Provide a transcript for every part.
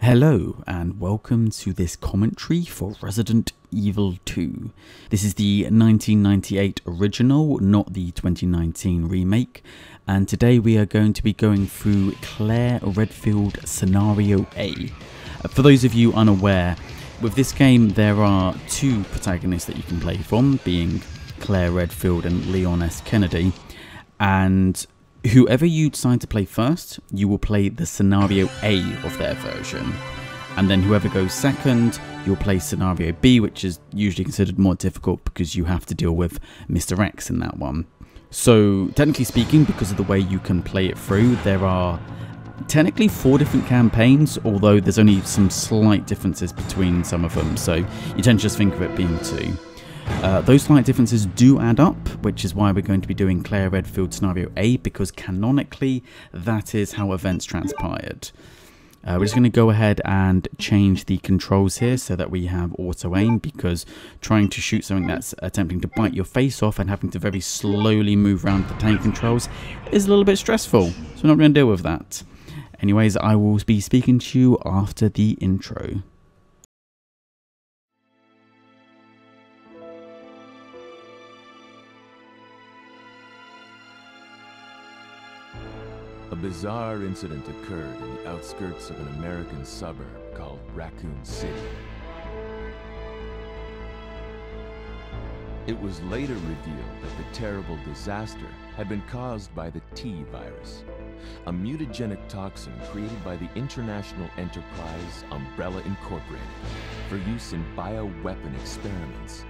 Hello and welcome to this commentary for Resident Evil 2. This is the 1998 original, not the 2019 remake, and today we are going to be going through Clare Redfield Scenario A. For those of you unaware, with this game there are two protagonists that you can play from, being Clare Redfield and Leon S. Kennedy, and whoever you decide to play first, you will play the Scenario A of their version. And then whoever goes second, you'll play Scenario B, which is usually considered more difficult because you have to deal with Mr. X in that one. So, technically speaking, because of the way you can play it through, there are technically 4 different campaigns, although there's only some slight differences between some of them, so you tend to just think of it being 2. Those slight differences do add up, which is why we're going to be doing Clare Redfield Scenario A, because canonically that is how events transpired. We're just going to go ahead and change the controls here so that we have auto aim, because trying to shoot something that's attempting to bite your face off and having to very slowly move around the tank controls is a little bit stressful, so we're not going to deal with that. Anyways, I will be speaking to you after the intro. A bizarre incident occurred in the outskirts of an American suburb called Raccoon City. It was later revealed that the terrible disaster had been caused by the T virus, a mutagenic toxin created by the international enterprise Umbrella Incorporated for use in bioweapon experiments.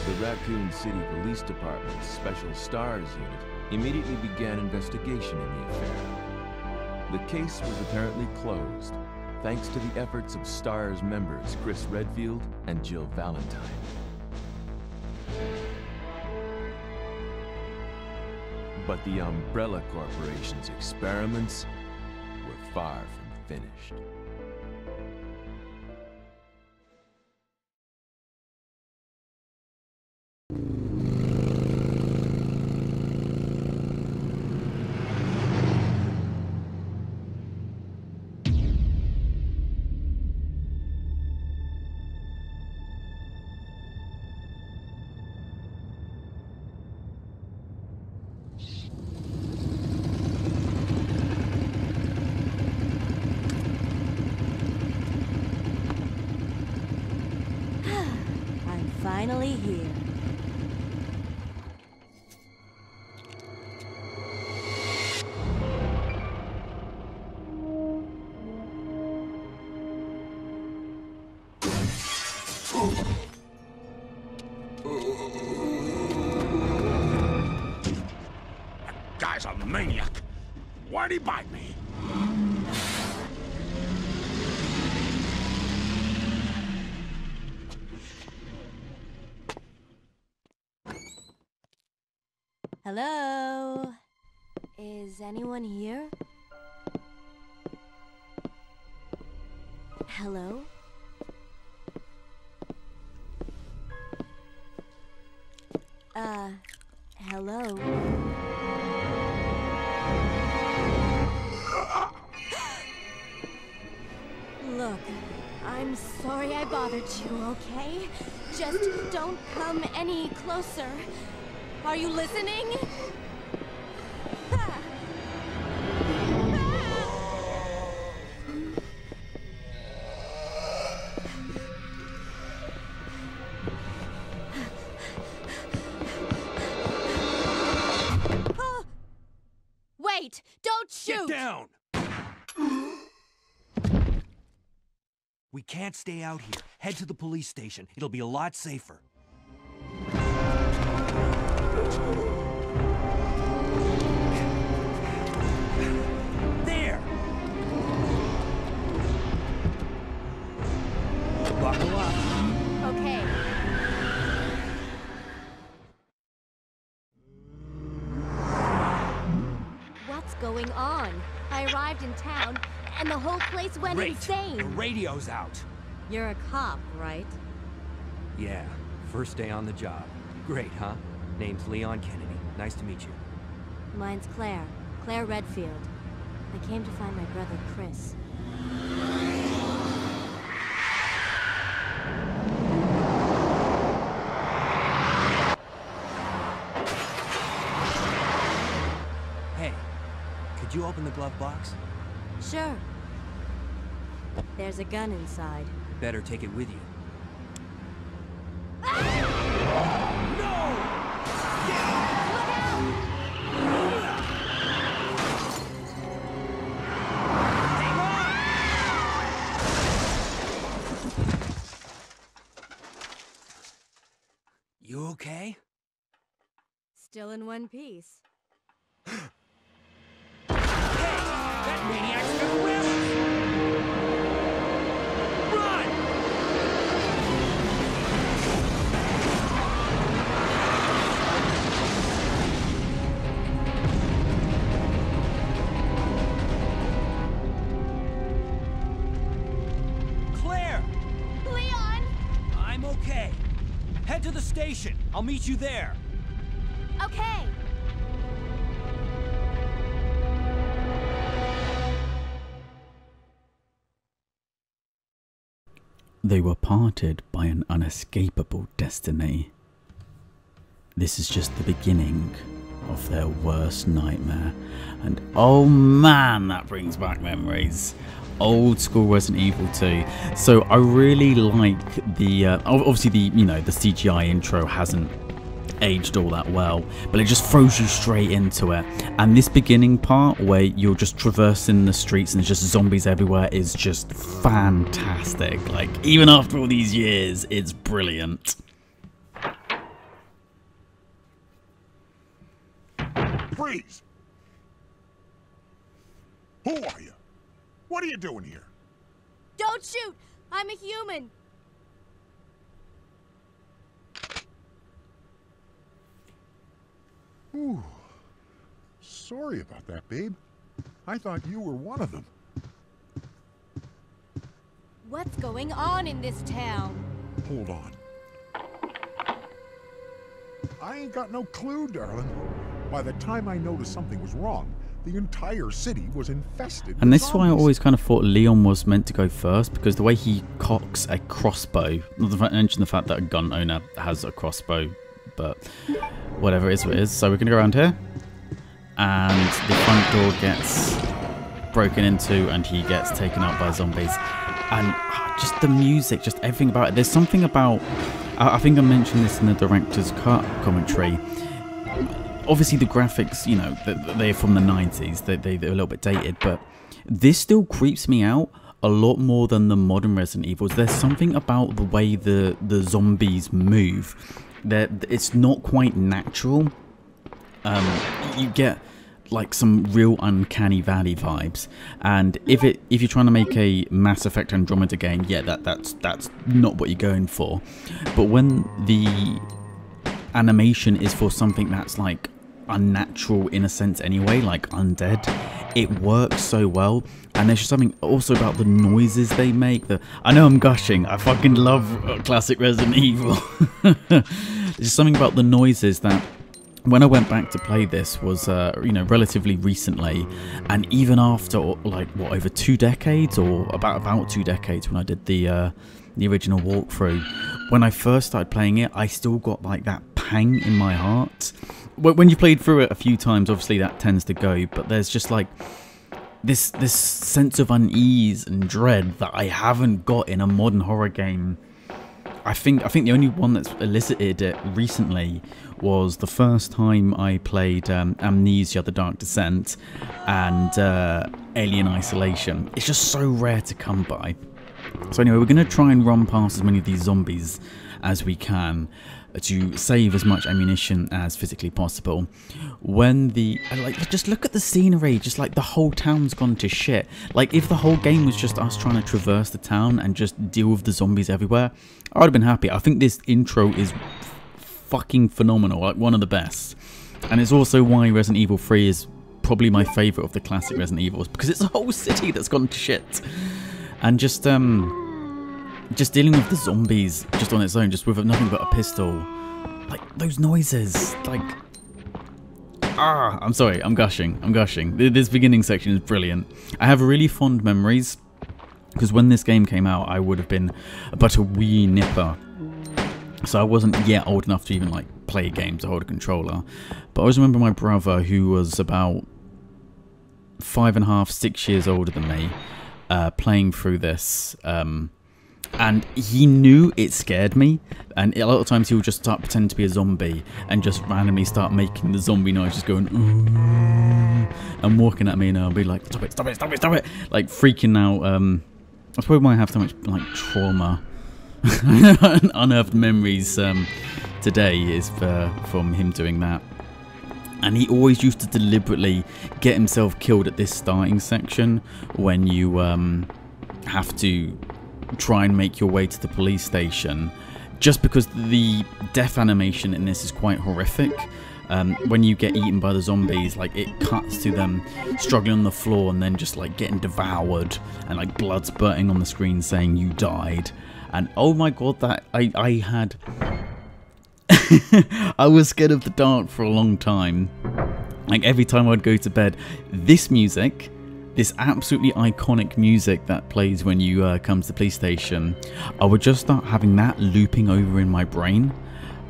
The Raccoon City Police Department's Special Stars Unit immediately began investigation in the affair. The case was apparently closed, thanks to the efforts of STARS members Chris Redfield and Jill Valentine. But the Umbrella Corporation's experiments were far from finished. Finally here. That guy's a maniac. Why'd he bite me? Hello? Is anyone here? Hello? Hello? Look, I'm sorry I bothered you, okay? Just don't come any closer. Are you listening? Wait! Don't shoot! Get down! We can't stay out here. Head to the police station. It'll be a lot safer. There! Buckle up. Okay. What's going on? I arrived in town, and the whole place went Great. insane. The radio's out. You're a cop, right? Yeah, first day on the job. Great, huh? Name's Leon Kennedy. Nice to meet you. Mine's Claire. Clare Redfield. I came to find my brother, Chris. Hey, could you open the glove box? Sure. There's a gun inside. Better take it with you. You okay? Still in one piece. That maniac's gonna whip! Run! Claire! Leon! I'm okay. Head to the station. I'll meet you there. Okay. They were parted by an unescapable destiny. This is just the beginning of their worst nightmare. And oh man, that brings back memories. Old school Resident Evil 2. So I really like the obviously the the CGI intro hasn't aged all that well, but it just throws you straight into it. And this beginning part where you're just traversing the streets and there's just zombies everywhere is just fantastic. Like, even after all these years, it's brilliant. Freeze! Who are you? What are you doing here? Don't shoot! I'm a human! Ooh. Sorry about that, babe. I thought you were one of them. What's going on in this town? Hold on. I ain't got no clue, darling. By the time I noticed something was wrong, the entire city was infested And with this is why I zombies. always kind of thought Leon was meant to go first, because the way he cocks a crossbow, not to mention the fact that a gun owner has a crossbow, but whatever it is what it is. So we're going to go around here, and the front door gets broken into and he gets taken out by zombies. And just the music, just everything about it. There's something about, I think I mentioned this in the director's cut commentary. Obviously the graphics, you know, they're from the 90s, they're a little bit dated, but this still creeps me out a lot more than the modern Resident Evils. There's something about the way the zombies move that it's not quite natural. You get like some real uncanny valley vibes, and if you're trying to make a Mass Effect Andromeda game, yeah, that's not what you're going for. But when the animation is for something that's like unnatural in a sense anyway, like undead, it works so well. And there's just something also about the noises they make. I know I'm gushing, I fucking love classic Resident Evil. There's just something about the noises that when I went back to play this was you know, relatively recently, and even after like what, over 2 decades, or about 2 decades when I did the original walkthrough, when I first started playing it, I still got like that pang in my heart. When you played through it a few times, obviously that tends to go, but there's just like this sense of unease and dread that I haven't got in a modern horror game. I think the only one that's elicited it recently was the first time I played Amnesia: The Dark Descent and Alien Isolation. It's just so rare to come by. So anyway, we're going to try and run past as many of these zombies as we can to save as much ammunition as physically possible. When just look at the scenery, just like the whole town's gone to shit. Like, if the whole game was just us trying to traverse the town and just deal with the zombies everywhere, I would have been happy. I think this intro is fucking phenomenal, like one of the best. And it's also why Resident Evil 3 is probably my favourite of the classic Resident Evils, because it's a whole city that's gone to shit. And just dealing with the zombies just on its own, just with nothing but a pistol, like those noises, like I'm sorry, I'm gushing. This beginning section is brilliant. I have really fond memories, because when this game came out, I would have been but a wee nipper. So I wasn't yet old enough to even like play games or hold a controller. But I always remember my brother, who was about 5.5, 6 years older than me, playing through this. And he knew it scared me, and a lot of times he would just start pretending to be a zombie and just randomly start making the zombie noise, just going and walking at me, and I'll be like, stop it, like freaking out. That's probably why I have so much like trauma and unearthed memories today is from him doing that. And he always used to deliberately get himself killed at this starting section when you have to try and make your way to the police station, just because the death animation in this is quite horrific. When you get eaten by the zombies, like it cuts to them struggling on the floor and then just like getting devoured, and like blood spurting on the screen saying you died. And oh my god, that I had I was scared of the dark for a long time. Like every time I'd go to bed, this music, this absolutely iconic music that plays when you come to the police station, I would just start having that looping over in my brain,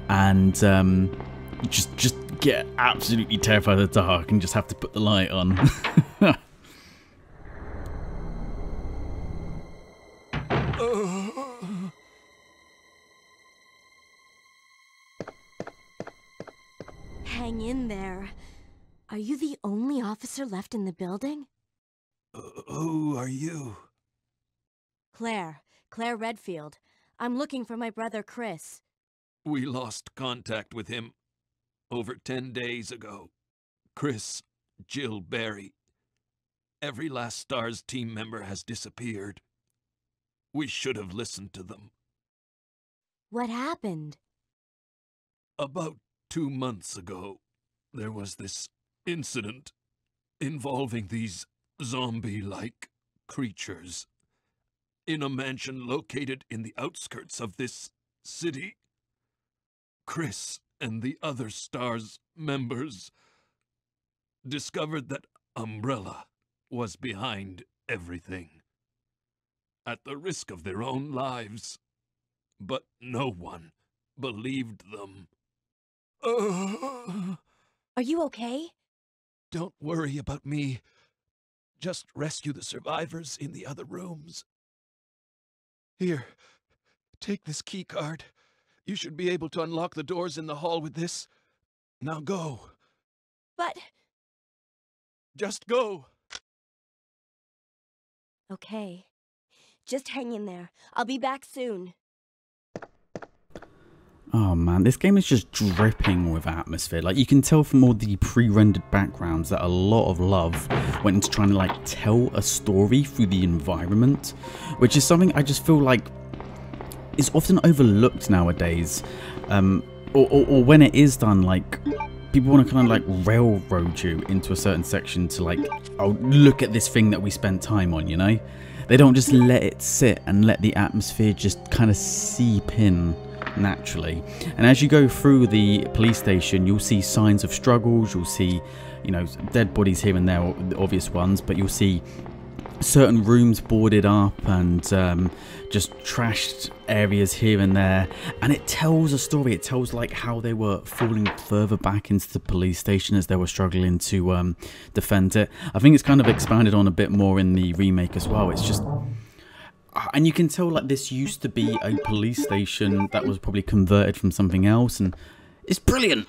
and just get absolutely terrified of the dark and just have to put the light on. Hang in there. Are you the only officer left in the building? Who are you? Claire Redfield. I'm looking for my brother Chris. We lost contact with him over 10 days ago. Chris, Jill, Barry. Every last STARS team member has disappeared. We should have listened to them. What happened? About 2 months ago, there was this incident involving these zombie-like creatures in a mansion located in the outskirts of this city. Chris and the other STARS members discovered that Umbrella was behind everything, at the risk of their own lives, but no one believed them. Are you okay? Don't worry about me. Just rescue the survivors in the other rooms. Here, take this key card. You should be able to unlock the doors in the hall with this. Now go. But... Just go. Okay. Just hang in there. I'll be back soon. Oh man, this game is just dripping with atmosphere. Like, you can tell from all the pre-rendered backgrounds that a lot of love went into trying to like tell a story through the environment, which is something I just feel like is often overlooked nowadays. Or when it is done, like, people want to kind of like railroad you into a certain section to like, oh, look at this thing that we spent time on, you know? They don't just let it sit and let the atmosphere just kind of seep in naturally. And as you go through the police station, you'll see signs of struggles, you'll see, you know, dead bodies here and there, the obvious ones, but you'll see certain rooms boarded up and just trashed areas here and there, and it tells a story. It tells like how they were falling further back into the police station as they were struggling to defend it. I think it's kind of expanded on a bit more in the remake as well. It's just, and you can tell like this used to be a police station that was probably converted from something else, and it's brilliant.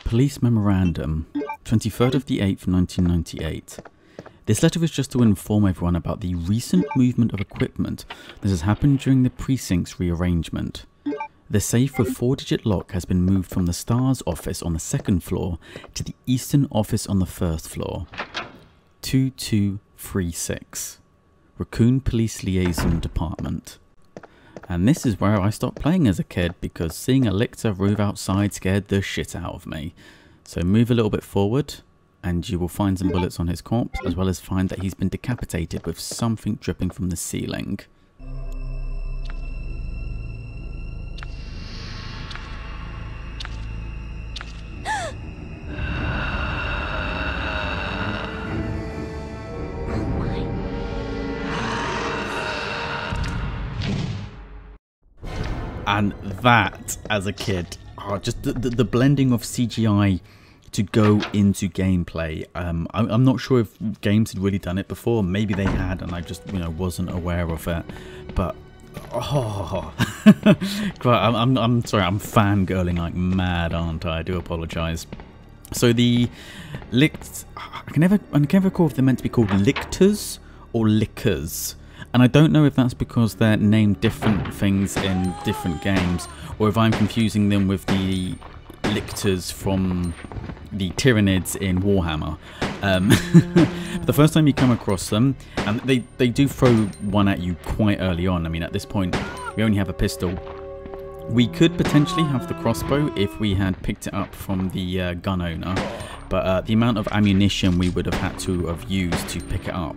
Police Memorandum, 23rd of the 8th, 1998. This letter is just to inform everyone about the recent movement of equipment that has happened during the precinct's rearrangement. The safe with 4-digit lock has been moved from the STARS office on the 2nd floor to the Eastern office on the 1st floor. 2236. Raccoon Police Liaison Department. And this is where I stopped playing as a kid, because seeing a Lictor roof outside scared the shit out of me. So move a little bit forward, and you will find some bullets on his corpse, as well as find that he's been decapitated with something dripping from the ceiling. And that, as a kid, just the blending of CGI to go into gameplay. I'm not sure if games had really done it before. Maybe they had, and I just wasn't aware of it. But oh, I'm sorry, I'm fangirling like mad, aren't I? I do apologise. So the I can never recall if they're meant to be called lictors or lickers. And I don't know if that's because they're named different things in different games, or if I'm confusing them with the lictors from the Tyranids in Warhammer. The first time you come across them, and they do throw one at you quite early on. I mean, at this point, we only have a pistol. We could potentially have the crossbow if we had picked it up from the gun owner, but the amount of ammunition we would have had to have used to pick it up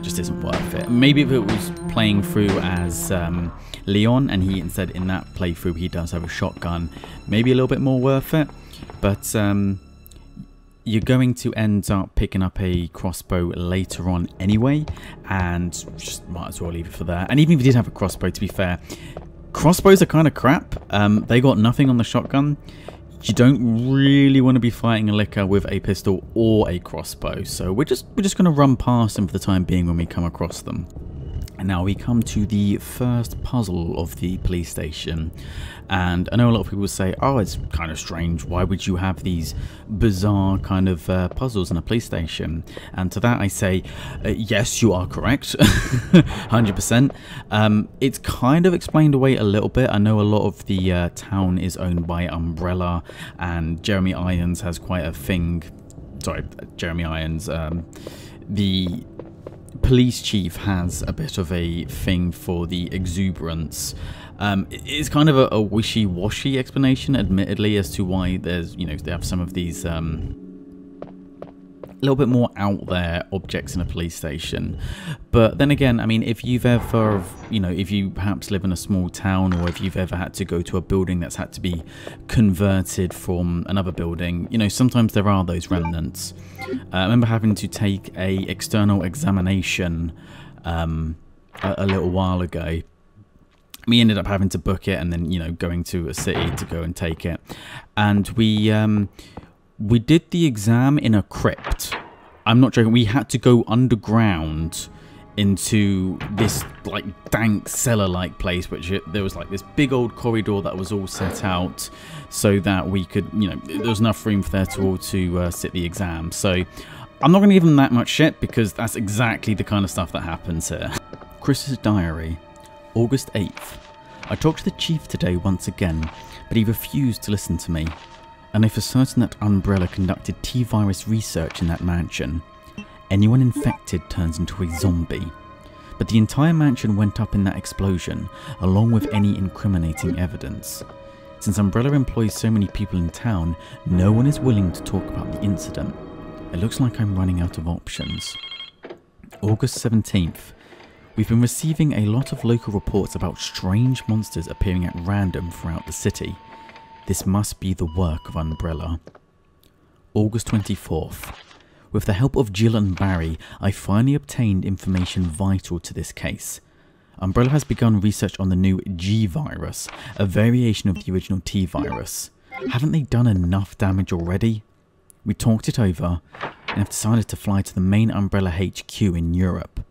just isn't worth it. Maybe if it was playing through as Leon, and he instead in that playthrough he does have a shotgun, maybe a little bit more worth it. But you're going to end up picking up a crossbow later on anyway, and just might as well leave it for there. And even if you did have a crossbow, to be fair, crossbows are kind of crap. They got nothing on the shotgun. You don't really want to be fighting a licker with a pistol or a crossbow, so we're just going to run past them for the time being when we come across them. And now we come to the first puzzle of the police station, and I know a lot of people say, oh, it's kind of strange, why would you have these bizarre kind of puzzles in a police station? And to that I say, yes, you are correct, 100%. It's kind of explained away a little bit. I know a lot of the town is owned by Umbrella, and Jeremy Irons has quite a thing, sorry, Jeremy Irons, the police chief has a bit of a thing for the exuberance. It's kind of a wishy-washy explanation, admittedly, as to why there's, they have some of these a little bit more out there objects in a police station. But then again, I mean, if you've ever, if you perhaps live in a small town, or if you've ever had to go to a building that's had to be converted from another building, sometimes there are those remnants. I remember having to take a external examination a little while ago. We ended up having to book it, and then going to a city to go and take it, and we did the exam in a crypt. I'm not joking. We had to go underground into this like dank cellar-like place, which there was like this big old corridor that was all set out so that we could, there was enough room for there to all to sit the exam. So I'm not going to give them that much shit, because that's exactly the kind of stuff that happens here. Chris's diary, August 8th. I talked to the chief today once again, but he refused to listen to me. I know for certain that Umbrella conducted T-virus research in that mansion. Anyone infected turns into a zombie. But the entire mansion went up in that explosion, along with any incriminating evidence. Since Umbrella employs so many people in town, no one is willing to talk about the incident. It looks like I'm running out of options. August 17th. We've been receiving a lot of local reports about strange monsters appearing at random throughout the city. This must be the work of Umbrella. August 24th. With the help of Jill and Barry, I finally obtained information vital to this case. Umbrella has begun research on the new G virus, a variation of the original T virus. Haven't they done enough damage already? We talked it over, and have decided to fly to the main Umbrella HQ in Europe.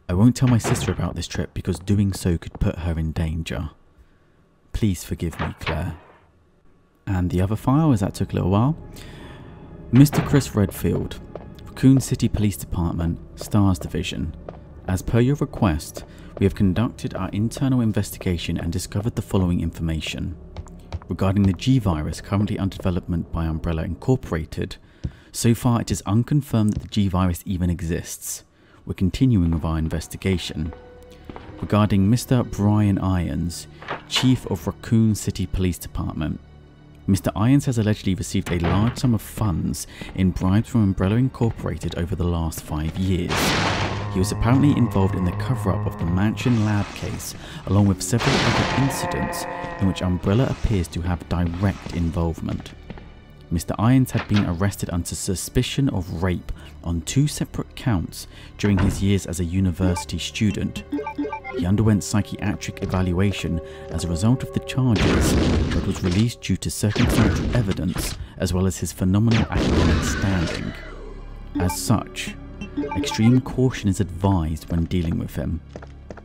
I won't tell my sister about this trip because doing so could put her in danger. Please forgive me, Claire. And the other file, as that took a little while. Mr. Chris Redfield, Raccoon City Police Department, Stars Division. As per your request, we have conducted our internal investigation and discovered the following information. Regarding the G virus currently under development by Umbrella Incorporated, so far it is unconfirmed that the G virus even exists. We're continuing with our investigation. Regarding Mr. Brian Irons, Chief of Raccoon City Police Department, Mr. Irons has allegedly received a large sum of funds in bribes from Umbrella Incorporated over the last 5 years. He was apparently involved in the cover-up of the Mansion Lab case, along with several other incidents in which Umbrella appears to have direct involvement. Mr. Irons had been arrested under suspicion of rape on 2 separate counts during his years as a university student. He underwent psychiatric evaluation as a result of the charges, but was released due to circumstantial evidence as well as his phenomenal academic standing. As such, extreme caution is advised when dealing with him.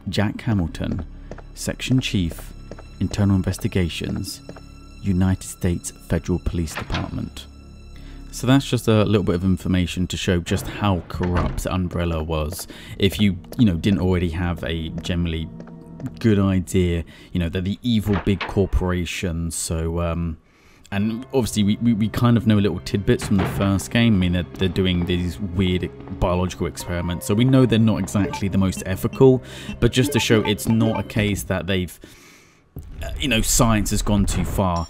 Jack Hamilton, Section Chief, Internal Investigations, United States Federal Police Department. So that's just a little bit of information to show just how corrupt Umbrella was. If you didn't already have a generally good idea, they're the evil big corporation. So, and obviously we kind of know little tidbits from the first game. I mean, they're doing these weird biological experiments. So we know they're not exactly the most ethical, but just to show it's not a case that they've, science has gone too far.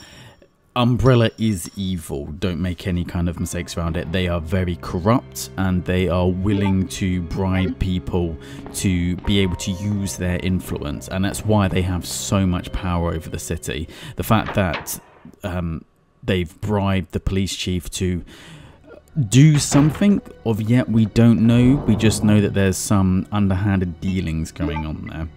Umbrella is evil, don't make any kind of mistakes around it. They are very corrupt and they are willing to bribe people to be able to use their influence, and that's why they have so much power over the city. The fact that they've bribed the police chief to do something of yet we don't know, we just know that there's some underhanded dealings going on there.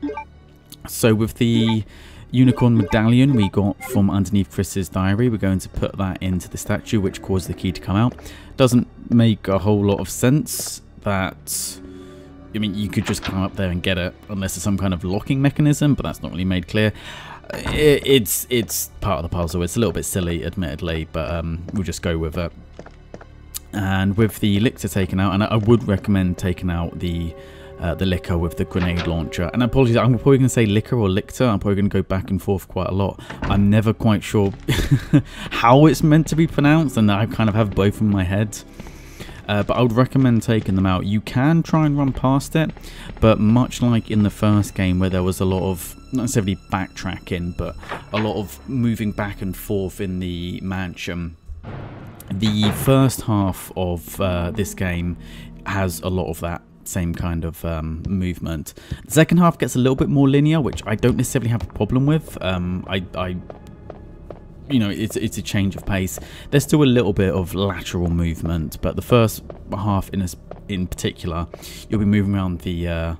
So with the unicorn medallion we got from underneath Chris's diary, we're going to put that into the statue, which caused the key to come out. Doesn't make a whole lot of sense that, I mean, you could just climb up there and get it unless there's some kind of locking mechanism, but that's not really made clear. It's part of the puzzle. It's a little bit silly, admittedly, but we'll just go with it. And with the elixir taken out, and I would recommend taking out the liquor with the grenade launcher. And apologies, I'm probably going to say liquor or lictor. I'm probably going to go back and forth quite a lot. I'm never quite sure how it's meant to be pronounced, and I kind of have both in my head. But I would recommend taking them out. You can try and run past it, but much like in the first game where there was a lot of, not necessarily backtracking, but a lot of moving back and forth in the mansion, the first half of this game has a lot of that same kind of movement. The second half gets a little bit more linear, which I don't necessarily have a problem with. It's a change of pace. There's still a little bit of lateral movement, but the first half in particular, you'll be moving around the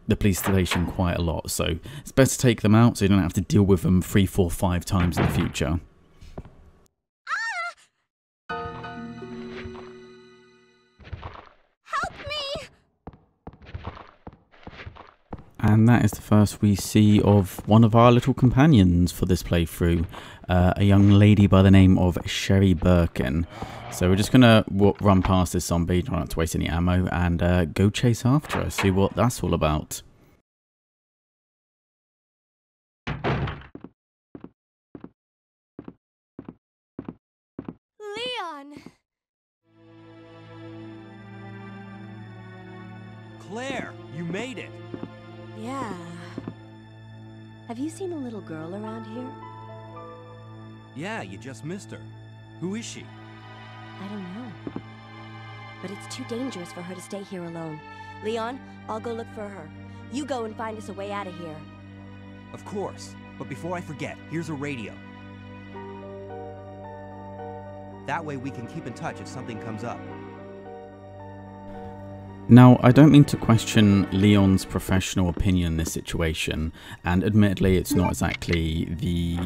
police station quite a lot. So it's best to take them out so you don't have to deal with them 3, 4, 5 times in the future. And that is the first we see of one of our little companions for this playthrough, a young lady by the name of Sherry Birkin. So we're just going to run past this zombie, try not to waste any ammo, and go chase after her, see what that's all about. Leon! Claire, you made it! Yeah. Have you seen a little girl around here? Yeah, you just missed her. Who is she? I don't know. But it's too dangerous for her to stay here alone. Leon, I'll go look for her. You go and find us a way out of here. Of course. But before I forget, here's a radio. That way we can keep in touch if something comes up. Now, I don't mean to question Leon's professional opinion in this situation, and admittedly it's not exactly the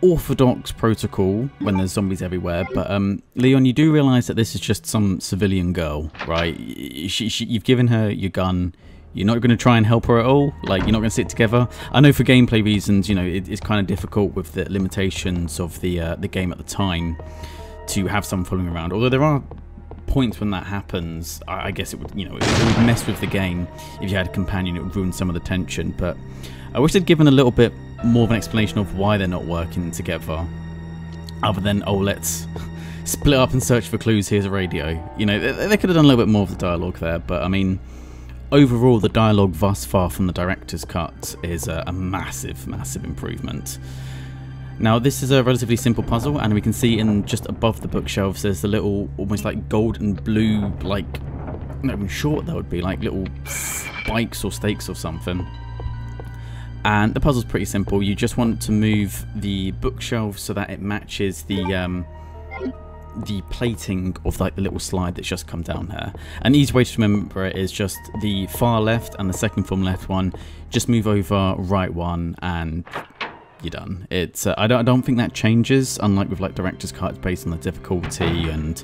orthodox protocol when there's zombies everywhere, but Leon, you do realise that this is just some civilian girl, right? You've given her your gun. You're not going to try and help her at all? Like, you're not going to sit together? I know for gameplay reasons, it's kind of difficult with the limitations of the game at the time to have someone following around, although there are points when that happens. I guess it would, it would mess with the game if you had a companion. It would ruin some of the tension, but I wish they'd given a little bit more of an explanation of why they're not working together, other than, oh, let's split up and search for clues, here's a radio. They could have done a little bit more of the dialogue there, but I mean, overall the dialogue thus far from the director's cut is a massive improvement. Now, this is a relatively simple puzzle, and we can see in just above the bookshelves there's the little, almost like gold and blue, like, not even sure what that would be, like little spikes or stakes or something. And the puzzle's pretty simple. You just want to move the bookshelf so that it matches the the plating of like the little slide that's just come down here. An easy way to remember it is just the far left and the second from left one. Just move over right one and you're done. It's I don't think that changes, unlike with like director's cut, it's based on the difficulty and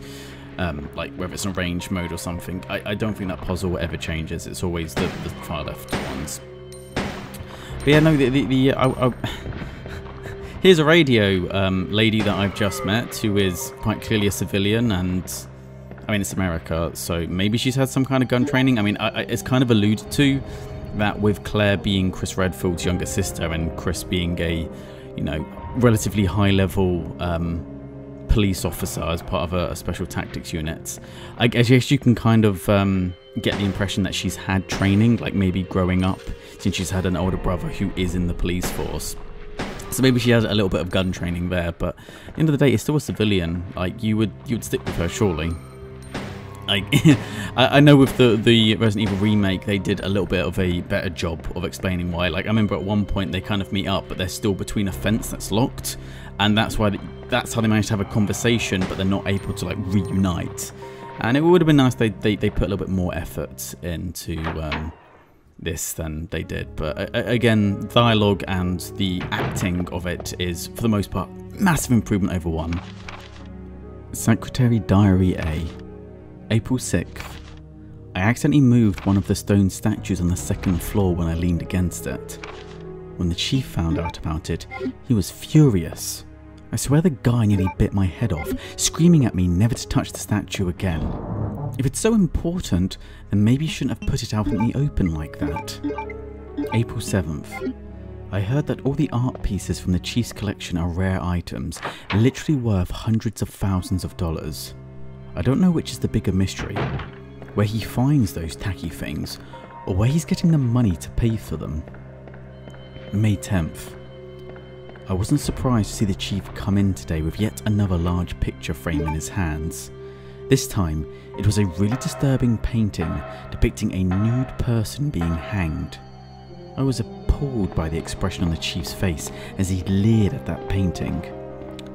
like whether it's in range mode or something. I don't think that puzzle ever changes. It's always the far left ones. But yeah, no, here's a radio lady that I've just met who is quite clearly a civilian, and I mean, it's America, so maybe she's had some kind of gun training. I mean, it's kind of alluded to that with Claire being Chris Redfield's younger sister and Chris being a, you know, relatively high-level police officer as part of a special tactics unit. I guess you can kind of get the impression that she's had training, like maybe growing up, since she's had an older brother who is in the police force. So maybe she has a little bit of gun training there, but at the end of the day, it's still a civilian. Like, you would stick with her, surely. Like, I know with the Resident Evil remake, they did a little bit of a better job of explaining why. Like, I remember at one point they kind of meet up, but they're still between a fence that's locked, and that's how they managed to have a conversation, but they're not able to like reunite. And it would have been nice they put a little bit more effort into this than they did. But again, dialogue and the acting of it is, for the most part, massive improvement over 1. Secretary Diary A. April 6th. I accidentally moved one of the stone statues on the second floor when I leaned against it. When the chief found out about it, he was furious. I swear the guy nearly bit my head off, screaming at me never to touch the statue again. If it's so important, then maybe you shouldn't have put it out in the open like that. April 7th. I heard that all the art pieces from the chief's collection are rare items, literally worth hundreds of thousands of dollars. I don't know which is the bigger mystery, where he finds those tacky things, or where he's getting the money to pay for them. May 10th. I wasn't surprised to see the chief come in today with yet another large picture frame in his hands. This time, it was a really disturbing painting depicting a nude person being hanged. I was appalled by the expression on the chief's face as he leered at that painting.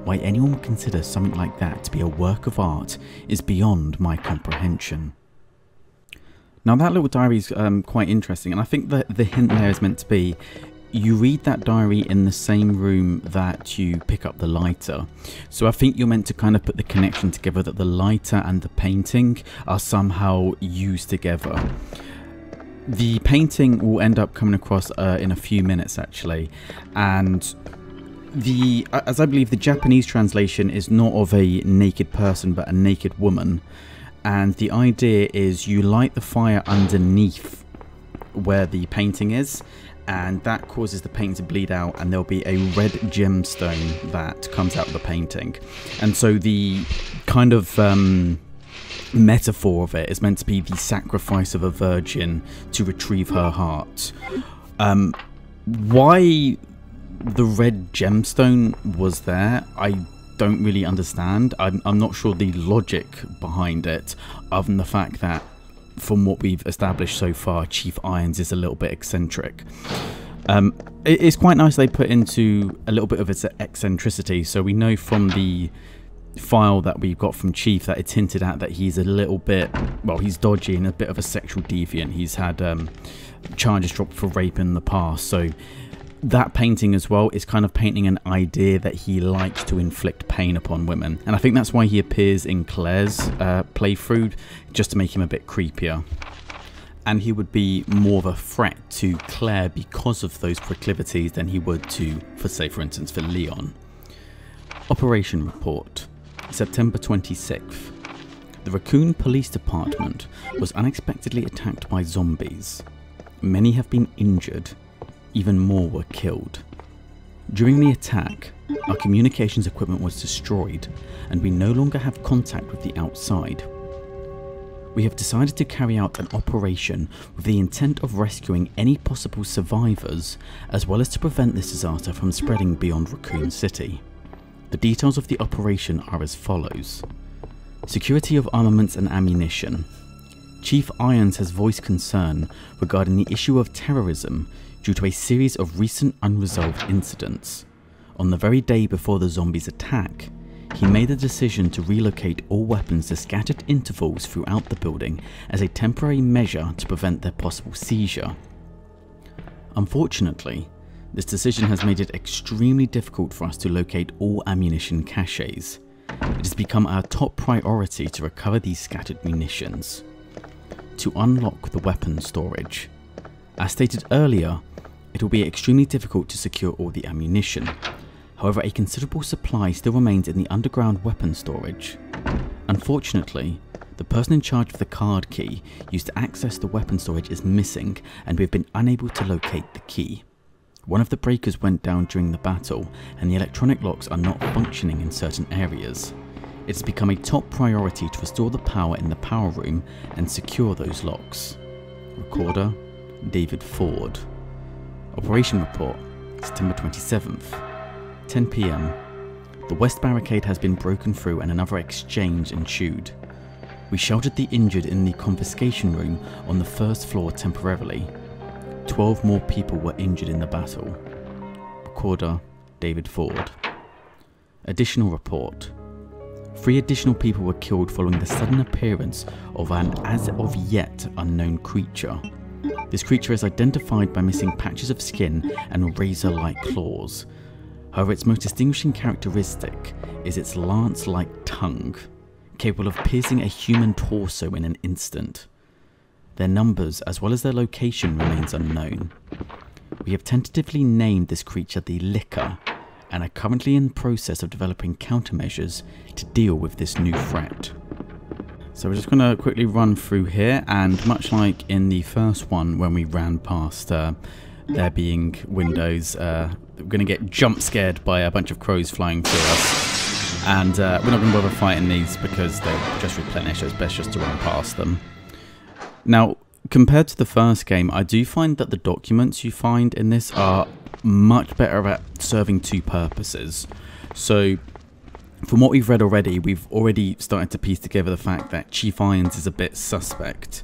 Why anyone would consider something like that to be a work of art is beyond my comprehension. Now that little diary is quite interesting, and I think that the hint there is meant to be you read that diary in the same room that you pick up the lighter. So I think you're meant to kind of put the connection together that the lighter and the painting are somehow used together. The painting will end up coming across in a few minutes actually, and as I believe the Japanese translation is not of a naked person but a naked woman, and the idea is you light the fire underneath where the painting is, and that causes the paint to bleed out, and there'll be a red gemstone that comes out of the painting. And so the kind of metaphor of it is meant to be the sacrifice of a virgin to retrieve her heart. Why the red gemstone was there, I don't really understand. I'm not sure the logic behind it, other than the fact that from what we've established so far, Chief Irons is a little bit eccentric. It's quite nice they put into a little bit of its eccentricity. So we know from the file that we've got from Chief that it's hinted at that he's a little bit, well, he's dodgy and a bit of a sexual deviant. He's had charges dropped for rape in the past. So that painting as well is kind of painting an idea that he likes to inflict pain upon women. And I think that's why he appears in Claire's playthrough, just to make him a bit creepier. And he would be more of a threat to Claire because of those proclivities than he would to, for instance, for Leon. Operation Report. September 26th. The Raccoon Police Department was unexpectedly attacked by zombies. Many have been injured. Even more were killed. During the attack, our communications equipment was destroyed, and we no longer have contact with the outside. We have decided to carry out an operation with the intent of rescuing any possible survivors, as well as to prevent this disaster from spreading beyond Raccoon City. The details of the operation are as follows. Security of armaments and ammunition. Chief Irons has voiced concern regarding the issue of terrorism due to a series of recent unresolved incidents. On the very day before the zombies' attack, he made the decision to relocate all weapons to scattered intervals throughout the building as a temporary measure to prevent their possible seizure. Unfortunately, this decision has made it extremely difficult for us to locate all ammunition caches. It has become our top priority to recover these scattered munitions. To unlock the weapon storage. As stated earlier, it will be extremely difficult to secure all the ammunition. However, a considerable supply still remains in the underground weapon storage. Unfortunately, the person in charge of the card key used to access the weapon storage is missing, and we have been unable to locate the key. One of the breakers went down during the battle, and the electronic locks are not functioning in certain areas. It has become a top priority to restore the power in the power room and secure those locks. Recorder, David Ford. Operation report, September 27th, 10 PM. The west barricade has been broken through and another exchange ensued. We sheltered the injured in the confiscation room on the first floor temporarily. 12 more people were injured in the battle. Recorder, David Ford. Additional report. 3 additional people were killed following the sudden appearance of an as of yet unknown creature. This creature is identified by missing patches of skin and razor-like claws. However, its most distinguishing characteristic is its lance-like tongue, capable of piercing a human torso in an instant. Their numbers as well as their location remains unknown. We have tentatively named this creature the Licker and are currently in the process of developing countermeasures to deal with this new threat. So we're just going to quickly run through here, and much like in the first one when we ran past there being windows, we're going to get jump scared by a bunch of crows flying through us, and we're not going to bother fighting these because they'll just replenish, so it's best just to run past them. Now, compared to the first game, I do find that the documents you find in this are much better at serving 2 purposes. So from what we've read already, we've already started to piece together the fact that Chief Irons is a bit suspect.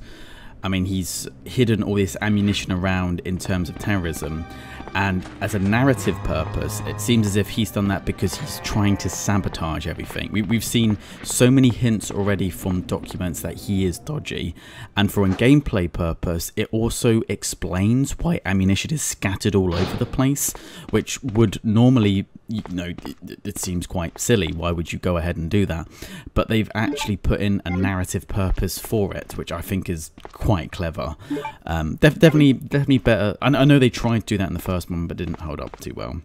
I mean, he's hidden all this ammunition around in terms of terrorism, and as a narrative purpose, it seems as if he's done that because he's trying to sabotage everything. We've seen so many hints already from documents that he is dodgy, and for a gameplay purpose, it also explains why ammunition is scattered all over the place, which would normally, you know, it seems quite silly. Why would you go ahead and do that? But they've actually put in a narrative purpose for it, which I think is quite clever. Definitely better. I know they tried to do that in the first one, but didn't hold up too well.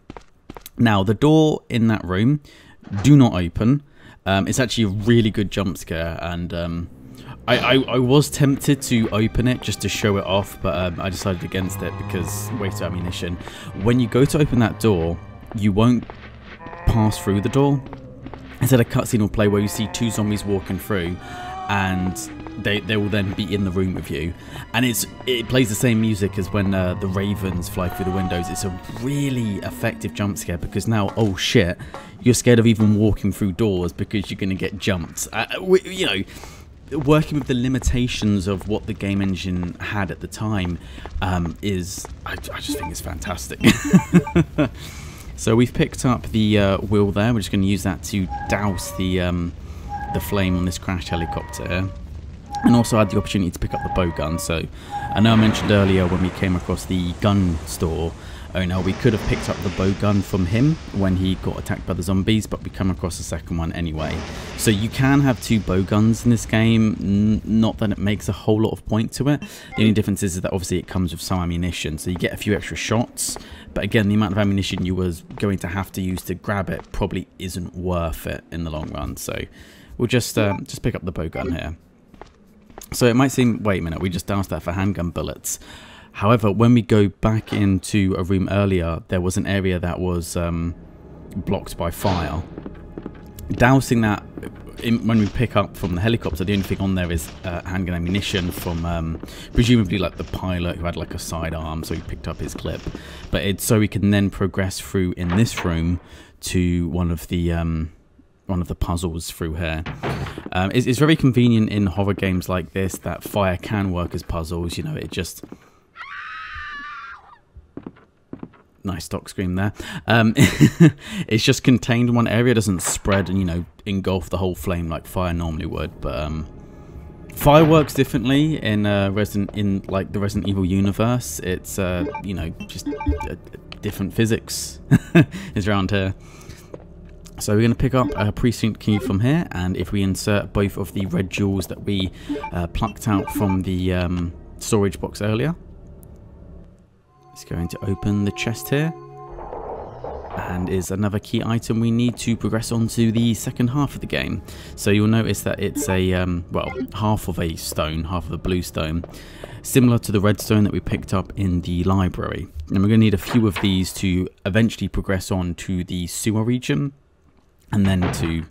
Now, the door in that room, do not open. It's actually a really good jump scare, and I was tempted to open it just to show it off, but I decided against it because waste of ammunition. When you go to open that door, you won't pass through the door. Instead, a cutscene will play where you see 2 zombies walking through, and they will then be in the room with you, and it plays the same music as when the ravens fly through the windows. It's a really effective jump scare because now, oh shit, you're scared of even walking through doors because you're going to get jumped. You know, working with the limitations of what the game engine had at the time is, I just think it's fantastic. So we've picked up the wheel there. We're just going to use that to douse the flame on this crashed helicopter here. And also had the opportunity to pick up the bow gun. So I know I mentioned earlier when we came across the gun store owner, we could have picked up the bow gun from him when he got attacked by the zombies, but we come across the second one anyway. So you can have 2 bow guns in this game, not that it makes a whole lot of point to it. The only difference is that obviously it comes with some ammunition, so you get a few extra shots, but again, the amount of ammunition you was going to have to use to grab it probably isn't worth it in the long run. So we'll just pick up the bow gun here. So it might seem, wait a minute, we just doused that for handgun bullets. However, when we go back into a room earlier, there was an area that was blocked by fire. Dousing that, when we pick up from the helicopter, the only thing on there is handgun ammunition from presumably like the pilot who had like a sidearm, so he picked up his clip. But it's so we can then progress through in this room to one of the puzzles through here. It's very convenient in horror games like this that fire can work as puzzles. You know, it just Nice stock screen there. It's just contained in one area. It doesn't spread and, you know, engulf the whole flame like fire normally would. But fire works differently in the Resident Evil universe. It's you know, just different physics is around here. So we're going to pick up a precinct key from here, and if we insert both of the red jewels that we plucked out from the storage box earlier, it's going to open the chest here, and is another key item we need to progress on to the second half of the game. So you'll notice that it's a, well, half of a stone, half of a blue stone, similar to the red stone that we picked up in the library. And we're going to need a few of these to eventually progress on to the sewer region. And then to,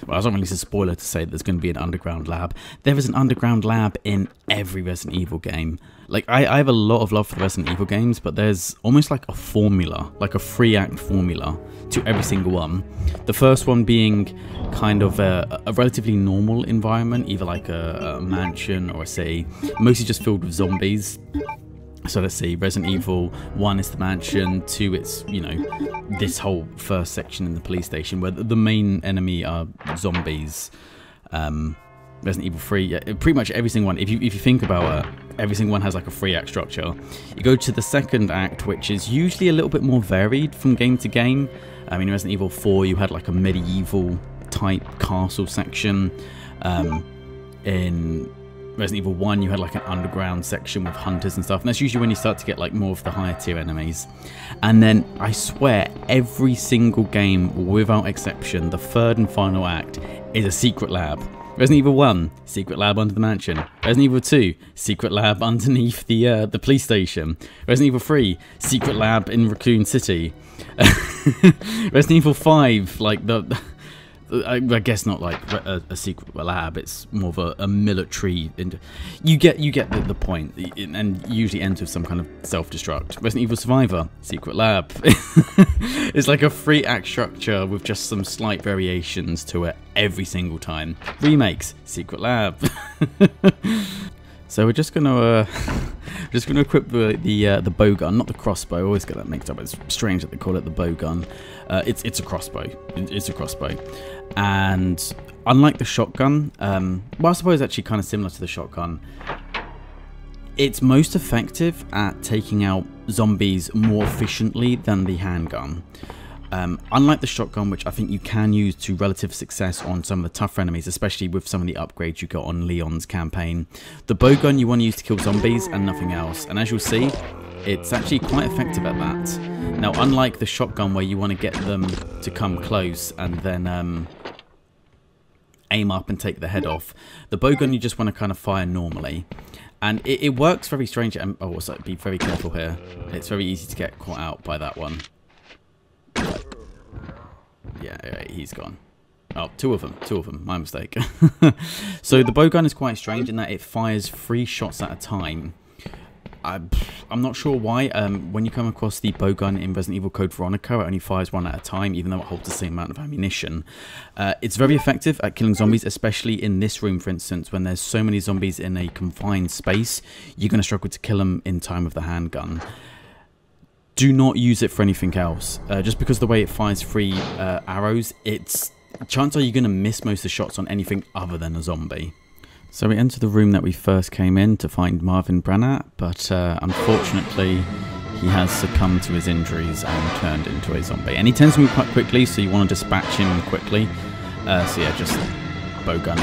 well, I don't really it's a spoiler to say there's going to be an underground lab. There is an underground lab in every Resident Evil game. Like, I have a lot of love for the Resident Evil games, but there's almost like a formula, like a 3-act formula to every single one. The first one being kind of a relatively normal environment, either like a mansion or a city, mostly just filled with zombies. So let's see, Resident Evil 1 is the mansion, 2 it's, you know, this whole first section in the police station where the main enemy are zombies. Resident Evil 3, yeah, pretty much every single one, if you think about it, every single one has like a 3-act structure. You go to the second act, which is usually a little bit more varied from game to game. I mean, Resident Evil 4 you had like a medieval type castle section. In Resident Evil 1 you had like an underground section with hunters and stuff, and that's usually when you start to get like more of the higher tier enemies. And then I swear every single game without exception, the third and final act is a secret lab. Resident Evil 1, secret lab under the mansion. Resident Evil 2, secret lab underneath the police station. Resident Evil 3, secret lab in Raccoon City. Resident Evil 5, like I guess not like a secret lab, it's more of a military. You get the point, and usually ends with some kind of self-destruct. Resident Evil Survivor, secret lab. It's like a 3-act structure with just some slight variations to it every single time. Remakes, secret lab. So we're just gonna equip the bow gun, not the crossbow. I always get that mixed up. It's strange that they call it the bow gun. It's a crossbow. It's a crossbow, and unlike the shotgun, well, I suppose actually kind of similar to the shotgun, it's most effective at taking out zombies more efficiently than the handgun. Unlike the shotgun, which I think you can use to relative success on some of the tougher enemies, especially with some of the upgrades you got on Leon's campaign, the bowgun you want to use to kill zombies and nothing else. And as you'll see, it's actually quite effective at that. Now, unlike the shotgun where you want to get them to come close and then aim up and take the head off, the bowgun you just want to kind of fire normally. And it works very strangely. Oh, also, be very careful here. It's very easy to get caught out by that one. Yeah, he's gone. Oh, two of them, my mistake. So the bowgun is quite strange in that it fires 3 shots at a time. I'm not sure why. When you come across the bowgun in Resident Evil Code Veronica, it only fires 1 at a time, even though it holds the same amount of ammunition. It's very effective at killing zombies, especially in this room, for instance, when there's so many zombies in a confined space. You're going to struggle to kill them in time with the handgun. Do not use it for anything else. Just because the way it fires 3 arrows, chances are you're going to miss most of the shots on anything other than a zombie. So we enter the room that we first came in to find Marvin Brannat, but unfortunately he has succumbed to his injuries and turned into a zombie. And he tends to move quite quickly, so you want to dispatch him quickly. So yeah, just bowgun,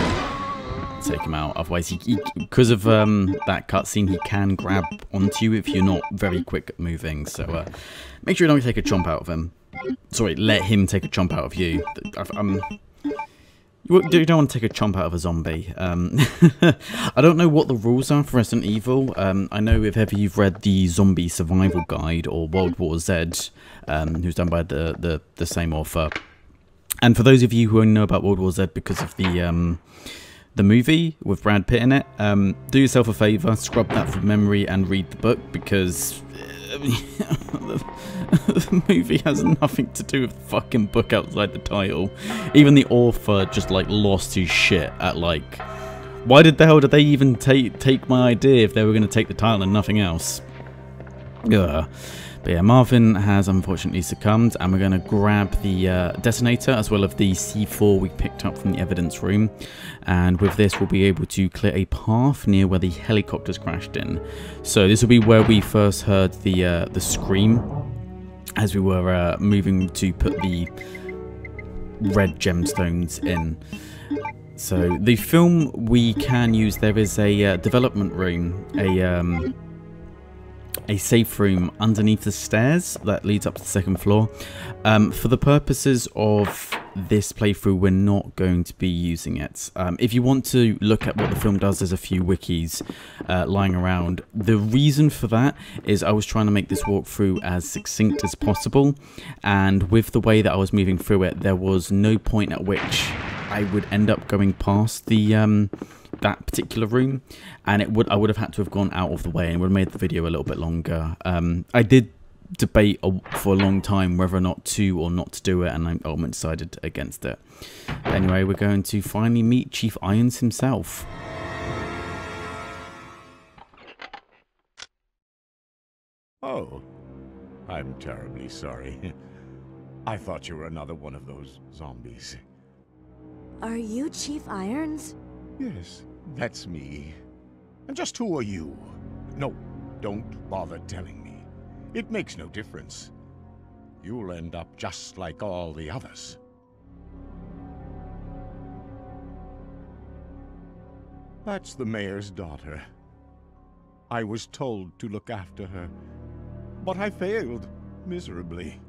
take him out. Otherwise, because of that cutscene, he can grab onto you if you're not very quick at moving. So make sure you don't take a chomp out of him. Sorry, let him take a chomp out of you. You don't want to take a chomp out of a zombie. I don't know what the rules are for Resident Evil. I know if ever you've read the Zombie Survival Guide or World War Z, who's done by the same author. And for those of you who only know about World War Z because of the movie with Brad Pitt in it, do yourself a favour, scrub that from memory and read the book, because the movie has nothing to do with the fucking book outside the title. Even the author just like lost his shit at like, why the hell did they even take my idea if they were going to take the title and nothing else? Ugh. But yeah, Marvin has unfortunately succumbed, and we're going to grab the detonator as well as the C4 we picked up from the evidence room. And with this, we'll be able to clear a path near where the helicopters crashed in. So this will be where we first heard the scream as we were moving to put the red gemstones in. So the film we can use, there is a development room, a safe room underneath the stairs that leads up to the second floor. For the purposes of this playthrough, we're not going to be using it. If you want to look at what the film does, there's a few wikis lying around. The reason for that is I was trying to make this walkthrough as succinct as possible, and with the way that I was moving through it, there was no point at which I would end up going past the that particular room, and I would have had to have gone out of the way and would have made the video a little bit longer. I did debate for a long time whether or not to or not to do it, and I ultimately decided against it. But anyway, we're going to finally meet Chief Irons himself. Oh, I'm terribly sorry. I thought you were another one of those zombies. Are you Chief Irons? Yes, that's me. And just who are you? No, don't bother telling me. It makes no difference. You'll end up just like all the others. That's the mayor's daughter. I was told to look after her, but I failed miserably.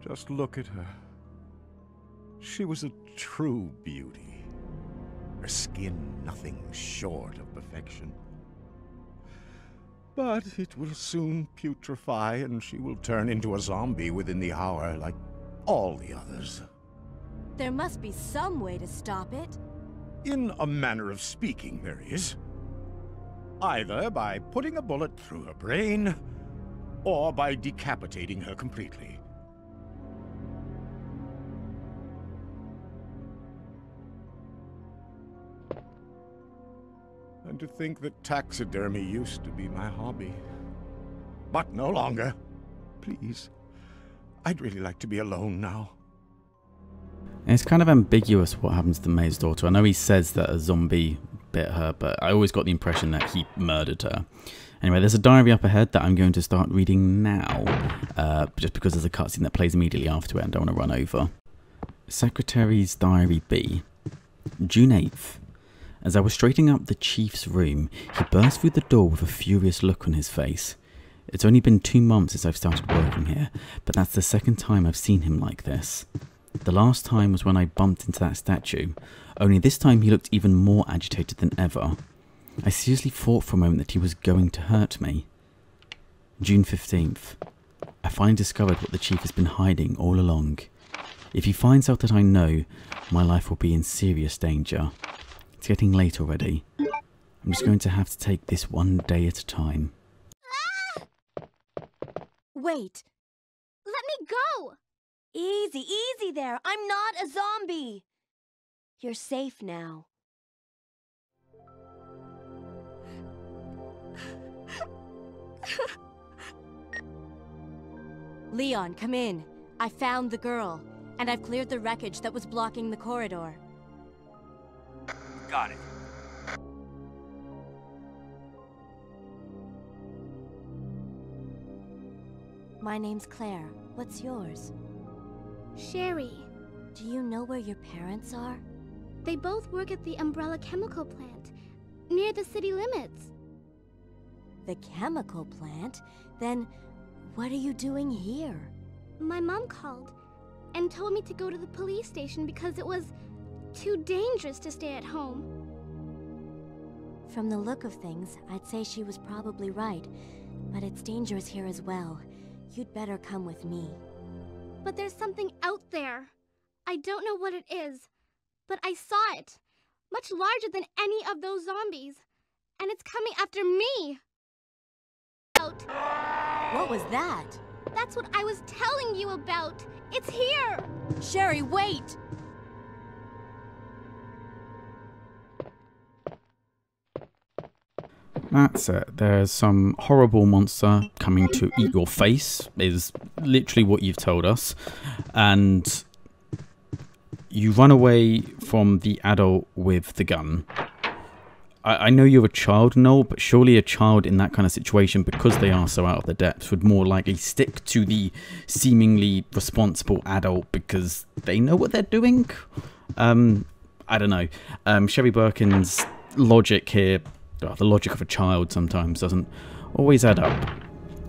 Just look at her. She was a true beauty. Her skin nothing short of perfection. But it will soon putrefy, and she will turn into a zombie within the hour, like all the others. There must be some way to stop it. In a manner of speaking, there is. Either by putting a bullet through her brain, or by decapitating her completely. And to think that taxidermy used to be my hobby. But no longer. Please. I'd really like to be alone now. It's kind of ambiguous what happens to the mayor's daughter. I know he says that a zombie bit her, but I always got the impression that he murdered her. Anyway, there's a diary up ahead that I'm going to start reading now, just because there's a cutscene that plays immediately after it and I don't want to run over. Secretary's Diary B. June 8th. As I was straightening up the chief's room, he burst through the door with a furious look on his face. It's only been 2 months since I've started working here, but that's the second time I've seen him like this. The last time was when I bumped into that statue, only this time he looked even more agitated than ever. I seriously thought for a moment that he was going to hurt me. June 15th. I finally discovered what the chief has been hiding all along. If he finds out that I know, my life will be in serious danger. It's getting late already. I'm just going to have to take this one day at a time. Wait. Let me go! Easy, easy there. I'm not a zombie. You're safe now. Leon, come in. I found the girl, and I've cleared the wreckage that was blocking the corridor. Got it. My name's Claire. What's yours? Sherry. Do you know where your parents are? They both work at the Umbrella Chemical Plant, near the city limits. The chemical plant? Then what are you doing here? My mom called and told me to go to the police station because it was too dangerous to stay at home. From the look of things, I'd say she was probably right, but it's dangerous here as well. You'd better come with me. But there's something out there. I don't know what it is, but I saw it. Much larger than any of those zombies. And it's coming after me. Out. What was that? That's what I was telling you about. It's here. Sherry, wait! That's it. There's some horrible monster coming to eat your face, is literally what you've told us. And you run away from the adult with the gun. I know you're a child, Noel, but surely a child in that kind of situation, because they are so out of their depths, would more likely stick to the seemingly responsible adult because they know what they're doing. I don't know. Sherry Birkin's logic here, the logic of a child sometimes doesn't always add up.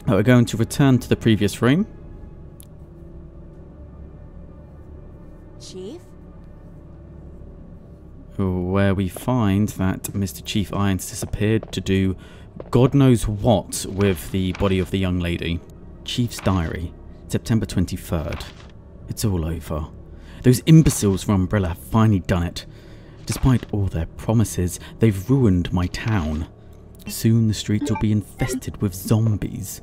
We're going to return to the previous room. Chief? Where we find that Mr. Chief Irons disappeared to do God knows what with the body of the young lady. Chief's diary, September 23rd. It's all over. Those imbeciles from Umbrella have finally done it. Despite all their promises, they've ruined my town. Soon the streets will be infested with zombies.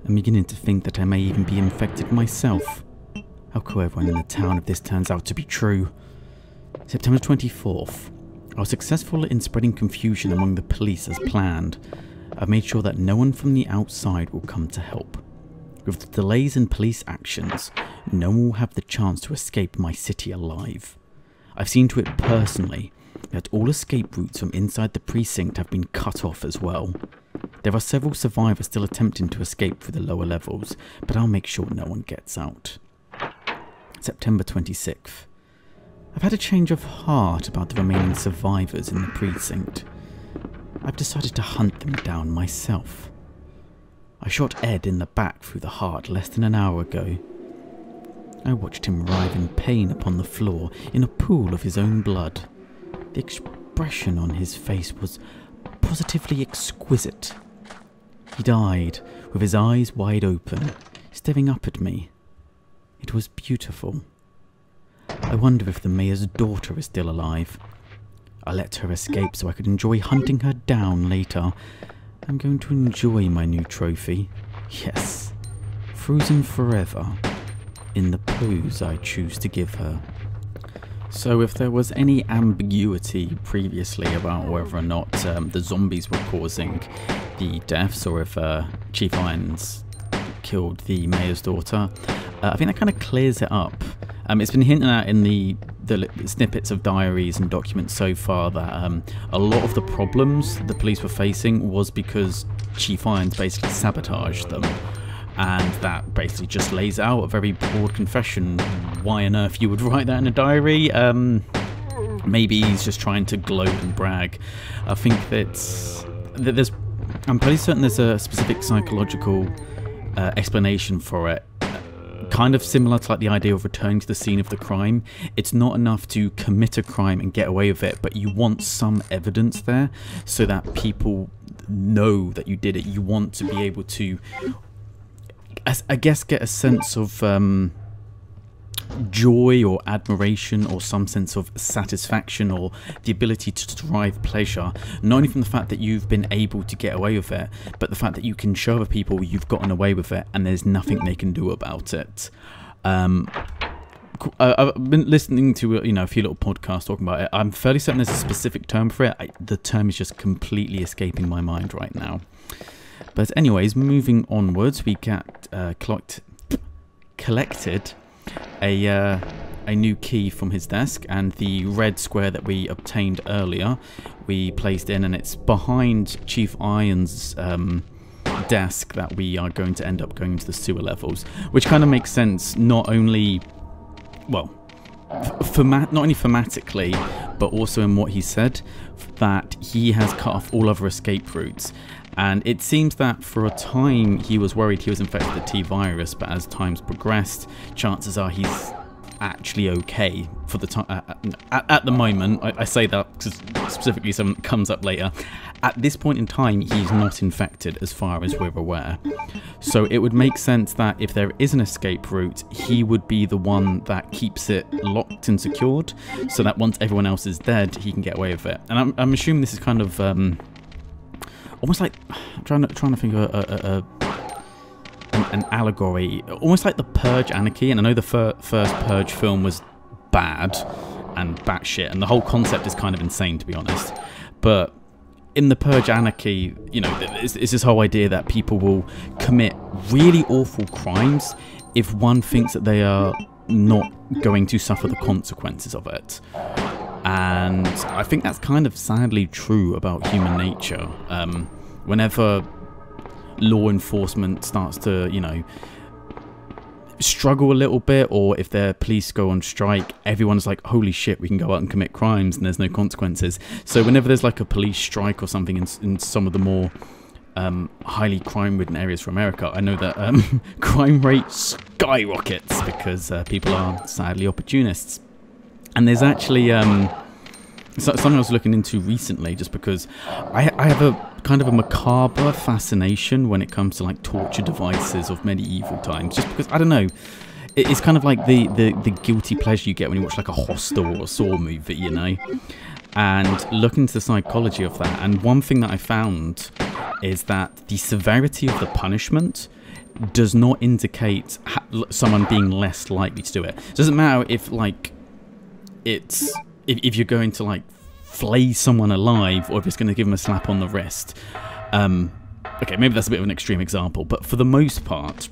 I'm beginning to think that I may even be infected myself. How could everyone in the town if this turns out to be true? September 24th. I was successful in spreading confusion among the police as planned. I've made sure that no one from the outside will come to help. With the delays in police actions, no one will have the chance to escape my city alive. I've seen to it personally that all escape routes from inside the precinct have been cut off as well. There are several survivors still attempting to escape through the lower levels, but I'll make sure no one gets out. September 26th. I've had a change of heart about the remaining survivors in the precinct. I've decided to hunt them down myself. I shot Ed in the back through the heart less than an hour ago. I watched him writhe in pain upon the floor in a pool of his own blood. The expression on his face was positively exquisite. He died with his eyes wide open, staring up at me. It was beautiful. I wonder if the mayor's daughter is still alive. I let her escape so I could enjoy hunting her down later. I'm going to enjoy my new trophy. Yes, frozen forever in the pose I choose to give her. So if there was any ambiguity previously about whether or not the zombies were causing the deaths, or if Chief Irons killed the mayor's daughter, I think that kind of clears it up. It's been hinted at in the snippets of diaries and documents so far that a lot of the problems the police were facing was because Chief Irons basically sabotaged them. And that basically just lays out a very broad confession. Why on earth you would write that in a diary? Maybe he's just trying to gloat and brag. I think that I'm pretty certain there's a specific psychological explanation for it. Kind of similar to like the idea of returning to the scene of the crime. It's not enough to commit a crime and get away with it, but you want some evidence there so that people know that you did it. You want to be able to, I guess, get a sense of joy or admiration or some sense of satisfaction or the ability to derive pleasure, not only from the fact that you've been able to get away with it, but the fact that you can show other people you've gotten away with it and there's nothing they can do about it. I've been listening to a few little podcasts talking about it. I'm fairly certain there's a specific term for it. The term is just completely escaping my mind right now. But anyways, moving onwards, we get collected a new key from his desk, and the red square that we obtained earlier we placed in, and it's behind Chief Irons' desk that we are going to end up going into the sewer levels, which kind of makes sense, not only, well, not only thematically, but also in what he said, that he has cut off all other escape routes. And it seems that for a time he was worried he was infected with the T virus, but as time's progressed, chances are he's actually okay for the time. At the moment, I say that because specifically something comes up later. At this point in time, he's not infected as far as we're aware. So it would make sense that if there is an escape route, he would be the one that keeps it locked and secured, so that once everyone else is dead, he can get away with it. And I'm assuming this is kind of almost like, I'm trying to think of an allegory, almost like the Purge Anarchy. And I know the first Purge film was bad and batshit, and the whole concept is kind of insane, to be honest. But in the Purge Anarchy, you know, it's this whole idea that people will commit really awful crimes if one thinks that they are not going to suffer the consequences of it. And I think that's kind of sadly true about human nature. Whenever law enforcement starts to, you know, struggle a little bit, or if their police go on strike, everyone's like, holy shit, we can go out and commit crimes and there's no consequences. So whenever there's like a police strike or something in some of the more highly crime-ridden areas for America, I know that crime rate skyrockets because people are sadly opportunists. And there's actually something I was looking into recently, just because I have a kind of a macabre fascination when it comes to like torture devices of medieval times, just because, I don't know, it's kind of like the guilty pleasure you get when you watch like a Hostel or a Saw movie, you know. And look into the psychology of that, and one thing that I found is that the severity of the punishment does not indicate someone being less likely to do it. It doesn't matter if like it's if you're going to like flay someone alive, or if it's going to give them a slap on the wrist. Okay, maybe that's a bit of an extreme example, but for the most part,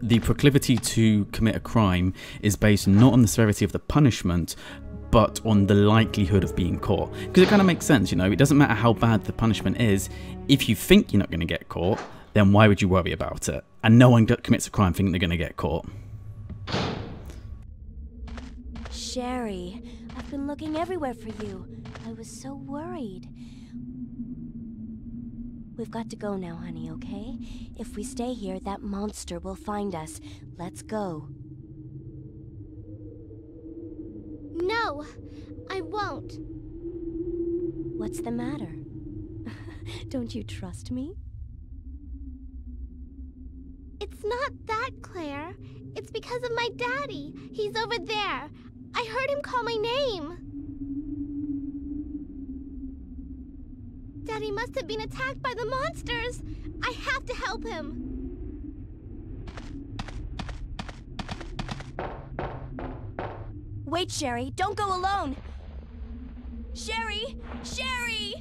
the proclivity to commit a crime is based not on the severity of the punishment, but on the likelihood of being caught. Because it kind of makes sense, you know, it doesn't matter how bad the punishment is. If you think you're not going to get caught, then why would you worry about it? And no one commits a crime thinking they're going to get caught. Sherry, I've been looking everywhere for you. I was so worried. We've got to go now, honey, okay? If we stay here, that monster will find us. Let's go. No, I won't. What's the matter? Don't you trust me? It's not that, Claire. It's because of my daddy. He's over there. I heard him call my name. Daddy must have been attacked by the monsters. I have to help him. Wait, Sherry, don't go alone. Sherry! Sherry!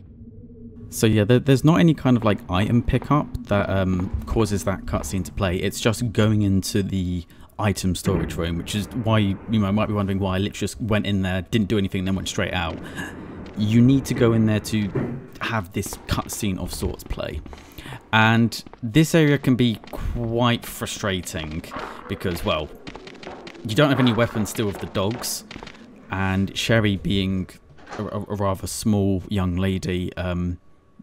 So yeah, there's not any kind of like item pickup that causes that cutscene to play. It's just going into the item storage room, which is why you might be wondering why I literally just went in there, didn't do anything, then went straight out. You need to go in there to have this cutscene of sorts play. And this area can be quite frustrating because, well, you don't have any weapons still with the dogs, and Sherry, being a rather small young lady,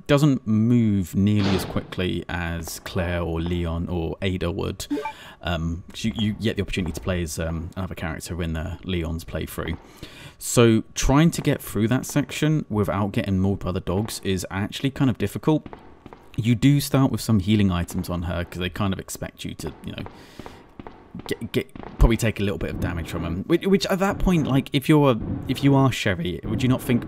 doesn't move nearly as quickly as Claire or Leon or Ada would. You get the opportunity to play as another character in Leon's playthrough. So trying to get through that section without getting mauled by the dogs is actually kind of difficult. You do start with some healing items on her because they kind of expect you to, you know, probably take a little bit of damage from them. Which at that point, like, if you are Sherry, would you not think,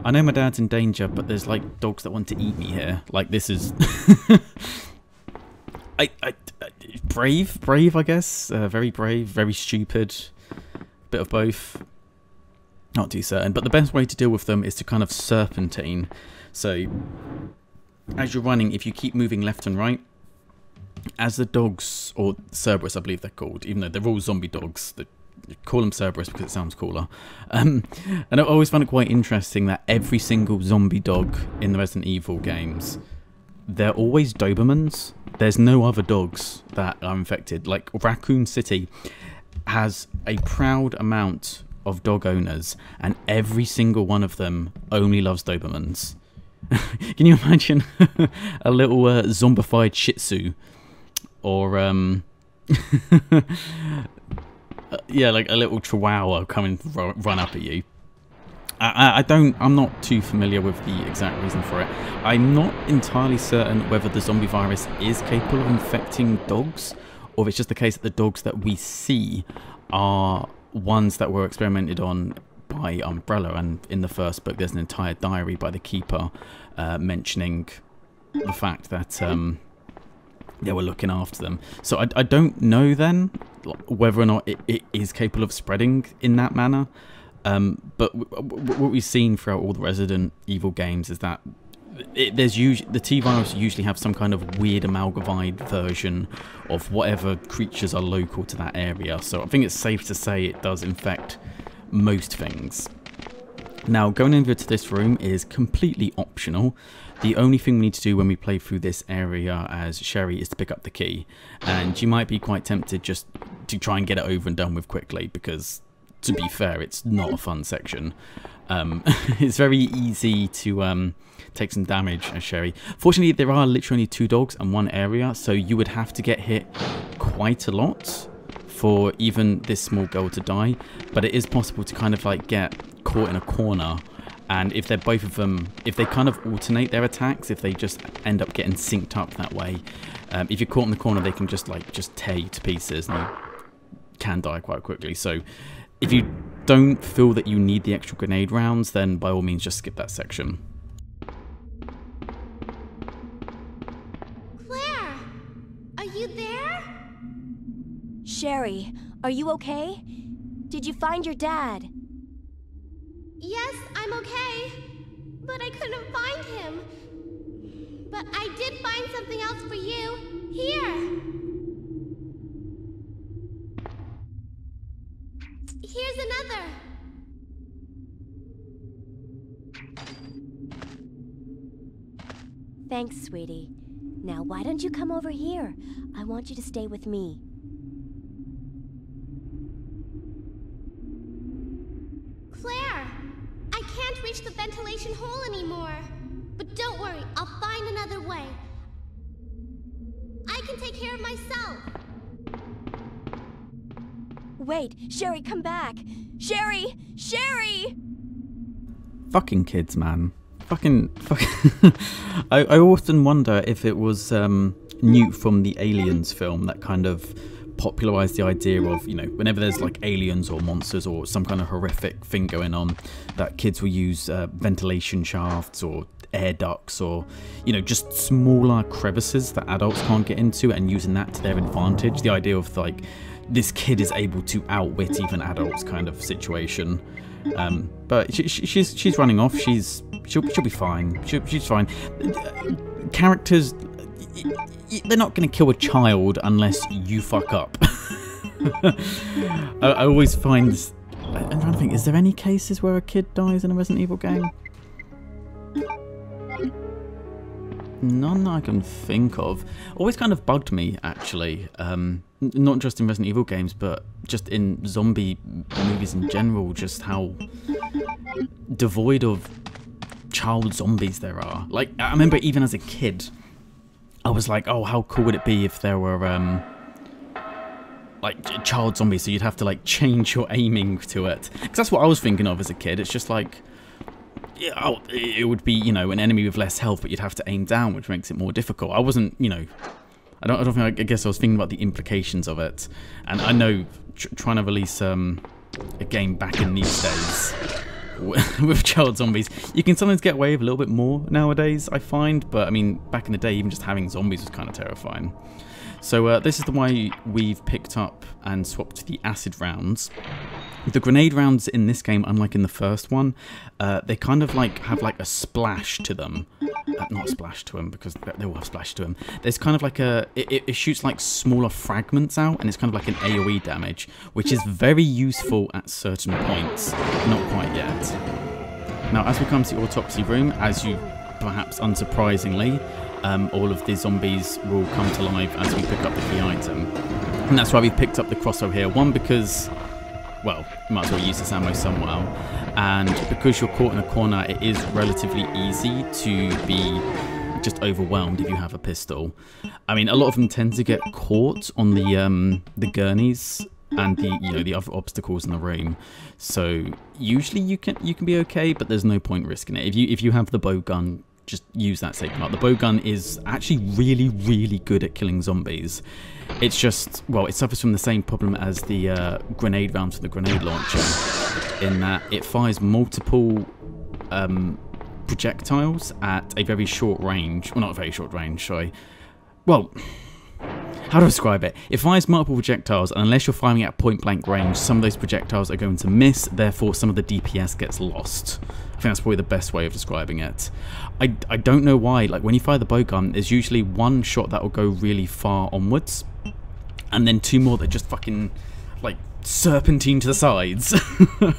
I know my dad's in danger, but there's like dogs that want to eat me here. Like, this is brave, I guess. Very brave, very stupid, bit of both. Not too certain, but the best way to deal with them is to kind of serpentine. So as you're running, if you keep moving left and right, as the dogs, or Cerberus I believe they're called, even though they're all zombie dogs, they call them Cerberus because it sounds cooler. And I always found it quite interesting that every single zombie dog in the Resident Evil games, they're always Dobermans. There's no other dogs that are infected. Like Raccoon City has a proud amount of dog owners, and every single one of them only loves Dobermans. Can you imagine a little zombified Shih Tzu, or yeah, like a little Chihuahua coming to run up at you? I'm not too familiar with the exact reason for it. I'm not entirely certain whether the zombie virus is capable of infecting dogs, or if it's just the case that the dogs that we see are ones that were experimented on by Umbrella, and in the first book there's an entire diary by the Keeper mentioning the fact that they were looking after them. So I don't know then whether or not it is capable of spreading in that manner. But what we've seen throughout all the Resident Evil games is that there's usually the T-virus usually have some kind of weird amalgamated version of whatever creatures are local to that area. So I think it's safe to say it does infect most things. Now, going over to this room is completely optional. The only thing we need to do when we play through this area as Sherry is to pick up the key. And you might be quite tempted just to try and get it over and done with quickly, because, to be fair, it's not a fun section. It's very easy to take some damage as Sherry. Fortunately, there are literally only 2 dogs and 1 area, so you would have to get hit quite a lot for even this small girl to die. But it is possible to kind of like get caught in a corner, and if they're both of them, if they kind of alternate their attacks, if they just end up getting synced up that way, if you're caught in the corner, they can just tear you to pieces, and you can die quite quickly. So if you don't feel that you need the extra grenade rounds, then by all means just skip that section. Claire, are you there? Sherry, are you okay? Did you find your dad? Yes, I'm okay, but I couldn't find him. But I did find something else for you. Here. Here's another. Thanks, sweetie. Now, why don't you come over here? I want you to stay with me. Claire, I can't reach the ventilation hole anymore. But don't worry, I'll find another way. I can take care of myself. Wait, Sherry, come back. Sherry! Sherry! Fucking kids, man. Fucking. I often wonder if it was Newt from the Aliens film that kind of popularized the idea of, you know, whenever there's like aliens or monsters or some kind of horrific thing going on, that kids will use ventilation shafts or air ducts, or, you know, just smaller crevices that adults can't get into, and using that to their advantage. The idea of like, this kid is able to outwit even adults kind of situation. But she's running off. She'll be fine. She's fine. Characters, they're not going to kill a child unless you fuck up. I always find this, I'm trying to think, is there any cases where a kid dies in a Resident Evil game? None that I can think of. Always kind of bugged me, actually. Not just in Resident Evil games, but just in zombie movies in general, just how devoid of child zombies there are. Like, I remember even as a kid, I was like, oh, how cool would it be if there were, like, child zombies, so you'd have to, like, change your aiming to it. Because that's what I was thinking of as a kid. It's just like, yeah, oh, it would be, you know, an enemy with less health, but you'd have to aim down, which makes it more difficult. I wasn't, you know, I guess I was thinking about the implications of it. And I know trying to release a game back in these days with child zombies, you can sometimes get away with a little bit more nowadays, I find. But I mean, back in the day, even just having zombies was kind of terrifying. So this is the way we've picked up and swapped the acid rounds. The grenade rounds in this game, unlike in the first one, they kind of like have like a splash to them. Not a splash to them, because they all have splash to them. There's kind of like a, it shoots like smaller fragments out, and it's kind of like an AoE damage, which is very useful at certain points. Not quite yet. Now, as we come to the autopsy room, as you perhaps unsurprisingly, all of the zombies will come to life as we pick up the key item. And that's why we picked up the crossbow here. One, because, well, you might as well use this ammo somewhere. And because you're caught in a corner, it is relatively easy to be just overwhelmed if you have a pistol. I mean, a lot of them tend to get caught on the gurneys and the other obstacles in the room. So usually you can be okay, but there's no point risking it. If you have the bow gun, just use that safe part. The bow gun is actually really, really good at killing zombies. It's just, well, it suffers from the same problem as the grenade rounds from the grenade launcher, in that it fires multiple projectiles at a very short range. Well, not a very short range, sorry. Well, how to describe it? It fires multiple projectiles, and unless you're firing at point blank range, some of those projectiles are going to miss, therefore some of the DPS gets lost. I think that's probably the best way of describing it. I don't know why, like when you fire the bowgun, there's usually one shot that will go really far onwards, and then two more that just fucking like serpentine to the sides. And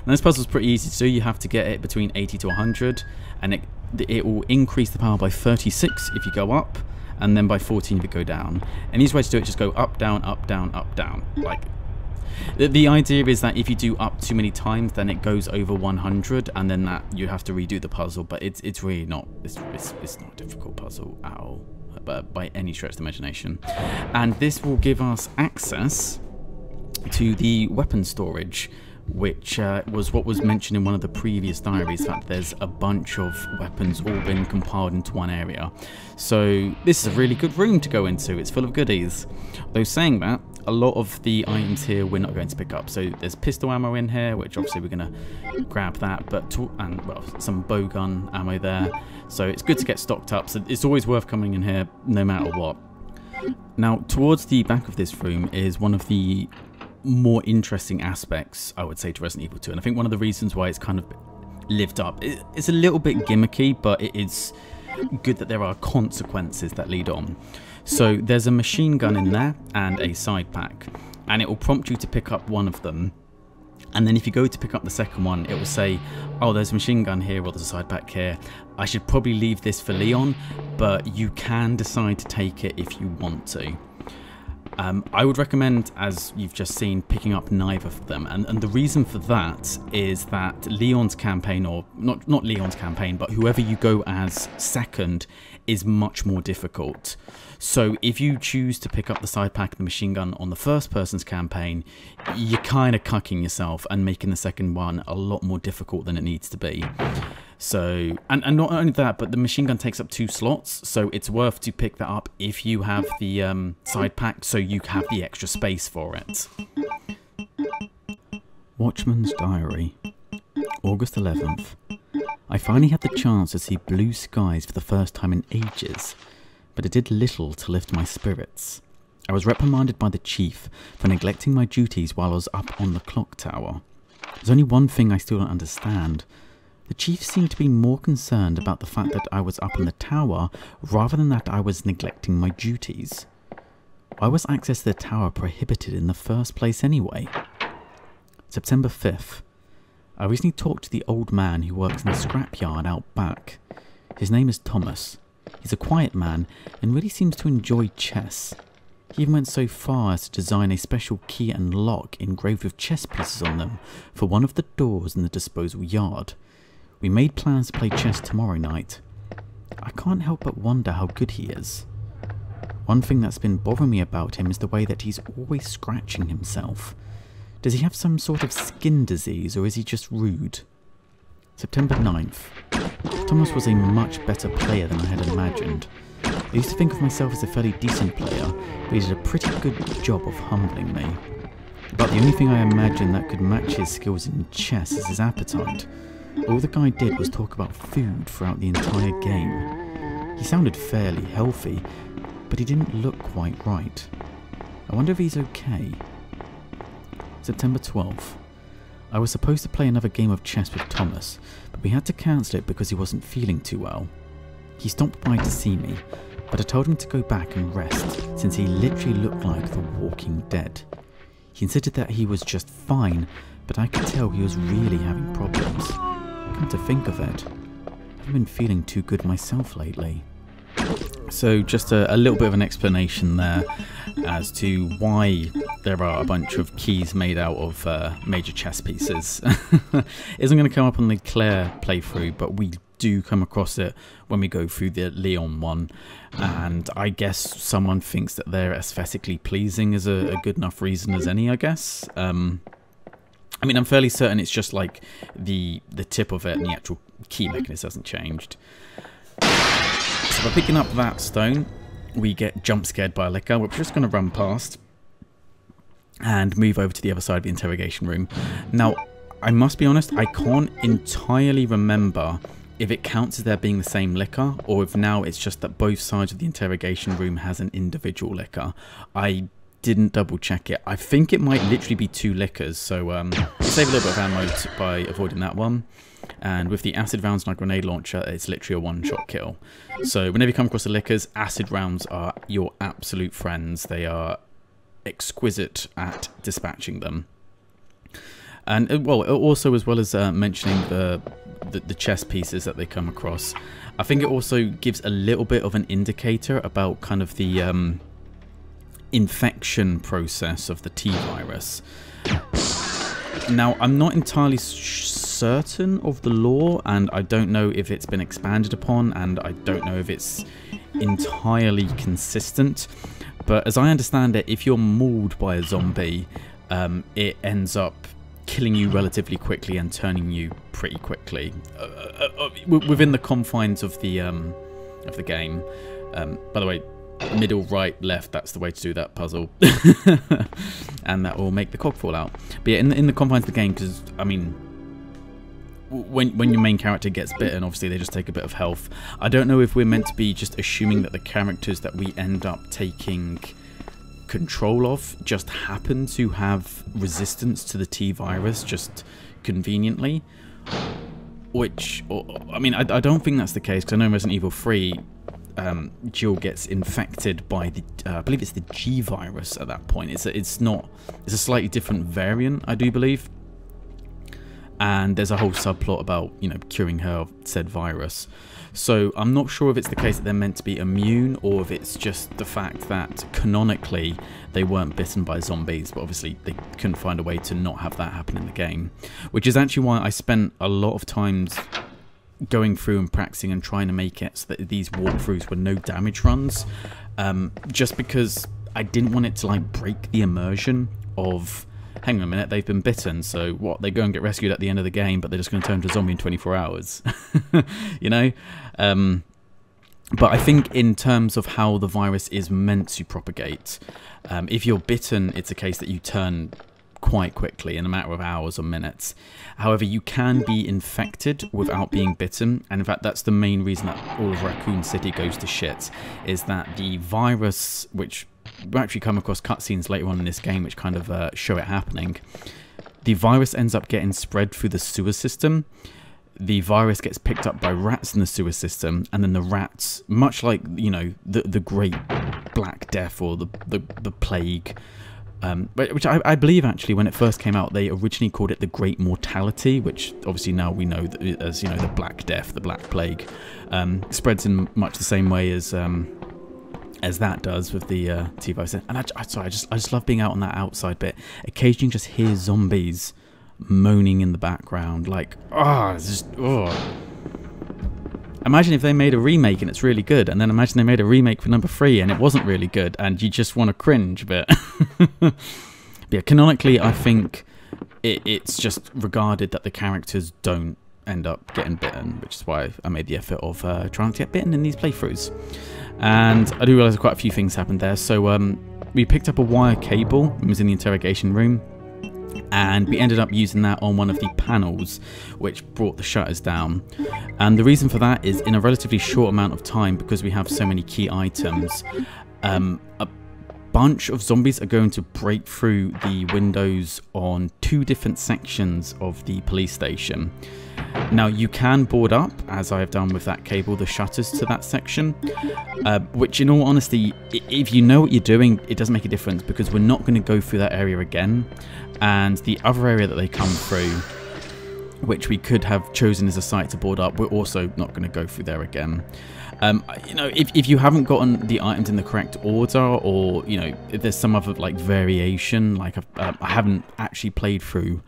this puzzle's pretty easy to do. You have to get it between 80 to 100, and it will increase the power by 36 if you go up, and then by 14 if you go down. And the easy way to do it, just go up, down, up, down, up, down. Like, the idea is that if you do up too many times, then it goes over 100, and then that you have to redo the puzzle. But it's really not, it's not a difficult puzzle at all, but by any stretch of the imagination. And this will give us access to the weapon storage, which was what was mentioned in one of the previous diaries, that there's a bunch of weapons all been compiled into one area. So this is a really good room to go into. It's full of goodies. Though saying that, a lot of the items here we're not going to pick up. So there's pistol ammo in here, which obviously we're going to grab that, and well, some bowgun ammo there. So it's good to get stocked up. So it's always worth coming in here no matter what. Now towards the back of this room is one of the more interesting aspects, I would say, to Resident Evil 2, and I think one of the reasons why it's kind of lived up, it's a little bit gimmicky, but it is good that there are consequences that lead on. So there's a machine gun in there and a side pack, and it will prompt you to pick up one of them, and then if you go to pick up the second one, it will say, oh, there's a machine gun here, or there's a side pack here. I should probably leave this for Leon, but you can decide to take it if you want to. I would recommend, as you've just seen, picking up neither of them, and the reason for that is that Leon's campaign, or not Leon's campaign, but whoever you go as second, is much more difficult. So if you choose to pick up the side pack and the machine gun on the first person's campaign, you're kind of cucking yourself and making the second one a lot more difficult than it needs to be. So, and not only that, but the machine gun takes up 2 slots, so it's worth to pick that up if you have the side pack, so you have the extra space for it. Watchman's Diary, August 11th. I finally had the chance to see blue skies for the first time in ages, but it did little to lift my spirits. I was reprimanded by the chief for neglecting my duties while I was up on the clock tower. There's only one thing I still don't understand. The chief seemed to be more concerned about the fact that I was up in the tower rather than that I was neglecting my duties. Why was access to the tower prohibited in the first place anyway? September 5th. I recently talked to the old man who works in the scrapyard out back. His name is Thomas. He's a quiet man and really seems to enjoy chess. He even went so far as to design a special key and lock engraved with chess pieces on them for one of the doors in the disposal yard. We made plans to play chess tomorrow night. I can't help but wonder how good he is. One thing that's been bothering me about him is the way that he's always scratching himself. Does he have some sort of skin disease, or is he just rude? September 9th. Thomas was a much better player than I had imagined. I used to think of myself as a fairly decent player, but he did a pretty good job of humbling me. But the only thing I imagined that could match his skills in chess is his appetite. All the guy did was talk about food throughout the entire game. He sounded fairly healthy, but he didn't look quite right. I wonder if he's okay. September 12th. I was supposed to play another game of chess with Thomas, but we had to cancel it because he wasn't feeling too well. He stopped by to see me, but I told him to go back and rest, since he literally looked like the Walking Dead. He insisted that he was just fine, but I could tell he was really having problems. Come to think of it, I haven't been feeling too good myself lately. So just a little bit of an explanation there as to why there are a bunch of keys made out of major chess pieces. Isn't going to come up on the Clare playthrough, but we do come across it when we go through the Leon one, and I guess someone thinks that they're aesthetically pleasing is a good enough reason as any, I guess. I mean, I'm fairly certain it's just like the tip of it and the actual key mechanism hasn't changed. So by picking up that stone, we get jump scared by a licker, which we're just going to run past and move over to the other side of the interrogation room. Now, I must be honest, I can't entirely remember if it counts as there being the same licker, or if now it's just that both sides of the interrogation room has an individual licker. I didn't double check it. I think it might literally be 2 lickers, so save a little bit of ammo by avoiding that one. And with the acid rounds and our grenade launcher, it's literally a one-shot kill. So whenever you come across the lickers, acid rounds are your absolute friends. They are exquisite at dispatching them. And well, also as well as mentioning the chess pieces that they come across, I think it also gives a little bit of an indicator about kind of the infection process of the T-virus. Now, I'm not entirely certain of the lore, and I don't know if it's been expanded upon, and I don't know if it's entirely consistent. But as I understand it, if you're mauled by a zombie, it ends up killing you relatively quickly and turning you pretty quickly within the confines of the game. By the way, middle, right, left, that's the way to do that puzzle. And that will make the cog fall out. But yeah, in the confines of the game, because I mean, when your main character gets bitten, obviously they just take a bit of health. I don't know if we're meant to be just assuming that the characters that we end up taking control of just happen to have resistance to the T-virus just conveniently, which, I mean, I don't think that's the case, because I know in Resident Evil 3 Jill gets infected by the I believe it's the G virus at that point. It's a slightly different variant, I do believe, and there's a whole subplot about, you know, curing her of said virus. So I'm not sure if it's the case that they're meant to be immune, or if it's just the fact that canonically they weren't bitten by zombies, but obviously they couldn't find a way to not have that happen in the game. Which is actually why I spent a lot of times going through and practicing and trying to make it so that these walkthroughs were no damage runs, just because I didn't want it to like break the immersion of, hang on a minute, they've been bitten, so what, they go and get rescued at the end of the game, but they're just going to turn into a zombie in 24 hours, you know? But I think in terms of how the virus is meant to propagate, if you're bitten, it's a case that you turn quite quickly in a matter of hours or minutes. However, you can be infected without being bitten, and in fact that's the main reason that all of Raccoon City goes to shit, is that the virus, which we'll actually come across cutscenes later on in this game which kind of show it happening, the virus ends up getting spread through the sewer system. The virus gets picked up by rats in the sewer system, and then the rats, much like, you know, the Great Black Death or the Plague, which I believe actually when it first came out they originally called it the Great Mortality, which obviously now we know as, you know, the Black Death, the Black Plague, spreads in much the same way as that does with the T-virus. And I just love being out on that outside bit. Occasionally you just hear zombies moaning in the background, like, it's just, Imagine if they made a remake and it's really good, and then imagine they made a remake for number 3 and it wasn't really good, and you just want to cringe a bit. But yeah, canonically, I think it's just regarded that the characters don't end up getting bitten, which is why I made the effort of trying to get bitten in these playthroughs. And I do realise quite a few things happened there. So we picked up a wire cable, it was in the interrogation room, and we ended up using that on one of the panels, which brought the shutters down. And the reason for that is, in a relatively short amount of time, because we have so many key items, a bunch of zombies are going to break through the windows on 2 different sections of the police station. Now, you can board up, as I have done with that cable, the shutters to that section, which in all honesty, if you know what you're doing, it doesn't make a difference, because we're not going to go through that area again. And the other area that they come through, which we could have chosen as a site to board up, we're also not going to go through there again. You know, if you haven't gotten the items in the correct order, or, you know, if there's some other like variation, like I haven't actually played through,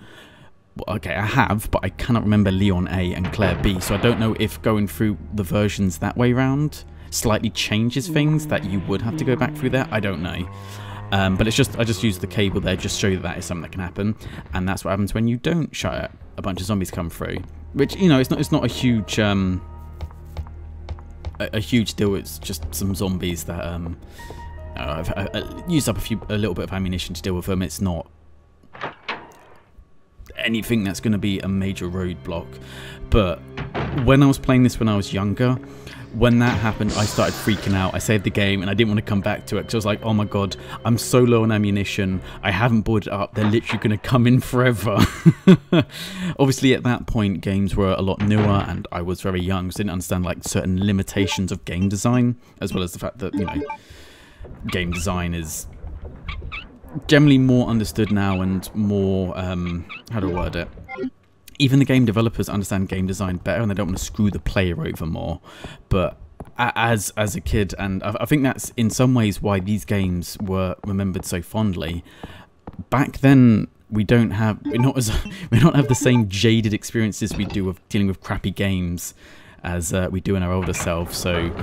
okay, I have, but I cannot remember Leon A and Clare B, so I don't know if going through the versions that way round slightly changes things that you would have to go back through there. I don't know. But it's just, I just used the cable there just to show you that is something that can happen, and that's what happens when you don't shut it. A bunch of zombies come through, which, you know, it's not a huge deal. It's just some zombies that I've used up a little bit of ammunition to deal with them. It's not anything that's going to be a major roadblock, but when I was playing this when I was younger, when that happened, I started freaking out. I saved the game and I didn't want to come back to it because I was like, oh my god, I'm so low on ammunition. I haven't bought it up. They're literally going to come in forever. Obviously, at that point, games were a lot newer and I was very young, so I didn't understand like certain limitations of game design, as well as the fact that, you know, game design is generally more understood now and more, how do I word it? Even the game developers understand game design better and they don't want to screw the player over more. But as a kid, and I think that's in some ways why these games were remembered so fondly. Back then, we don't have the same jaded experiences we do of dealing with crappy games as we do in our older selves. So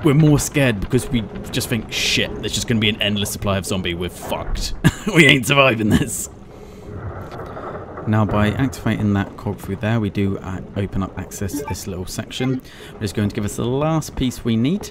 we're more scared because we just think, shit, there's just going to be an endless supply of zombie. We're fucked. We ain't surviving this. Now, by activating that cogwheel there, we do open up access to this little section, which is going to give us the last piece we need.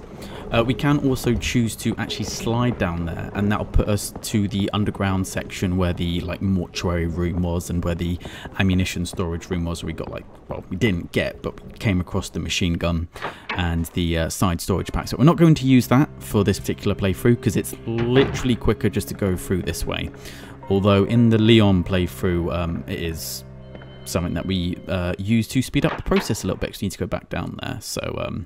We can also choose to actually slide down there, and that'll put us to the underground section where the like mortuary room was and where the ammunition storage room was. We got like, well, we didn't get, but we came across the machine gun and the side storage pack. So we're not going to use that for this particular playthrough because it's literally quicker just to go through this way. Although in the Leon playthrough, it is something that we use to speed up the process a little bit, because you need to go back down there. So,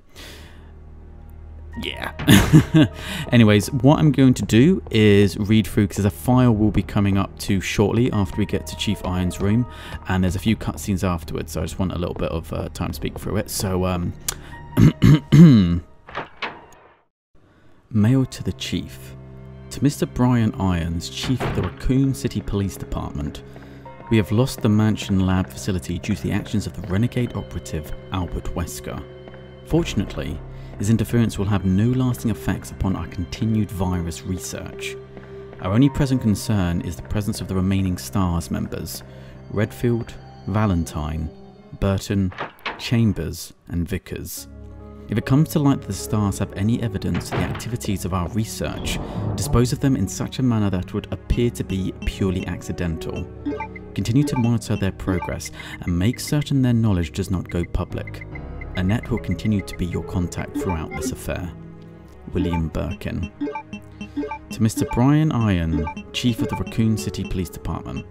yeah. Anyways, what I'm going to do is read through, because there's a file we'll be coming up to shortly after we get to Chief Iron's room, and there's a few cutscenes afterwards, so I just want a little bit of time to speak through it. So, Mail to the Chief. To Mr. Brian Irons, Chief of the Raccoon City Police Department, we have lost the Mansion Lab facility due to the actions of the renegade operative Albert Wesker. Fortunately, his interference will have no lasting effects upon our continued virus research. Our only present concern is the presence of the remaining STARS members, Redfield, Valentine, Burton, Chambers, and Vickers. If it comes to light that the STARS have any evidence of the activities of our research, dispose of them in such a manner that would appear to be purely accidental. Continue to monitor their progress and make certain their knowledge does not go public. Annette will continue to be your contact throughout this affair. William Birkin. To Mr. Brian Iron, Chief of the Raccoon City Police Department,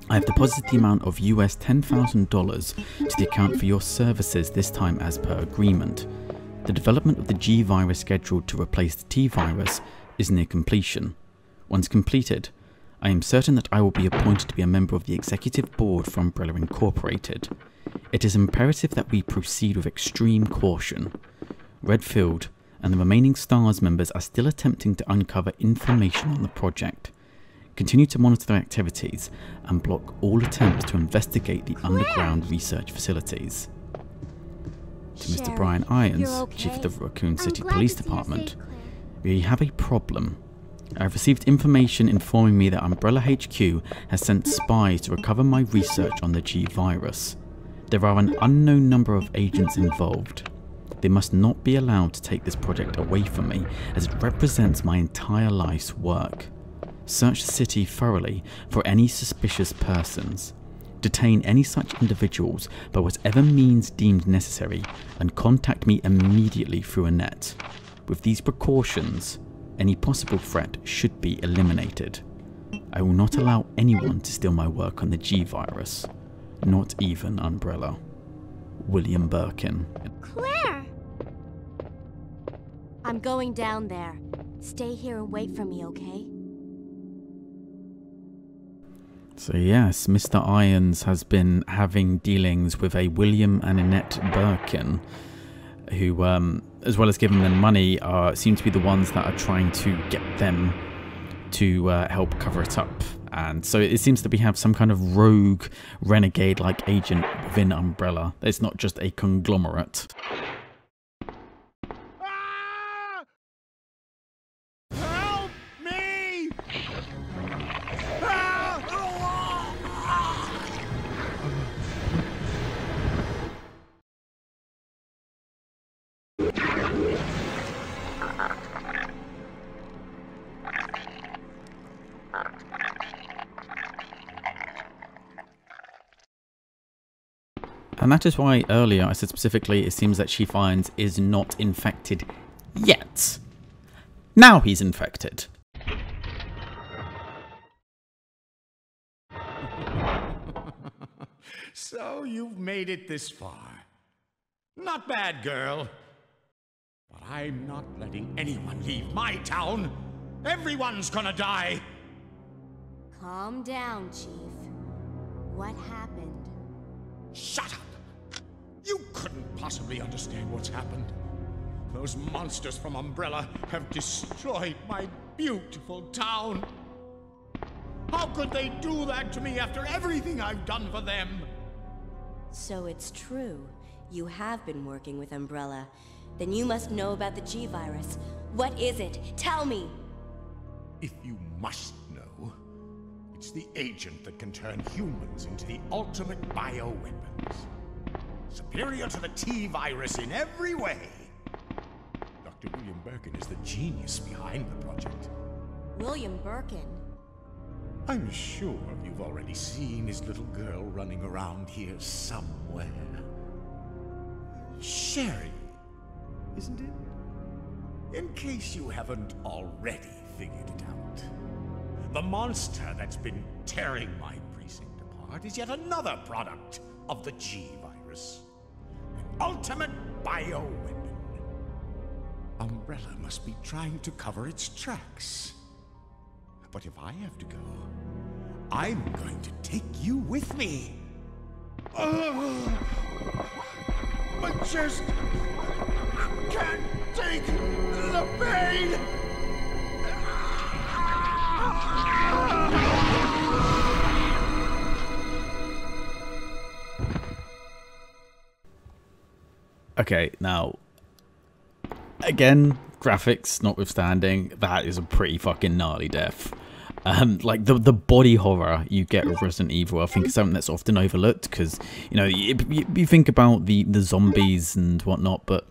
I have deposited the amount of US $10,000 to the account for your services, this time as per agreement. The development of the G virus scheduled to replace the T virus is near completion. Once completed, I am certain that I will be appointed to be a member of the executive board for Umbrella Incorporated. It is imperative that we proceed with extreme caution. Redfield and the remaining STARS members are still attempting to uncover information on the project. Continue to monitor their activities and block all attempts to investigate the underground research facilities. To Mr. Brian Irons, okay? Chief of the Raccoon City Police Department, we have a problem. I have received information informing me that Umbrella HQ has sent spies to recover my research on the G virus. There are an unknown number of agents involved. They must not be allowed to take this project away from me, as it represents my entire life's work. Search the city thoroughly for any suspicious persons. Detain any such individuals by whatever means deemed necessary, and contact me immediately through Annette. With these precautions, any possible threat should be eliminated. I will not allow anyone to steal my work on the G virus, not even Umbrella. William Birkin. Claire! I'm going down there. Stay here and wait for me, okay? So yes, Mr. Irons has been having dealings with a William and Annette Birkin, who, as well as giving them money, seem to be the ones that are trying to get them to help cover it up. And so it seems that we have some kind of rogue, renegade-like agent within Umbrella. It's not just a conglomerate. Help me! And that is why earlier I said specifically it seems that Chief Irons is not infected yet. Now he's infected. So you've made it this far. Not bad, girl. But I'm not letting anyone leave my town. Everyone's gonna die. Calm down, Chief. What happened? Shut up! You couldn't possibly understand what's happened. Those monsters from Umbrella have destroyed my beautiful town. How could they do that to me after everything I've done for them? So it's true. You have been working with Umbrella. Then you must know about the G-Virus. What is it? Tell me! If you must know, it's the agent that can turn humans into the ultimate bioweapons. Superior to the T-Virus in every way. Dr. William Birkin is the genius behind the project. William Birkin? I'm sure you've already seen his little girl running around here somewhere. Sherry, isn't it? In case you haven't already figured it out. The monster that's been tearing my precinct apart is yet another product of the G-Virus. An ultimate bioweapon. Umbrella must be trying to cover its tracks. But if I have to go, I'm going to take you with me. My chest can't take the pain. Okay, now, again, graphics notwithstanding, that is a pretty fucking gnarly death. Like the body horror you get with Resident Evil, I think is something that's often overlooked because, you know, you think about the zombies and whatnot, but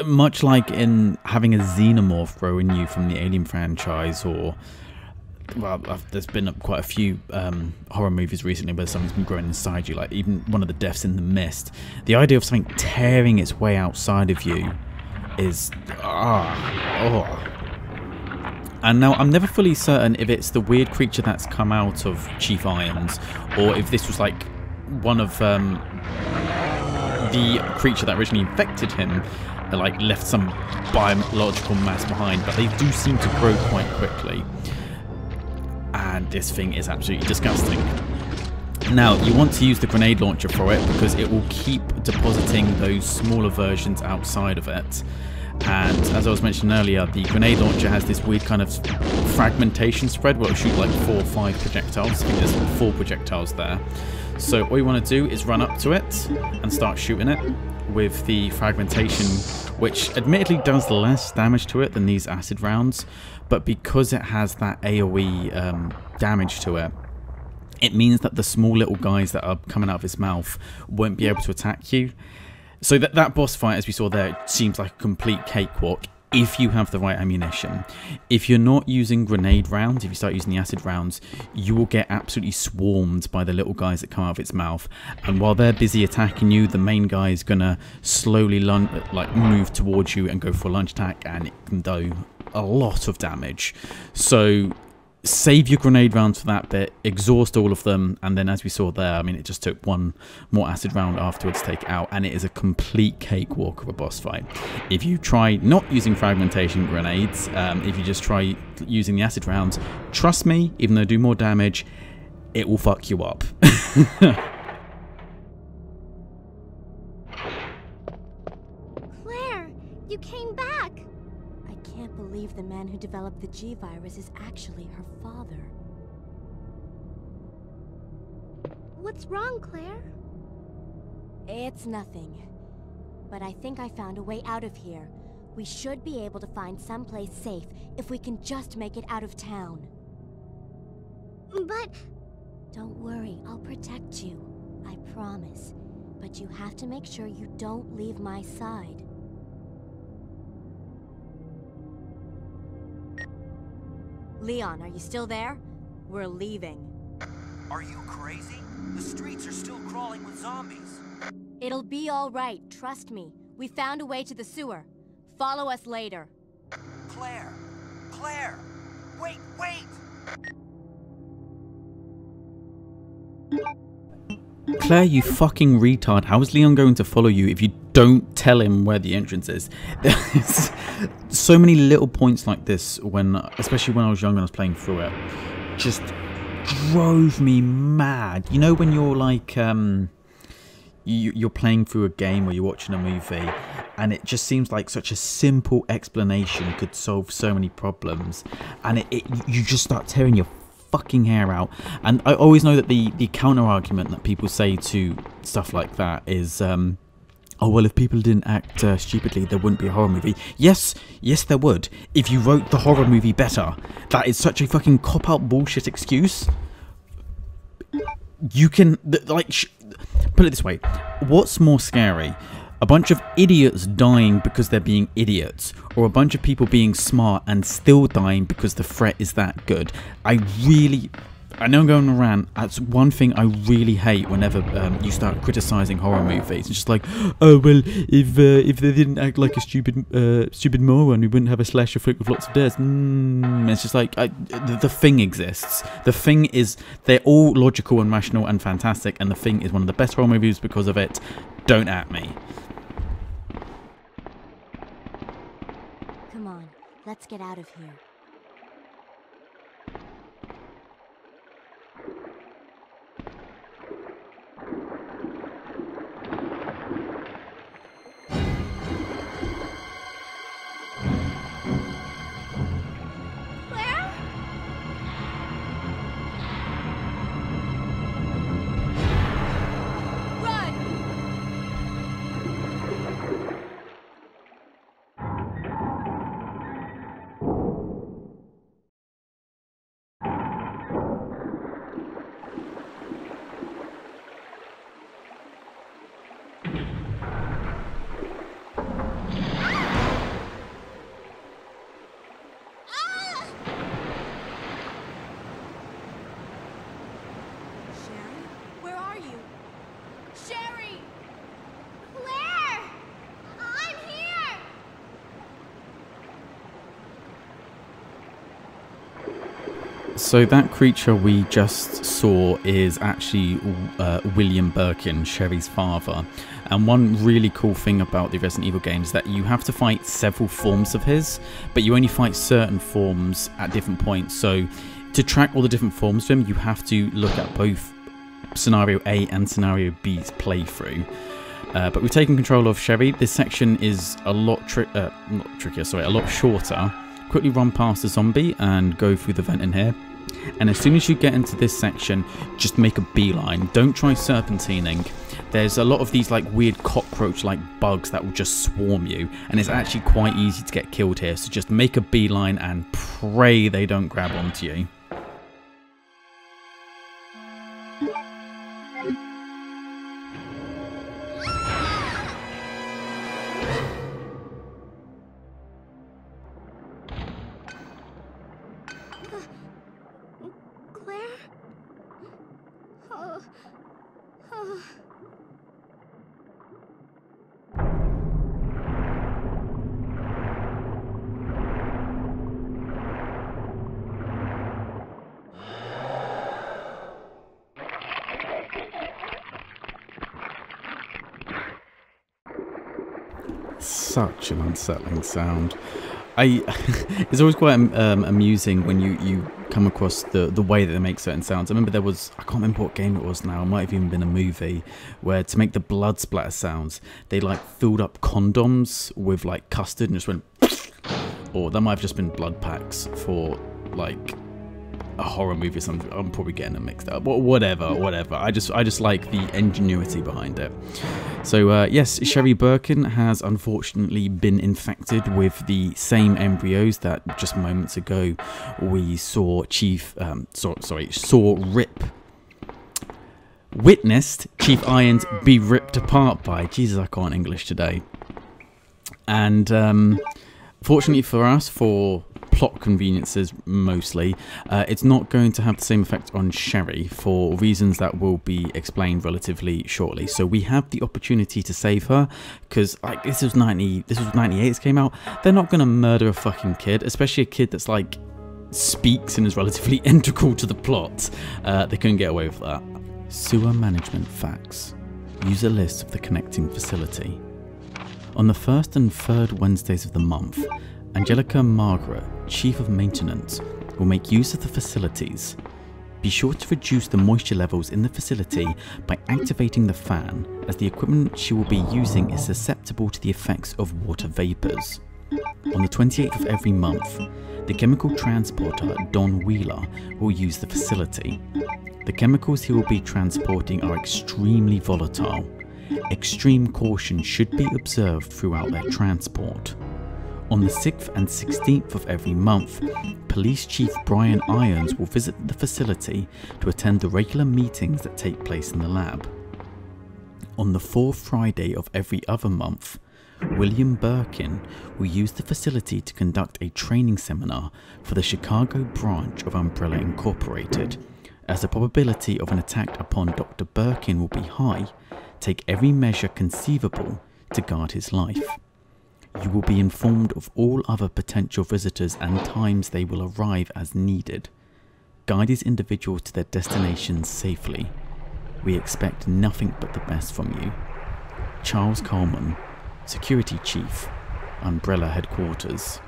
much like in having a xenomorph growing you from the Alien franchise, or, well, there's been quite a few horror movies recently where something's been growing inside you, like even one of the deaths in The Mist. The idea of something tearing its way outside of you is, And now I'm never fully certain if it's the weird creature that's come out of Chief Irons, or if this was like one of the creature that originally infected him, like left some biological mass behind, but they do seem to grow quite quickly. And this thing is absolutely disgusting. Now, you want to use the grenade launcher for it because it will keep depositing those smaller versions outside of it. And as I was mentioning earlier, the grenade launcher has this weird kind of fragmentation spread where it'll shoot like 4 or 5 projectiles. I think there's 4 projectiles there. So all you want to do is run up to it and start shooting it with the fragmentation, which admittedly does less damage to it than these acid rounds, but because it has that AoE damage to it, it means that the small little guys that are coming out of its mouth won't be able to attack you. So that boss fight, as we saw there, seems like a complete cakewalk if you have the right ammunition. If you're not using grenade rounds, if you start using the acid rounds, you will get absolutely swarmed by the little guys that come out of its mouth. And while they're busy attacking you, the main guy is going to slowly move towards you and go for a lunge attack, and it can do a lot of damage. So save your grenade rounds for that bit, exhaust all of them, and then as we saw there, I mean, it just took one more acid round afterwards to take it out, and it is a complete cakewalk of a boss fight. If you try not using fragmentation grenades, if you just try using the acid rounds, trust me, even though they do more damage, it will fuck you up. Claire, you came back! I can't believe the man who developed the G-Virus is actually her father. What's wrong, Claire? It's nothing. But I think I found a way out of here. We should be able to find someplace safe if we can just make it out of town. But... Don't worry, I'll protect you. I promise. But you have to make sure you don't leave my side. Leon, are you still there? We're leaving. Are you crazy? The streets are still crawling with zombies. It'll be all right, trust me. We found a way to the sewer. Follow us later. Claire! Claire! Wait, wait! Claire, you fucking retard. How is Leon going to follow you if you don't tell him where the entrance is? There's so many little points like this, especially when I was young and I was playing through it, just drove me mad. You know when you're like, you're playing through a game or you're watching a movie and it just seems like such a simple explanation could solve so many problems, and you just start tearing your fucking hair out. And I always know that the counter argument that people say to stuff like that is oh well, if people didn't act stupidly, there wouldn't be a horror movie. Yes there would, if you wrote the horror movie better. That is such a fucking cop-out bullshit excuse. You can put it this way, what's more scary? A bunch of idiots dying because they're being idiots, or a bunch of people being smart and still dying because the threat is that good? I know I'm going around. That's one thing I really hate whenever you start criticizing horror movies. It's just like, oh well, if they didn't act like a stupid moron, we wouldn't have a slasher flick with lots of deaths. It's just like the Thing exists. The Thing is, they're all logical and rational and fantastic, and the Thing is one of the best horror movies because of it. Don't at me. Come on, let's get out of here. So that creature we just saw is actually William Birkin, Sherry's father. And one really cool thing about the Resident Evil games is that you have to fight several forms of his, but you only fight certain forms at different points. So to track all the different forms of him, you have to look at both Scenario A and Scenario B's playthrough. But we've taken control of Sherry. This section is a lot a lot shorter. Quickly run past the zombie and go through the vent in here. And as soon as you get into this section, just make a beeline. Don't try serpentining. There's a lot of these like weird cockroach-like bugs that will just swarm you, and it's actually quite easy to get killed here. So just make a beeline and pray they don't grab onto you. Such an unsettling sound. It's always quite amusing when you come across the way that they make certain sounds. I remember there was, I can't remember what game it was now, it might have even been a movie, where to make the blood splatter sounds, they like filled up condoms with like custard and just went, or that might have just been blood packs for like a horror movie or something. I'm probably getting them mixed up. Whatever. I just like the ingenuity behind it. So yes, Sherry Birkin has unfortunately been infected with the same embryos that just moments ago we saw witnessed Chief Irons be ripped apart by. Jesus, I can't English today. And fortunately for us, for plot conveniences mostly. It's not going to have the same effect on Sherry for reasons that will be explained relatively shortly. So we have the opportunity to save her because like this was 98 it came out. They're not going to murder a fucking kid, especially a kid that's like speaks and is relatively integral to the plot. They couldn't get away with that. Sewer management facts. Use a list of the connecting facility. On the first and third Wednesdays of the month, Angelica Margaret, Chief of Maintenance, will make use of the facilities. Be sure to reduce the moisture levels in the facility by activating the fan, as the equipment she will be using is susceptible to the effects of water vapours. On the 28th of every month, the chemical transporter Don Wheeler will use the facility. The chemicals he will be transporting are extremely volatile. Extreme caution should be observed throughout their transport. On the 6th and 16th of every month, Police Chief Brian Irons will visit the facility to attend the regular meetings that take place in the lab. On the 4th Friday of every other month, William Birkin will use the facility to conduct a training seminar for the Chicago branch of Umbrella Incorporated. As the probability of an attack upon Dr. Birkin will be high, take every measure conceivable to guard his life. You will be informed of all other potential visitors and times they will arrive as needed. Guide these individuals to their destinations safely. We expect nothing but the best from you. Charles Coleman, Security Chief, Umbrella Headquarters.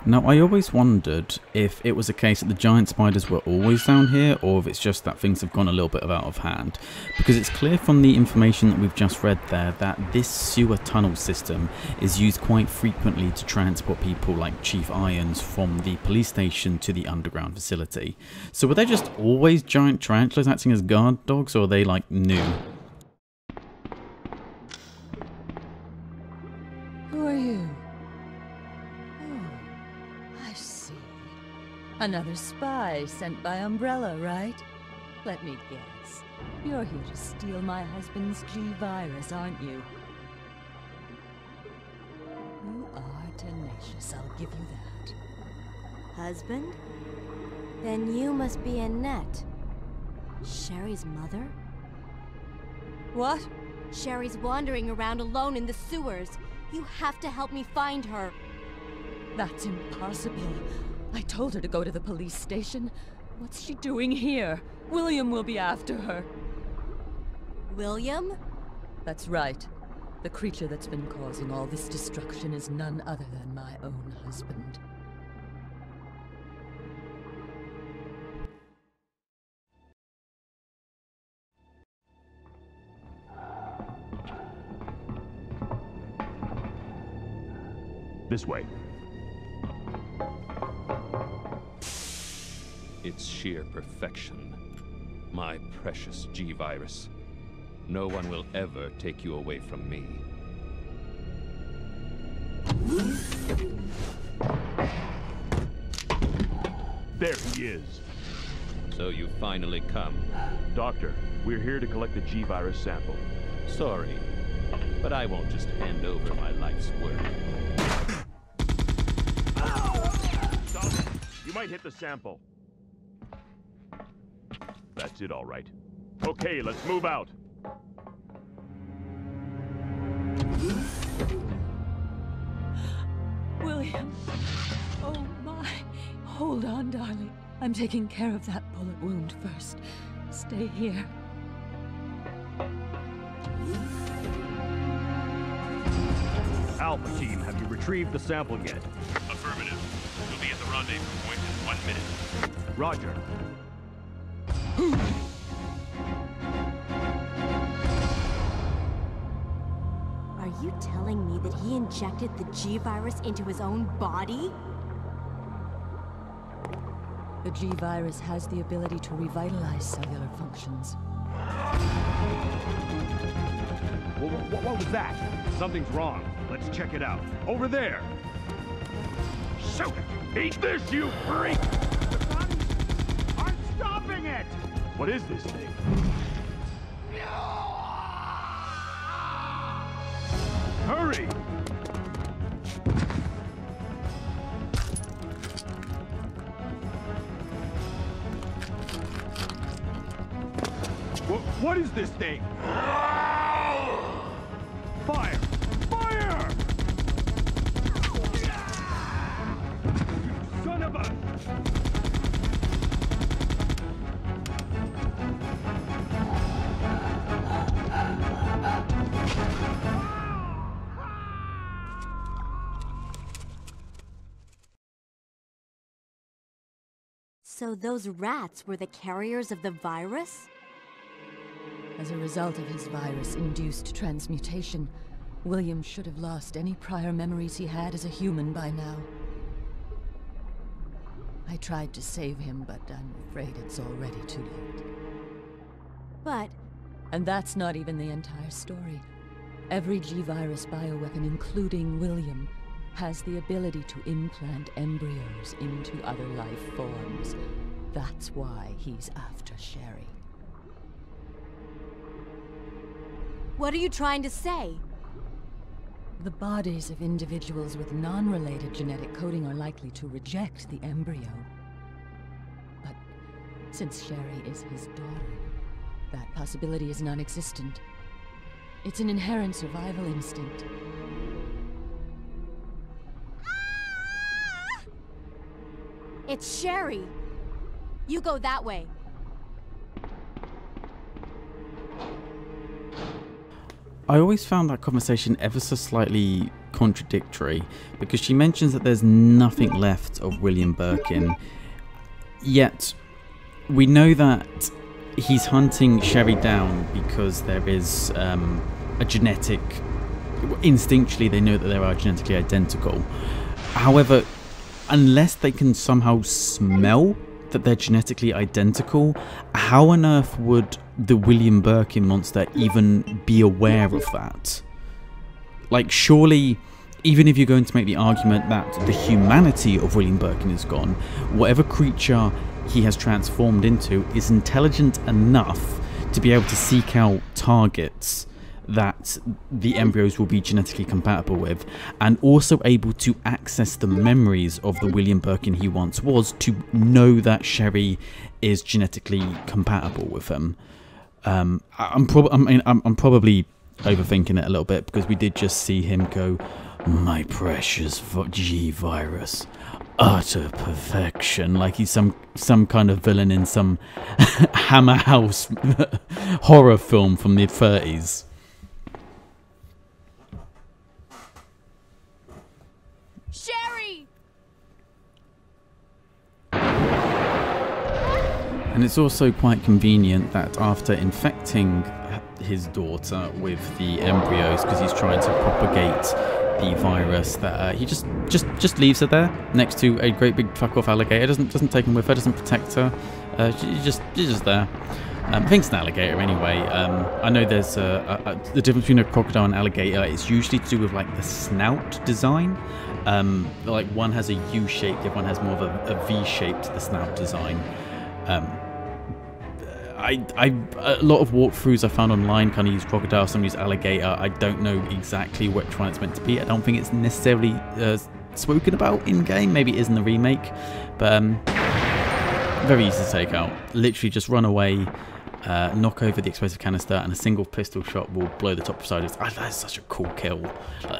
Now, I always wondered if it was a case that the giant spiders were always down here, or if it's just that things have gone a little bit out of hand. Because it's clear from the information that we've just read there that this sewer tunnel system is used quite frequently to transport people like Chief Irons from the police station to the underground facility. So were they just always giant tarantulas acting as guard dogs, or are they like new? Who are you? Another spy sent by Umbrella, right? Let me guess. You're here to steal my husband's G-Virus, aren't you? You are tenacious, I'll give you that. Husband? Then you must be Annette. Sherry's mother? What? Sherry's wandering around alone in the sewers. You have to help me find her. That's impossible. I told her to go to the police station. What's she doing here? William will be after her. William? That's right. The creature that's been causing all this destruction is none other than my own husband. This way. It's sheer perfection. My precious G-Virus. No one will ever take you away from me. There he is. So you finally come. Doctor, we're here to collect the G-Virus sample. Sorry, but I won't just hand over my life's work. Stop it. You might hit the sample. That's it, all right. Okay, let's move out. William. Oh my. Hold on, darling. I'm taking care of that bullet wound first. Stay here. Alpha team, have you retrieved the sample yet? Affirmative. We'll be at the rendezvous point in 1 minute. Roger. Are you telling me that he injected the G-Virus into his own body? The G-Virus has the ability to revitalize cellular functions. What was that? Something's wrong. Let's check it out. Over there! Shoot it! Eat this, you freak! The bodies aren't stopping it! What is this thing? Hurry! What is this thing? Fire! Fire! Son of a... So those rats were the carriers of the virus? As a result of his virus-induced transmutation, William should have lost any prior memories he had as a human by now. I tried to save him, but I'm afraid it's already too late. But... And that's not even the entire story. Every G-virus bioweapon, including William, has the ability to implant embryos into other life forms. That's why he's after Sherry. What are you trying to say? The bodies of individuals with non-related genetic coding are likely to reject the embryo. But since Sherry is his daughter, that possibility is non-existent. It's an inherent survival instinct. It's Sherry! You go that way. I always found that conversation ever so slightly contradictory, because she mentions that there's nothing left of William Birkin, yet we know that he's hunting Sherry down because there is a genetic... Instinctually they know that they are genetically identical. However, unless they can somehow smell that they're genetically identical, how on earth would the William Birkin monster even be aware of that? Like, surely, even if you're going to make the argument that the humanity of William Birkin is gone, whatever creature he has transformed into is intelligent enough to be able to seek out targets that the embryos will be genetically compatible with, and also able to access the memories of the William Birkin he once was to know that Sherry is genetically compatible with him. I'm probably overthinking it a little bit, because we did just see him go, "My precious G-virus, utter perfection," like he's some kind of villain in some Hammer House horror film from the 30s. Sherry! And it's also quite convenient that after infecting his daughter with the embryos, because he's trying to propagate the virus, that he just leaves her there next to a great big fuck off alligator. Doesn't take him with her, doesn't protect her. She's just there. I think it's an alligator anyway. I know there's the difference between a crocodile and alligator is usually to do with like the snout design. Like one has a U shape, the other one has more of a V shape to the snout design. A lot of walkthroughs I found online kind of use crocodile, some use alligator. I don't know exactly which one it's meant to be. I don't think it's necessarily spoken about in game. Maybe it is in the remake, but very easy to take out. Literally just run away, knock over the explosive canister, and a single pistol shot will blow the top side of his... That's such a cool kill.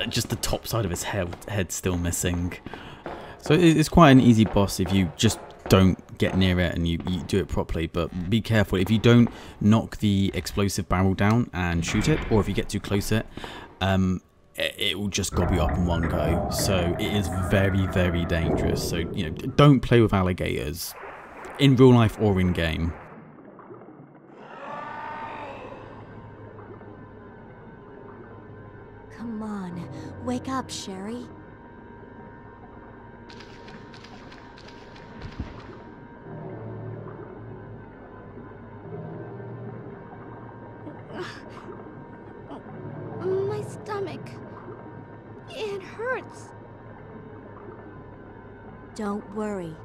Just the top side of his head still missing. So it's quite an easy boss if you just don't get near it and you do it properly, but be careful. If you don't knock the explosive barrel down and shoot it, or if you get too close to it, it will just gob you up in one go. So it is very, very dangerous. So, you know, don't play with alligators in real life or in game. Come on, wake up, Sherry. My stomach. It hurts. Don't worry.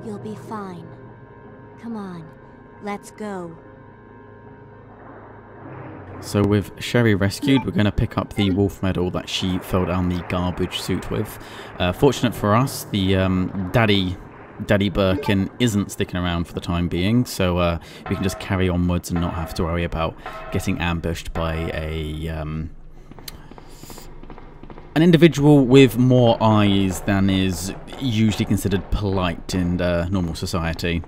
You'll be fine. Come on, let's go. So with Sherry rescued, we're going to pick up the wolf medal that she fell down the garbage chute with. Fortunate for us, the daddy Daddy Birkin isn't sticking around for the time being, so we can just carry onwards and not have to worry about getting ambushed by an individual with more eyes than is usually considered polite in normal society.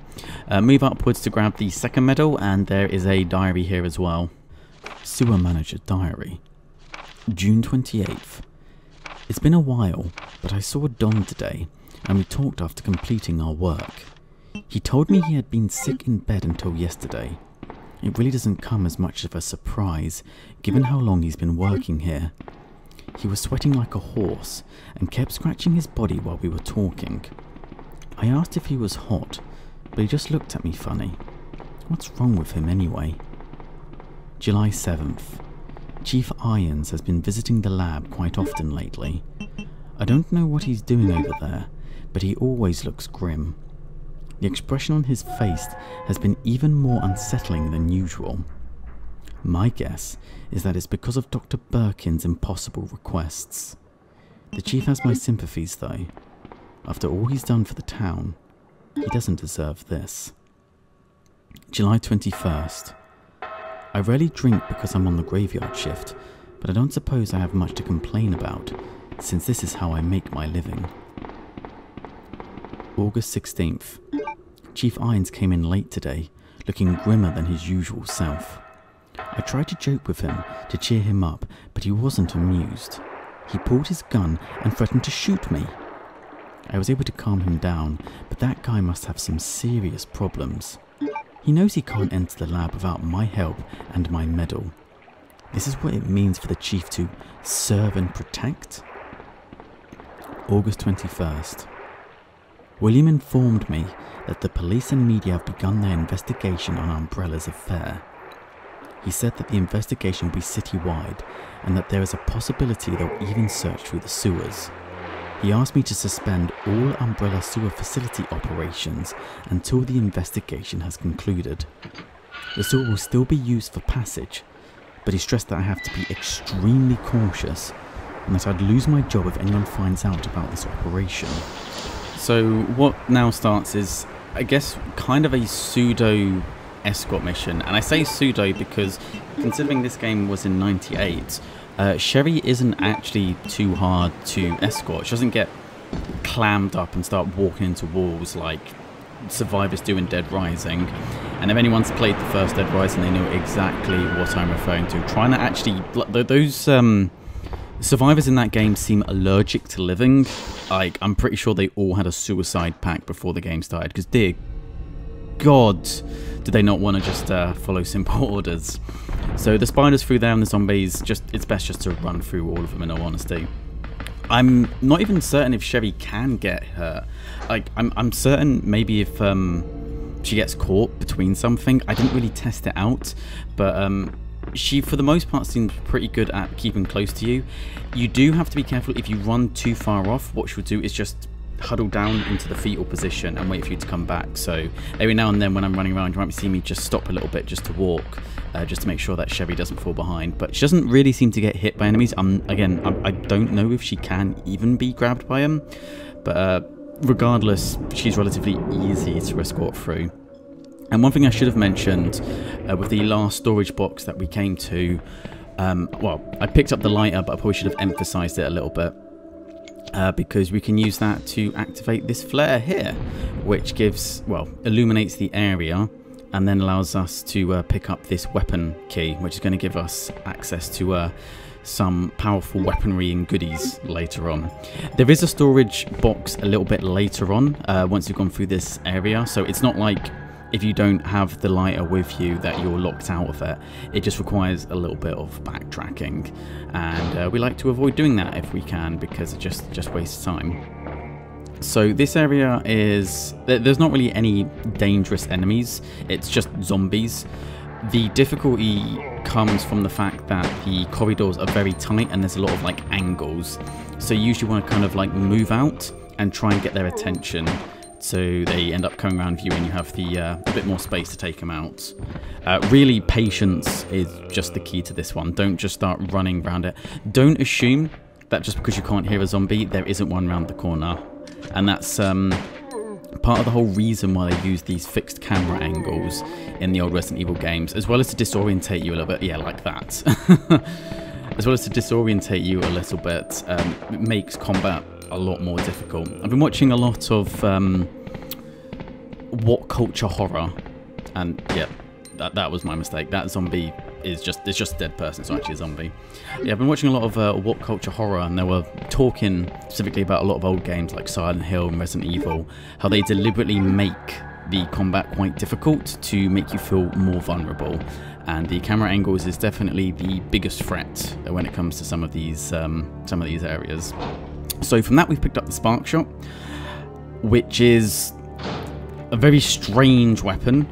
Move upwards to grab the second medal, and there is a diary here as well. Sewer Manager Diary. June 28th. It's been a while, but I saw Don today, and we talked after completing our work. He told me he had been sick in bed until yesterday. It really doesn't come as much of a surprise, given how long he's been working here. He was sweating like a horse, and kept scratching his body while we were talking. I asked if he was hot, but he just looked at me funny. What's wrong with him anyway? July 7th. Chief Irons has been visiting the lab quite often lately. I don't know what he's doing over there, but he always looks grim. The expression on his face has been even more unsettling than usual. My guess is that it's because of Dr. Birkin's impossible requests. The chief has my sympathies though. After all he's done for the town, he doesn't deserve this. July 21st. I rarely drink because I'm on the graveyard shift, but I don't suppose I have much to complain about, since this is how I make my living. August 16th. Chief Irons came in late today, looking grimmer than his usual self. I tried to joke with him to cheer him up, but he wasn't amused. He pulled his gun and threatened to shoot me. I was able to calm him down, but that guy must have some serious problems. He knows he can't enter the lab without my help and my medal. This is what it means for the chief to serve and protect. August 21st. William informed me that the police and media have begun their investigation on Umbrella's affair. He said that the investigation will be citywide and that there is a possibility they'll even search through the sewers. He asked me to suspend all Umbrella sewer facility operations until the investigation has concluded. The sewer will still be used for passage, but he stressed that I have to be extremely cautious and that I'd lose my job if anyone finds out about this operation. So what now starts is, I guess, kind of a pseudo escort mission, and I say pseudo because considering this game was in '98, Sherry isn't actually too hard to escort. She doesn't get clammed up and start walking into walls like survivors do in Dead Rising. And if anyone's played the first Dead Rising, they know exactly what I'm referring to. Trying to actually, those survivors in that game seem allergic to living. Like, I'm pretty sure they all had a suicide pact before the game started, because dear God, did they not want to just follow simple orders. So the spiders through there and the zombies, it's best just to run through all of them in all honesty. I'm not even certain if Sherry can get hurt. Like, I'm certain maybe if she gets caught between something. I didn't really test it out, but she for the most part seems pretty good at keeping close to you. You do have to be careful if you run too far off. What she'll do is just huddle down into the fetal position and wait for you to come back. So every now and then when I'm running around, you might see me just stop a little bit just to walk, just to make sure that Sherry doesn't fall behind. But she doesn't really seem to get hit by enemies. Again, I don't know if she can even be grabbed by them, but regardless, she's relatively easy to escort through. And one thing I should have mentioned with the last storage box that we came to, well, I picked up the lighter, but I probably should have emphasized it a little bit. Because we can use that to activate this flare here, which gives, well, illuminates the area and then allows us to pick up this weapon key, which is going to give us access to some powerful weaponry and goodies later on. There is a storage box a little bit later on once you've gone through this area, so it's not like if you don't have the lighter with you that you're locked out of it. It just requires a little bit of backtracking, and we like to avoid doing that if we can, because it just wastes time. So this area is, there's not really any dangerous enemies, it's just zombies. The difficulty comes from the fact that the corridors are very tight and there's a lot of like angles, so you usually want to kind of like move out and try and get their attention, so they end up coming around you and you have the a bit more space to take them out. Really, patience is just the key to this one. Don't just start running around it. Don't assume that just because you can't hear a zombie, there isn't one around the corner. And that's part of the whole reason why they use these fixed camera angles in the old Resident Evil games, as well as to disorientate you a little bit, yeah, like that, as well as to disorientate you a little bit, it makes combat a lot more difficult. I've been watching a lot of What Culture Horror, and yeah, that was my mistake. That zombie is just a dead person. It's not actually a zombie. Yeah, I've been watching a lot of What Culture Horror, and they were talking specifically about a lot of old games like Silent Hill and Resident Evil, how they deliberately make the combat quite difficult to make you feel more vulnerable. And the camera angles is definitely the biggest threat when it comes to some of these areas. So from that, we've picked up the Spark Shot, which is a very strange weapon.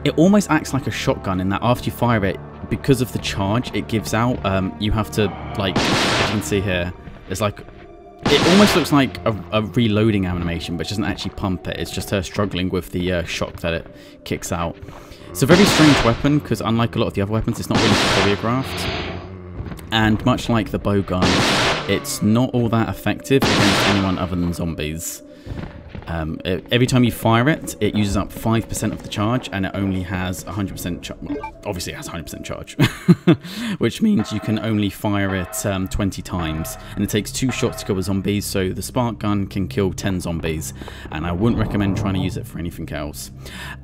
It almost acts like a shotgun in that after you fire it, because of the charge it gives out, you have to, like, as you can see here, it's like, it almost looks like a reloading animation, but it doesn't actually pump it. It's just her struggling with the shock that it kicks out. It's a very strange weapon, because unlike a lot of the other weapons, it's not really choreographed. And much like the bow gun, it's not all that effective against anyone other than zombies. Every time you fire it, it uses up 5% of the charge, and it only has 100% charge. Well, obviously it has 100% charge, which means you can only fire it 20 times, and it takes 2 shots to kill the zombies, so the spark gun can kill 10 zombies, and I wouldn't recommend trying to use it for anything else.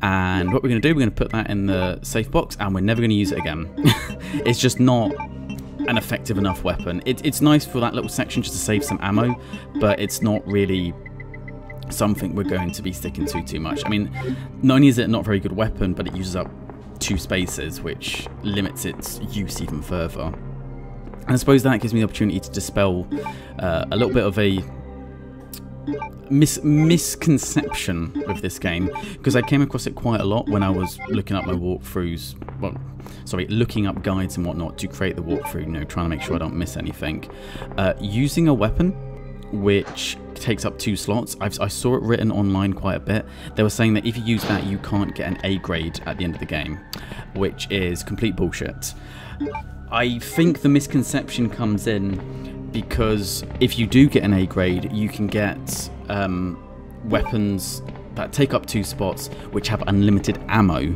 And what we're going to do, we're going to put that in the safe box, and we're never going to use it again. It's just not an effective enough weapon. It's nice for that little section just to save some ammo, but it's not really something we're going to be sticking to too much. I mean, not only is it not a very good weapon, but it uses up 2 spaces, which limits its use even further. And I suppose that gives me the opportunity to dispel a little bit of a misconception with this game, because I came across it quite a lot when I was looking up my walkthroughs, well, sorry, looking up guides and whatnot to create the walkthrough, you know, trying to make sure I don't miss anything. Using a weapon which takes up 2 slots, I saw it written online quite a bit. They were saying that if you use that, you can't get an A grade at the end of the game, which is complete bullshit. I think the misconception comes in because if you do get an A grade, you can get weapons that take up 2 spots which have unlimited ammo.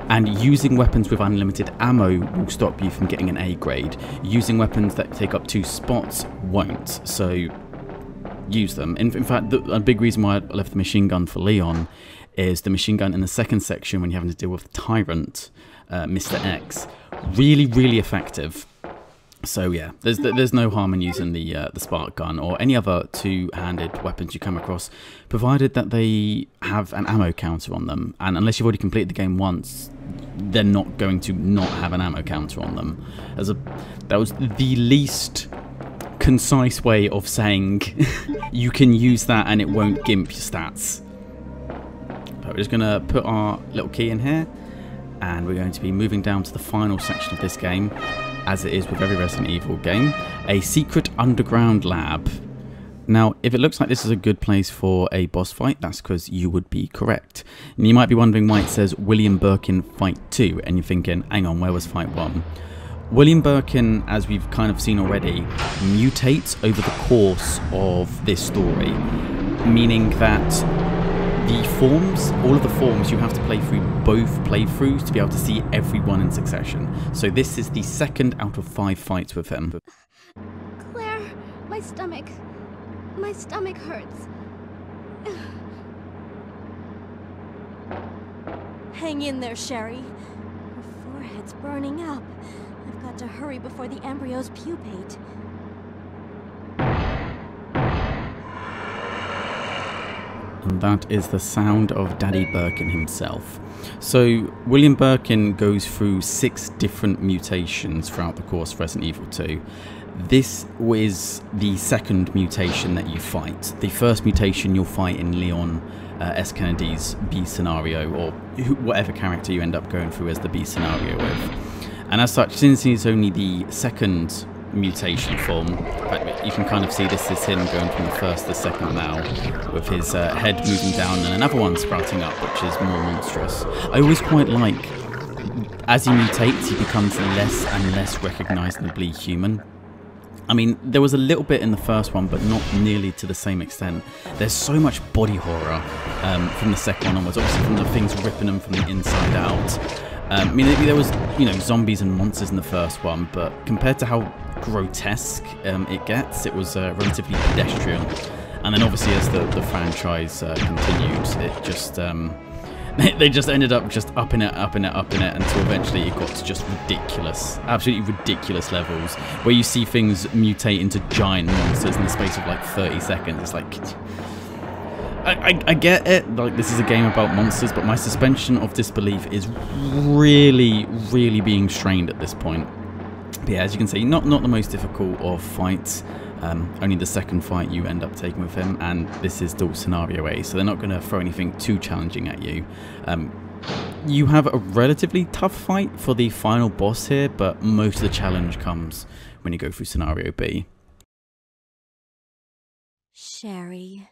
And using weapons with unlimited ammo will stop you from getting an A grade. Using weapons that take up 2 spots won't. So use them. In fact, a big reason why I left the machine gun for Leon is the machine gun in the second section when you're having to deal with the Tyrant, Mr. X. Really, really effective. So yeah, there's no harm in using the spark gun or any other 2-handed weapons you come across, provided that they have an ammo counter on them. And unless you've already completed the game once, they're not going to not have an ammo counter on them. That was the least concise way of saying you can use that and it won't gimp your stats. But we're just going to put our little key in here, and we're going to be moving down to the final section of this game, as it is with every Resident Evil game, a secret underground lab. Now, if it looks like this is a good place for a boss fight, that's because you would be correct. And you might be wondering why it says William Birkin Fight 2, and you're thinking, hang on, where was Fight 1? William Birkin, as we've kind of seen already, mutates over the course of this story, meaning that the forms, all of the forms, you have to play through both playthroughs to be able to see everyone in succession. So this is the 2nd out of 5 fights with him. Claire, my stomach hurts. Hang in there, Sherry. Her forehead's burning up. I've got to hurry before the embryos pupate. And that is the sound of Daddy Birkin himself. So William Birkin goes through 6 different mutations throughout the course of Resident Evil 2. This is the 2nd mutation that you fight. The first mutation you'll fight in Leon S. Kennedy's B scenario, or whatever character you end up going through as the B scenario with. And as such, since he's only the 2nd mutation form, you can kind of see this is him going from the 1st to the 2nd now, with his head moving down and another one sprouting up, which is more monstrous. I always quite like, as he mutates, he becomes less and less recognisably human. I mean, there was a little bit in the first one, but not nearly to the same extent. There's so much body horror from the second one onwards, obviously from the things ripping them from the inside out. I mean, there was, you know, zombies and monsters in the first one, but compared to how grotesque it gets, it was relatively pedestrian. And then obviously as the franchise continued, it just they just ended up just upping it until eventually it got to just ridiculous, absolutely ridiculous levels where you see things mutate into giant monsters in the space of like 30 seconds. It's like, I get it, like this is a game about monsters, but my suspension of disbelief is really being strained at this point. But yeah, as you can see, not the most difficult of fights. Only the second fight you end up taking with him, and this is still scenario A, so they're not going to throw anything too challenging at you. You have a relatively tough fight for the final boss here, but most of the challenge comes when you go through scenario B. Sherry.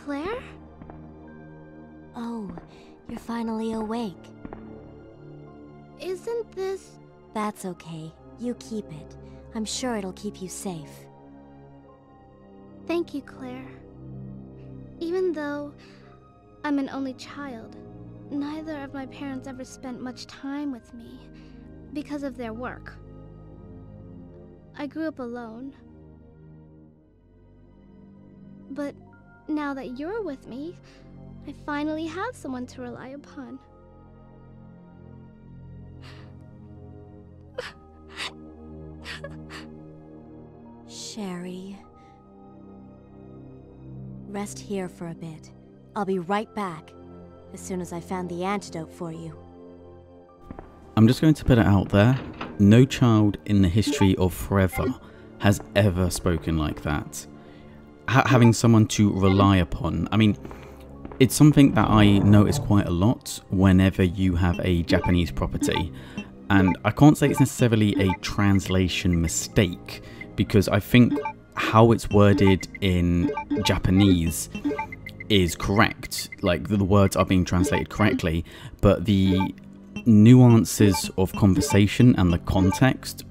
Claire? Oh, you're finally awake. Isn't this... That's okay. You keep it. I'm sure it'll keep you safe. Thank you, Claire. Even though I'm an only child, neither of my parents ever spent much time with me because of their work. I grew up alone. But now that you're with me, I finally have someone to rely upon. Sherry. Rest here for a bit. I'll be right back, as soon as I found the antidote for you. I'm just going to put it out there. No child in the history of forever has ever spoken like that. Having someone to rely upon. I mean, it's something that I notice quite a lot whenever you have a Japanese property. And I can't say it's necessarily a translation mistake, because I think how it's worded in Japanese is correct. Like, the words are being translated correctly, but the nuances of conversation and the context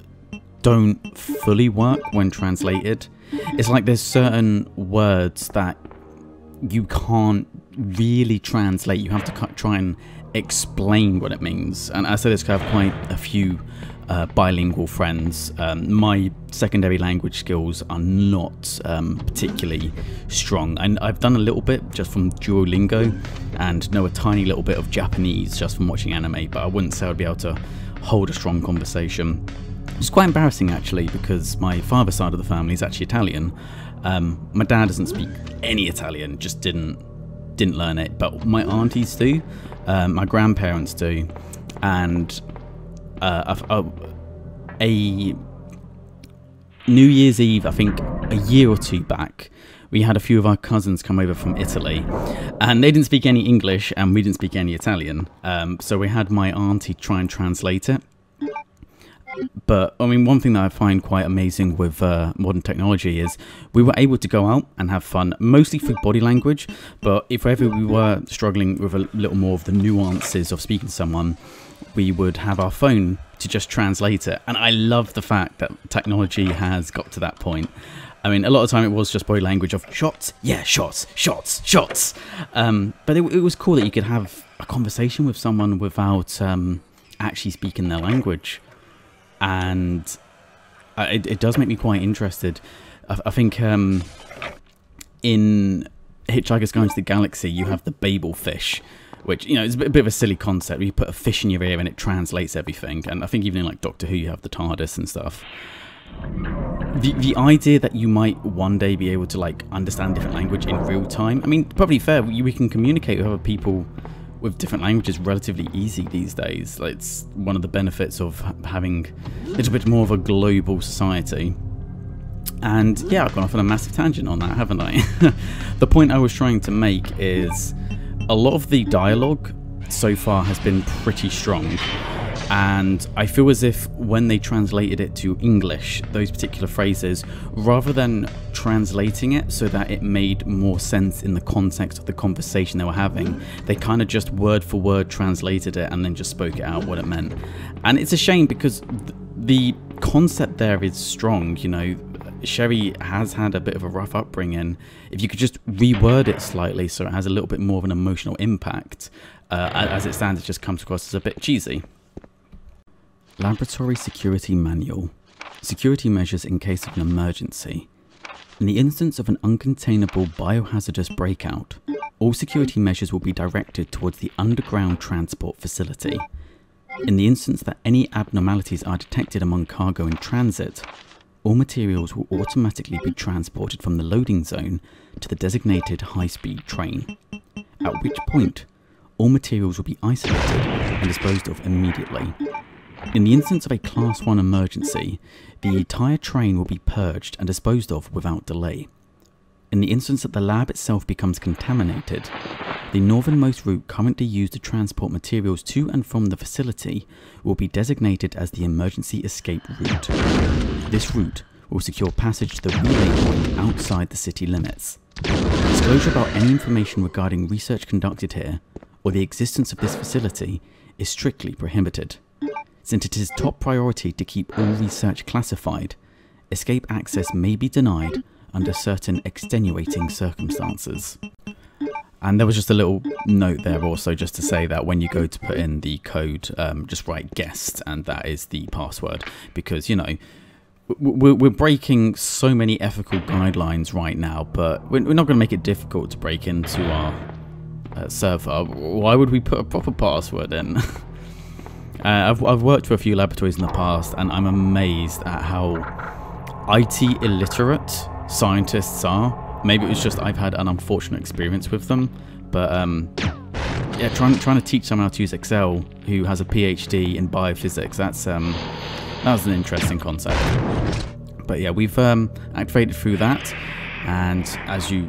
don't fully work when translated. It's like there's certain words that you can't really translate. You have to try and explain what it means. And I say this because I have quite a few bilingual friends. My secondary language skills are not particularly strong, and I've done a little bit just from Duolingo and know a tiny little bit of Japanese just from watching anime, but I wouldn't say I'd be able to hold a strong conversation. It's quite embarrassing actually, because my father's side of the family is actually Italian. My dad doesn't speak any Italian, just didn't learn it, but my aunties do, my grandparents do, and a New Year's Eve, I think a year or two back, we had a few of our cousins come over from Italy, and they didn't speak any English and we didn't speak any Italian, so we had my auntie try and translate it. But I mean, one thing that I find quite amazing with modern technology is we were able to go out and have fun, mostly through body language, but if ever we were struggling with a little more of the nuances of speaking to someone, we would have our phone to just translate it. And I love the fact that technology has got to that point. I mean, a lot of the time it was just body language of shots, yeah, shots, shots, shots. But it was cool that you could have a conversation with someone without actually speaking their language. And it does make me quite interested. I think in Hitchhiker's Guide to the Galaxy, you have the Babel fish, which, you know, is a bit of a silly concept. You put a fish in your ear and it translates everything. And I think even in like Doctor Who, you have the TARDIS and stuff. The idea that you might one day be able to like understand different language in real time. I mean, probably fair. We can communicate with other people with different languages relatively easy these days. Like, it's one of the benefits of having a little bit more of a global society. And yeah, I've gone off on a massive tangent on that, haven't I? The point I was trying to make is a lot of the dialogue so far has been pretty strong, and I feel as if when they translated it to English, those particular phrases, rather than translating it so that it made more sense in the context of the conversation they were having, they kind of just word for word translated it and then just spoke it out what it meant. And it's a shame because the concept there is strong, you know. Sherry has had a bit of a rough upbringing. If you could just reword it slightly so it has a little bit more of an emotional impact, as it stands, it just comes across as a bit cheesy. Laboratory Security Manual. Security measures in case of an emergency. In the instance of an uncontainable biohazardous breakout, all security measures will be directed towards the underground transport facility. In the instance that any abnormalities are detected among cargo in transit, all materials will automatically be transported from the loading zone to the designated high-speed train, at which point all materials will be isolated and disposed of immediately. In the instance of a Class 1 emergency, the entire train will be purged and disposed of without delay. In the instance that the lab itself becomes contaminated, the northernmost route currently used to transport materials to and from the facility will be designated as the emergency escape route. This route will secure passage to the relay point outside the city limits. Disclosure about any information regarding research conducted here, or the existence of this facility, is strictly prohibited. Since it is top priority to keep all research classified, escape access may be denied under certain extenuating circumstances. And there was just a little note there also just to say that when you go to put in the code, just write guest, and that is the password, because, you know, we're breaking so many ethical guidelines right now, but we're not going to make it difficult to break into our server. Why would we put a proper password in? I've worked for a few laboratories in the past, and I'm amazed at how IT illiterate scientists are. Maybe it was just I've had an unfortunate experience with them, but yeah, trying to teach someone how to use Excel who has a PhD in biophysics, that was an interesting concept. But yeah, we've activated through that, and as you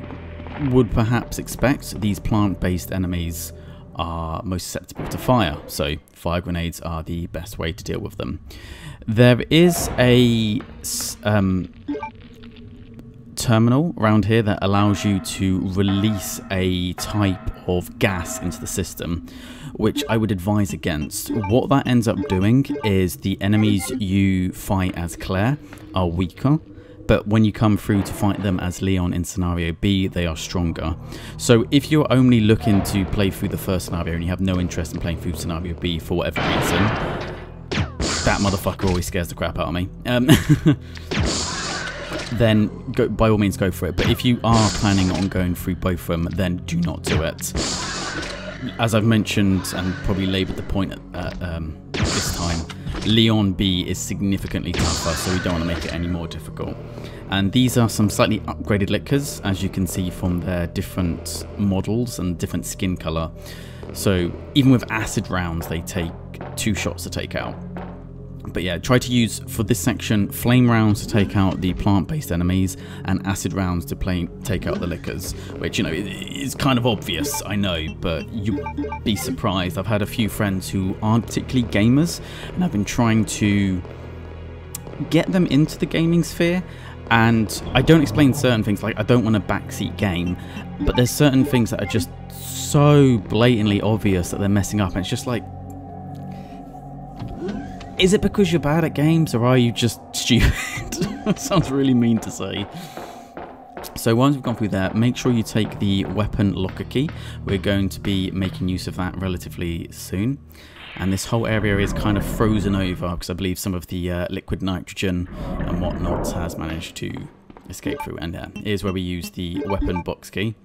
would perhaps expect, these plant-based enemies are most susceptible to fire, so fire grenades are the best way to deal with them. There is a terminal around here that allows you to release a type of gas into the system, which I would advise against. What that ends up doing is the enemies you fight as Claire are weaker, but when you come through to fight them as Leon in scenario B, they are stronger. So if you're only looking to play through the first scenario and you have no interest in playing through scenario B for whatever reason, that motherfucker always scares the crap out of me. Then by all means go for it. But if you are planning on going through both of them, then do not do it. As I've mentioned and probably laboured the point at this time, Leon B is significantly tougher, so we don't want to make it any more difficult. And these are some slightly upgraded liquors, as you can see from their different models and different skin colour. So even with acid rounds, they take 2 shots to take out. But yeah, try to use, for this section, flame rounds to take out the plant-based enemies and acid rounds to take out the liquors, which, you know, is kind of obvious, I know, but you'll be surprised. I've had a few friends who aren't particularly gamers, and I've been trying to get them into the gaming sphere, and I don't explain certain things, like I don't want a backseat game, but there's certain things that are just so blatantly obvious that they're messing up, and it's just like, is it because you're bad at games, or are you just stupid? That sounds really mean to say. So once we've gone through that, make sure you take the weapon locker key. We're going to be making use of that relatively soon. And this whole area is kind of frozen over because I believe some of the liquid nitrogen and whatnot has managed to escape through. And here's where we use the weapon box key.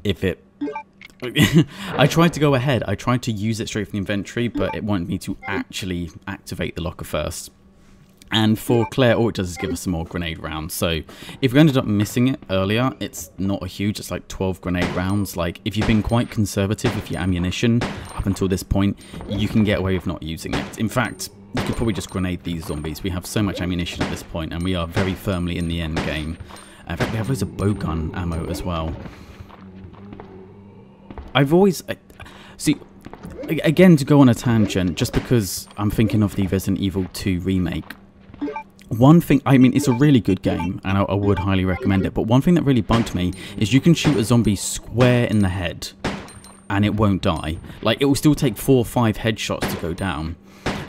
If it... I tried to go ahead. I tried to use it straight from the inventory, but it wanted me to actually activate the locker first. And for Claire, all it does is give us some more grenade rounds. So if we ended up missing it earlier, it's not a huge, it's like 12 grenade rounds. Like, if you've been quite conservative with your ammunition up until this point, you can get away with not using it. In fact, you could probably just grenade these zombies. We have so much ammunition at this point, and we are very firmly in the end game. In fact, we have loads of bowgun ammo as well. I've always... see, again, to go on a tangent, just because I'm thinking of the Resident Evil 2 remake, one thing, I mean, it's a really good game, and I would highly recommend it, but one thing that really bugged me is you can shoot a zombie square in the head, and it won't die. Like, it will still take 4 or 5 headshots to go down.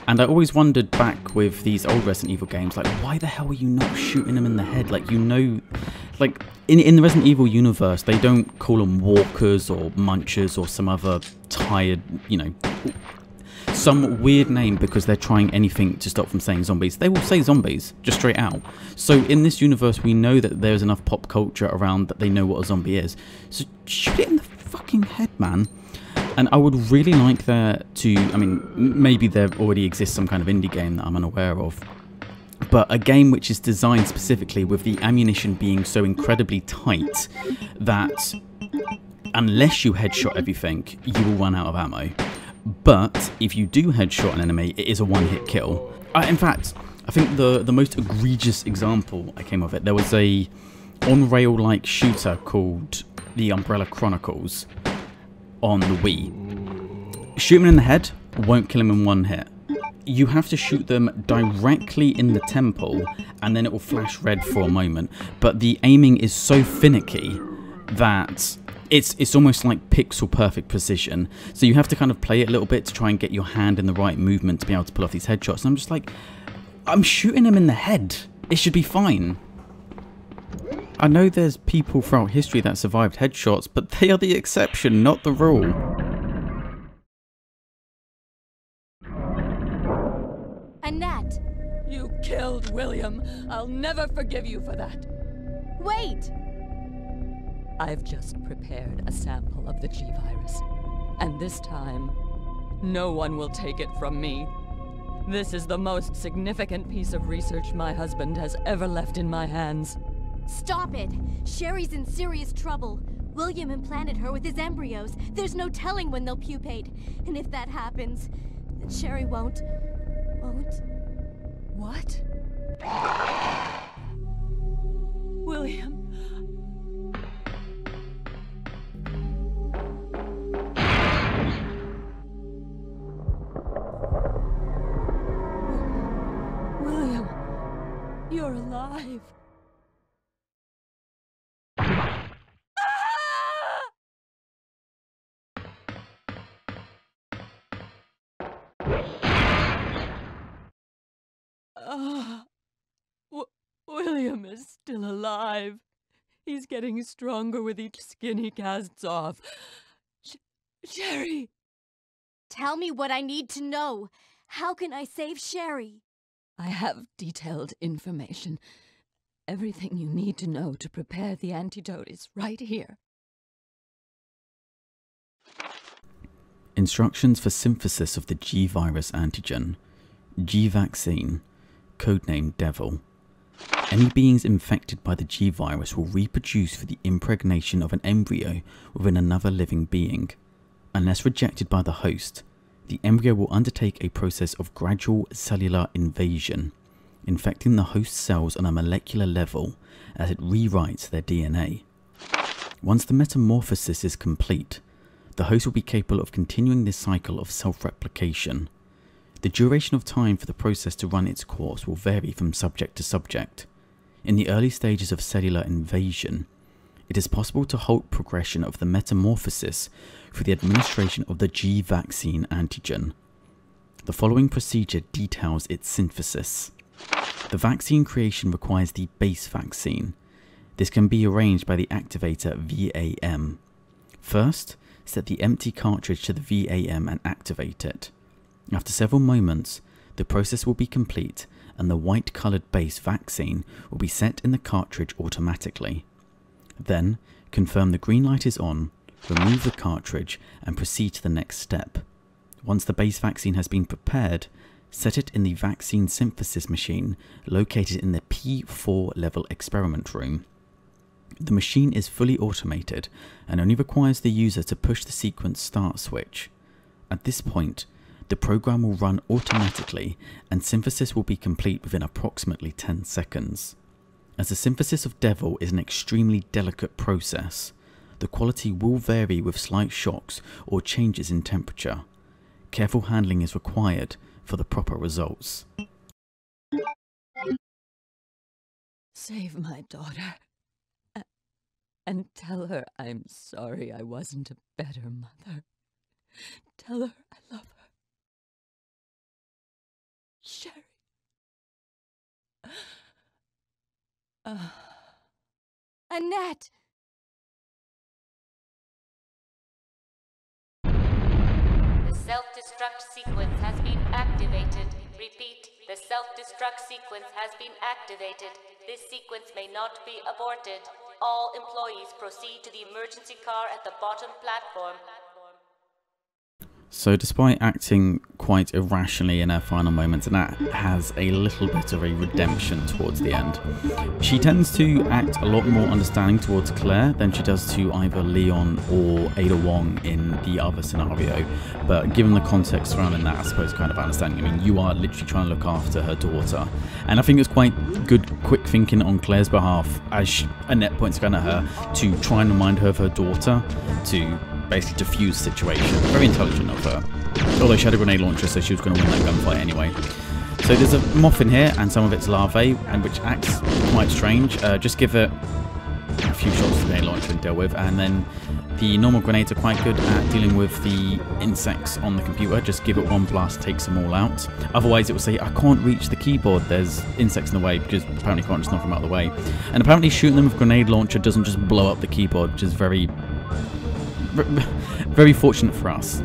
And I always wondered back with these old Resident Evil games, like, why the hell are you not shooting them in the head? Like, you know, like, in the Resident Evil universe, they don't call them walkers or munchers or some other tired, you know, some weird name because they're trying anything to stop from saying zombies. They will say zombies, just straight out. So in this universe, we know that there's enough pop culture around that they know what a zombie is. So shoot it in the fucking head, man. And I would really like there to, I mean, maybe there already exists some kind of indie game that I'm unaware of, but a game which is designed specifically with the ammunition being so incredibly tight that unless you headshot everything, you will run out of ammo. But if you do headshot an enemy, it is a one-hit kill. In fact, I think the most egregious example I came of it, there was a on-rail-like shooter called The Umbrella Chronicles on the Wii. Shoot him in the head, won't kill him in one hit. You have to shoot them directly in the temple, and then it will flash red for a moment. But the aiming is so finicky that it's almost like pixel perfect precision. So you have to kind of play it a little bit to try and get your hand in the right movement to be able to pull off these headshots. And I'm just like, I'm shooting him in the head. It should be fine. I know there's people throughout history that survived headshots, but they are the exception, not the rule. Annette! You killed William. I'll never forgive you for that. Wait! I've just prepared a sample of the G-Virus, and this time, no one will take it from me. This is the most significant piece of research my husband has ever left in my hands. Stop it! Sherry's in serious trouble. William implanted her with his embryos. There's no telling when they'll pupate. And if that happens, then Sherry won't... What? William... William, you're alive. William is still alive. He's getting stronger with each skin he casts off. Sherry! Tell me what I need to know. How can I save Sherry? I have detailed information. Everything you need to know to prepare the antidote is right here. Instructions for synthesis of the G-Virus antigen. G-Vaccine. Codename Devil. Any beings infected by the G-Virus will reproduce through the impregnation of an embryo within another living being. Unless rejected by the host, the embryo will undertake a process of gradual cellular invasion, infecting the host cells on a molecular level as it rewrites their DNA. Once the metamorphosis is complete, the host will be capable of continuing this cycle of self-replication. The duration of time for the process to run its course will vary from subject to subject. In the early stages of cellular invasion, it is possible to halt progression of the metamorphosis through the administration of the G-Vaccine antigen. The following procedure details its synthesis. The vaccine creation requires the base vaccine. This can be arranged by the activator VAM. First, set the empty cartridge to the VAM and activate it. After several moments, the process will be complete and the white coloured base vaccine will be set in the cartridge automatically. Then, confirm the green light is on, remove the cartridge and proceed to the next step. Once the base vaccine has been prepared, Set it in the vaccine synthesis machine located in the P4 level experiment room. The machine is fully automated and only requires the user to push the sequence start switch. At this point, the program will run automatically and synthesis will be complete within approximately 10 seconds. As the synthesis of Devil is an extremely delicate process, the quality will vary with slight shocks or changes in temperature. Careful handling is required for the proper results. Save my daughter. And tell her I'm sorry I wasn't a better mother. Tell her I love her. Sherry. Annette! The self-destruct sequence has been activated. Repeat, the self-destruct sequence has been activated. This sequence may not be aborted. All employees proceed to the emergency car at the bottom platform. So despite acting quite irrationally in her final moments, Annette has a little bit of a redemption towards the end. She tends to act a lot more understanding towards Claire than she does to either Leon or Ada Wong in the other scenario. But given the context surrounding that, I suppose kind of understanding. I mean, you are literally trying to look after her daughter. And I think it's quite good, quick thinking on Claire's behalf, as Annette points a gun at her, to try and remind her of her daughter, to basically defuse the situation. Very intelligent of her. Although she had a grenade launcher, so she was going to win that gunfight anyway. So there's a moth in here, and some of its larvae, and which acts quite strange. Just give it a few shots of the grenade launcher and deal with, and then the normal grenades are quite good at dealing with the insects on the computer. Just give it one blast, takes them all out. Otherwise it will say, I can't reach the keyboard, there's insects in the way, because apparently you can't just knock them out of the way. And apparently shooting them with a grenade launcher doesn't just blow up the keyboard, which is very fortunate for us.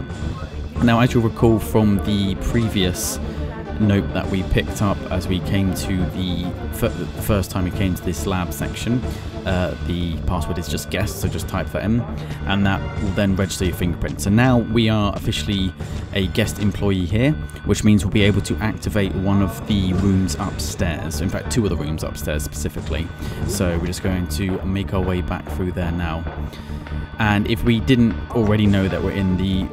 Now, as you'll recall from the previous note that we picked up as we came to the first time we came to this lab section, the password is just guest, so just type that in, and that will then register your fingerprint. So now we are officially a guest employee here, which means we'll be able to activate one of the rooms upstairs. In fact, two of the rooms upstairs specifically. So we're just going to make our way back through there now. And if we didn't already know that we're in the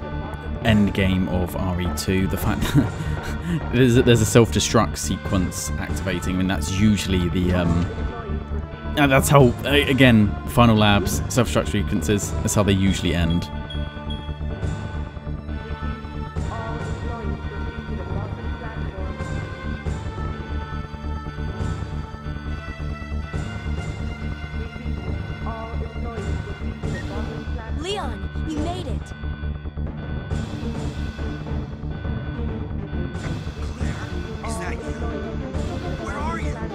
end game of RE2, the fact that there's a self-destruct sequence activating, I mean, that's usually the that's how, again, final labs, self-destruct sequences, that's how they usually end. Leon, you made it! Claire, is that you? Where are you? I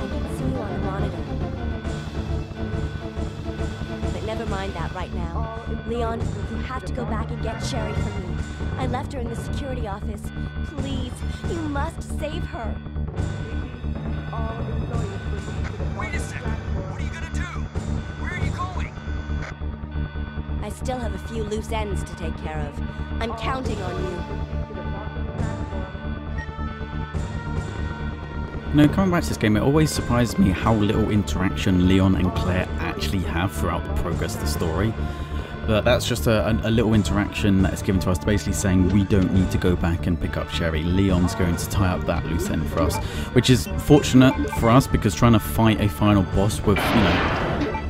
can see you on the monitor. But never mind that right now. Leon, you have to go back and get Sherry for me. I left her in the security office. Please, you must save her. Wait a second. What are you gonna do? Where are you going? I still have a few loose ends to take care of. I'm counting on you. You know, coming back to this game, it always surprised me how little interaction Leon and Claire actually have throughout the progress of the story. But that's just a little interaction that is given to us, basically saying we don't need to go back and pick up Sherry. Leon's going to tie up that loose end for us, which is fortunate for us, because trying to fight a final boss with, you know,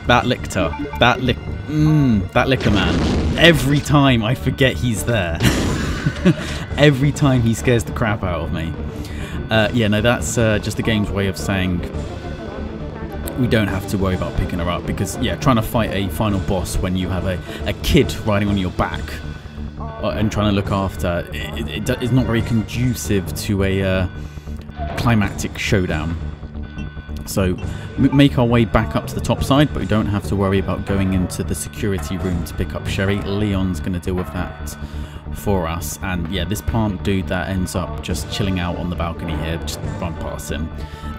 that Lictor, that Licker man, every time I forget he's there. Every time he scares the crap out of me. Yeah, no, that's just the game's way of saying we don't have to worry about picking her up, because, yeah, trying to fight a final boss when you have a kid riding on your back and trying to look after, it's not very conducive to a climactic showdown. So make our way back up to the top side, but we don't have to worry about going into the security room to pick up Sherry. Leon's going to deal with that for us. And yeah, this plant dude that ends up just chilling out on the balcony here, just run past him.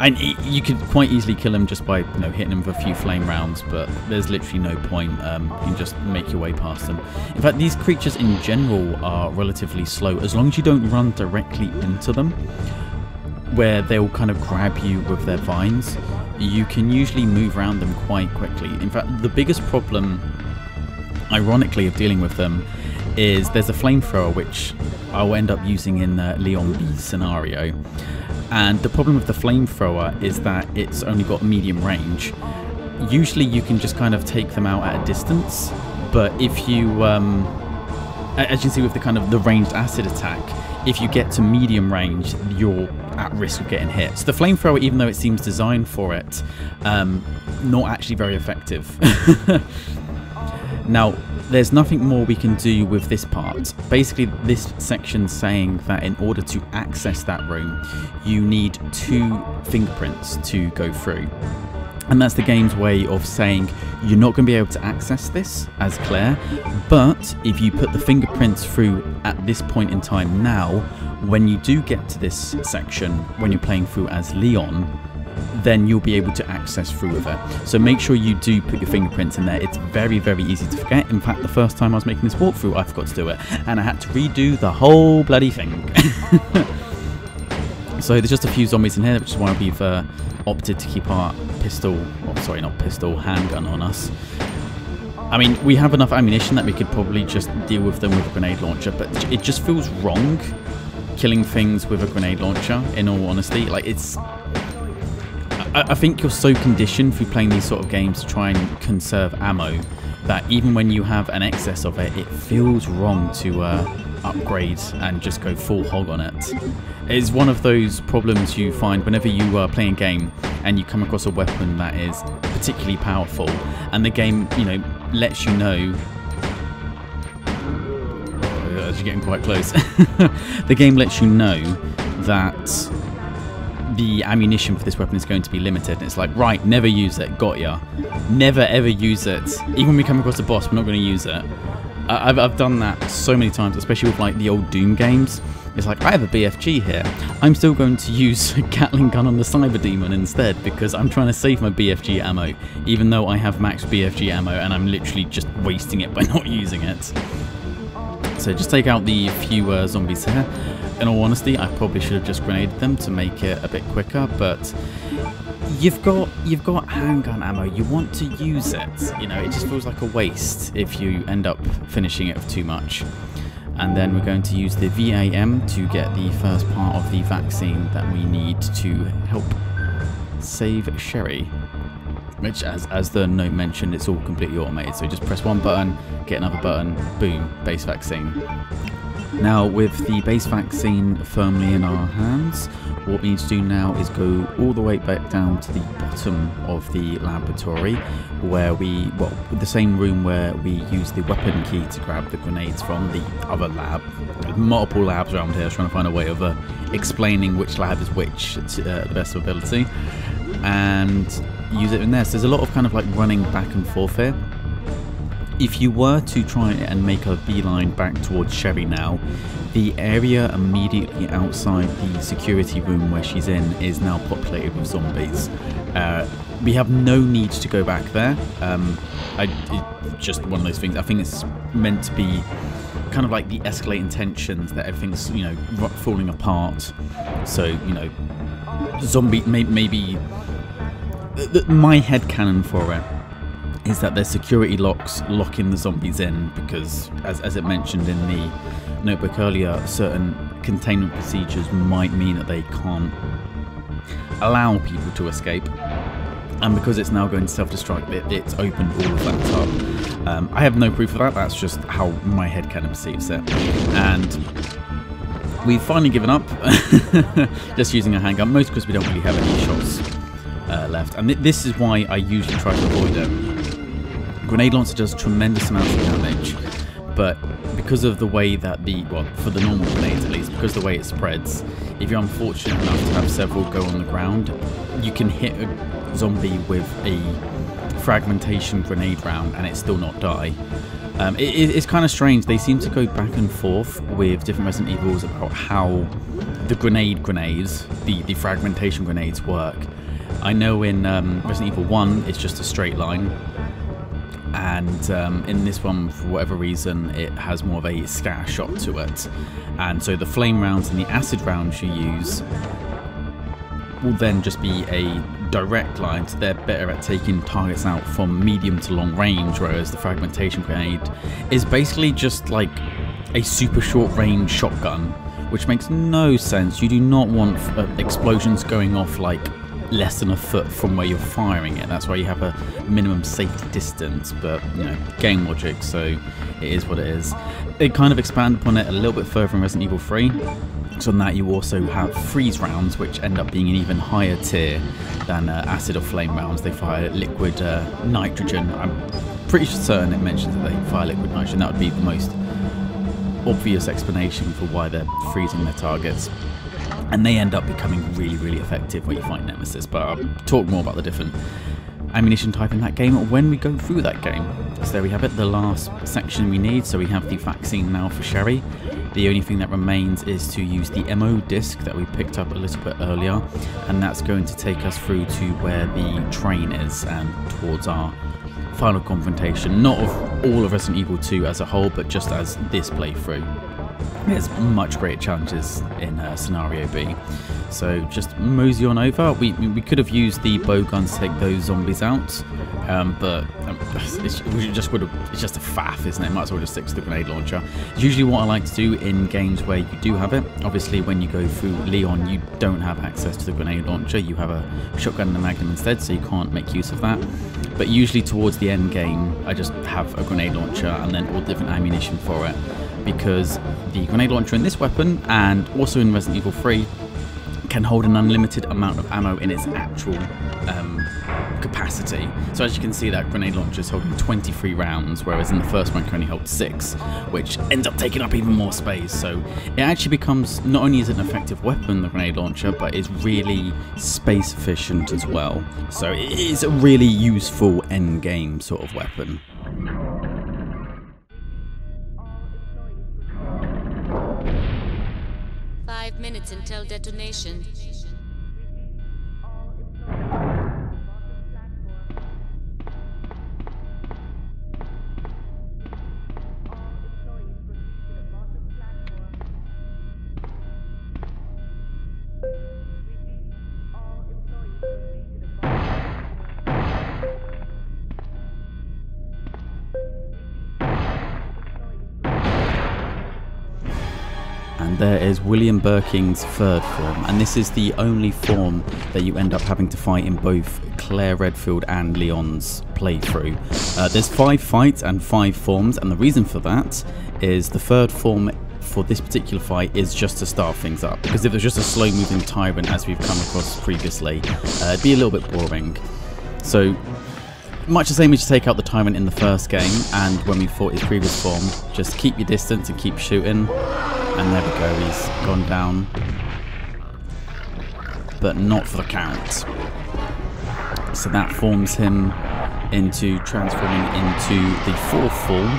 And you could quite easily kill him just by, you know, hitting him with a few flame rounds, but there's literally no point. You can just make your way past them. In fact, these creatures in general are relatively slow, as long as you don't run directly into them, where they'll kind of grab you with their vines. You can usually move around them quite quickly. In fact, the biggest problem, ironically, of dealing with them is there's a flamethrower which I'll end up using in Leon B's scenario. And the problem with the flamethrower is that it's only got medium range. Usually you can just kind of take them out at a distance, but if you, as you can see with the kind of the ranged acid attack, if you get to medium range, you're at risk of getting hit. So the flamethrower, even though it seems designed for it, not actually very effective. Now, there's nothing more we can do with this part. Basically, this section's saying that in order to access that room, you need 2 fingerprints to go through. And that's the game's way of saying you're not going to be able to access this as Claire, but if you put the fingerprints through at this point in time now, when you do get to this section, when you're playing through as Leon, then you'll be able to access through with it. So make sure you do put your fingerprints in there. It's very, very easy to forget. In fact, the first time I was making this walkthrough, I forgot to do it, and I had to redo the whole bloody thing. So there's just a few zombies in here, which is why we've opted to keep our handgun on us. I mean, we have enough ammunition that we could probably just deal with them with a grenade launcher, but it just feels wrong killing things with a grenade launcher, in all honesty. Like, it's... I think you're so conditioned through playing these sort of games to try and conserve ammo that even when you have an excess of it, it feels wrong to upgrade and just go full hog on it. It's one of those problems you find whenever you are playing a game and you come across a weapon that is particularly powerful, and the game, you know, lets you know... as you're getting quite close. The game lets you know that the ammunition for this weapon is going to be limited, and it's like, right, never use it, got ya. Never ever use it. Even when we come across a boss, we're not going to use it. I've done that so many times, especially with like the old Doom games. It's like, I have a BFG here, I'm still going to use a Gatling gun on the Cyber Demon instead, because I'm trying to save my BFG ammo, even though I have max BFG ammo, and I'm literally just wasting it by not using it. So just take out the few zombies here. In all honesty, I probably should have just grenaded them to make it a bit quicker, but you've got handgun ammo, you want to use it. You know, it just feels like a waste if you end up finishing it with too much. And then we're going to use the VAM to get the first part of the vaccine that we need to help save Sherry. Which, as the note mentioned, it's all completely automated. So just press one button, get another button, boom, base vaccine. Now, with the base vaccine firmly in our hands, what we need to do now is go all the way back down to the bottom of the laboratory, where the same room where we use the weapon key to grab the grenades from the other lab. There's multiple labs around here, trying to find a way of explaining which lab is which to the best of ability, and use it in there. So there's a lot of kind of like running back and forth here. If you were to try and make a beeline back towards Sherry now, the area immediately outside the security room where she's in is now populated with zombies. We have no need to go back there. It's just one of those things. I think it's meant to be kind of like the escalating tensions, that everything's, you know, falling apart. So, you know, zombie, maybe my headcanon for it is that there's security locks locking the zombies in, because as it mentioned in the notebook earlier, certain containment procedures might mean that they can't allow people to escape, and because it's now going to self-destruct, it's opened all of that up. I have no proof of that, that's just how my headcanon perceives it. And we've finally given up just using a handgun, most because we don't really have any shots left, and this is why I usually try to avoid it. Grenade launcher does tremendous amounts of damage, but because of the way that for the normal grenades at least, because of the way it spreads, if you're unfortunate enough to have several go on the ground, you can hit a zombie with a fragmentation grenade round and it still not die. It's kind of strange. They seem to go back and forth with different Resident Evils about how the grenades, the fragmentation grenades work. I know in Resident Evil 1 it's just a straight line, and in this one, for whatever reason, it has more of a scatter shot to it. And so the flame rounds and the acid rounds you use will then just be a direct line, so they're better at taking targets out from medium to long range, whereas the fragmentation grenade is basically just like a super short range shotgun, which makes no sense. You do not want explosions going off like less than a foot from where you're firing it. That's why you have a minimum safety distance, but you know, game logic, so it is what it is. They kind of expand upon it a little bit further in Resident Evil 3. So on that you also have freeze rounds, which end up being an even higher tier than acid or flame rounds. They fire liquid nitrogen. I'm pretty certain it mentions that they fire liquid nitrogen. That would be the most obvious explanation for why they're freezing their targets. And they end up becoming really, really effective when you fight Nemesis. But I'll talk more about the different ammunition type in that game when we go through that game. So there we have it, the last section we need. So we have the vaccine now for Sherry. The only thing that remains is to use the MO disc that we picked up a little bit earlier, and that's going to take us through to where the train is and towards our final confrontation. Not of all of Resident Evil 2 as a whole, but just as this playthrough. There's much greater challenges in Scenario B. So just mosey on over. We could have used the bow gun to take those zombies out, but it's just a faff, isn't it? Might as well just stick to the grenade launcher. It's usually what I like to do in games where you do have it. Obviously, when you go through Leon, you don't have access to the grenade launcher. You have a shotgun and a magnum instead, so you can't make use of that. But usually towards the end game, I just have a grenade launcher and then all different ammunition for it, because the grenade launcher in this weapon, and also in Resident Evil 3, can hold an unlimited amount of ammo in its actual capacity. So as you can see, that grenade launcher is holding 23 rounds, whereas in the first one it can only hold 6, which ends up taking up even more space. So it actually becomes, not only is it an effective weapon, the grenade launcher, but is really space efficient as well. So it is a really useful end game sort of weapon. Minutes until detonation. And there is William Birkin's third form, and this is the only form that you end up having to fight in both Clare, Redfield and Leon's playthrough. There's 5 fights and 5 forms, and the reason for that is the third form for this particular fight is just to start things up, because if it was just a slow moving tyrant as we've come across previously, it'd be a little bit boring. So much the same as you take out the tyrant in the first game, and when we fought his previous form, just keep your distance and keep shooting. And there we go, he's gone down. But not for the count. So that forms him into transforming into the 4th form,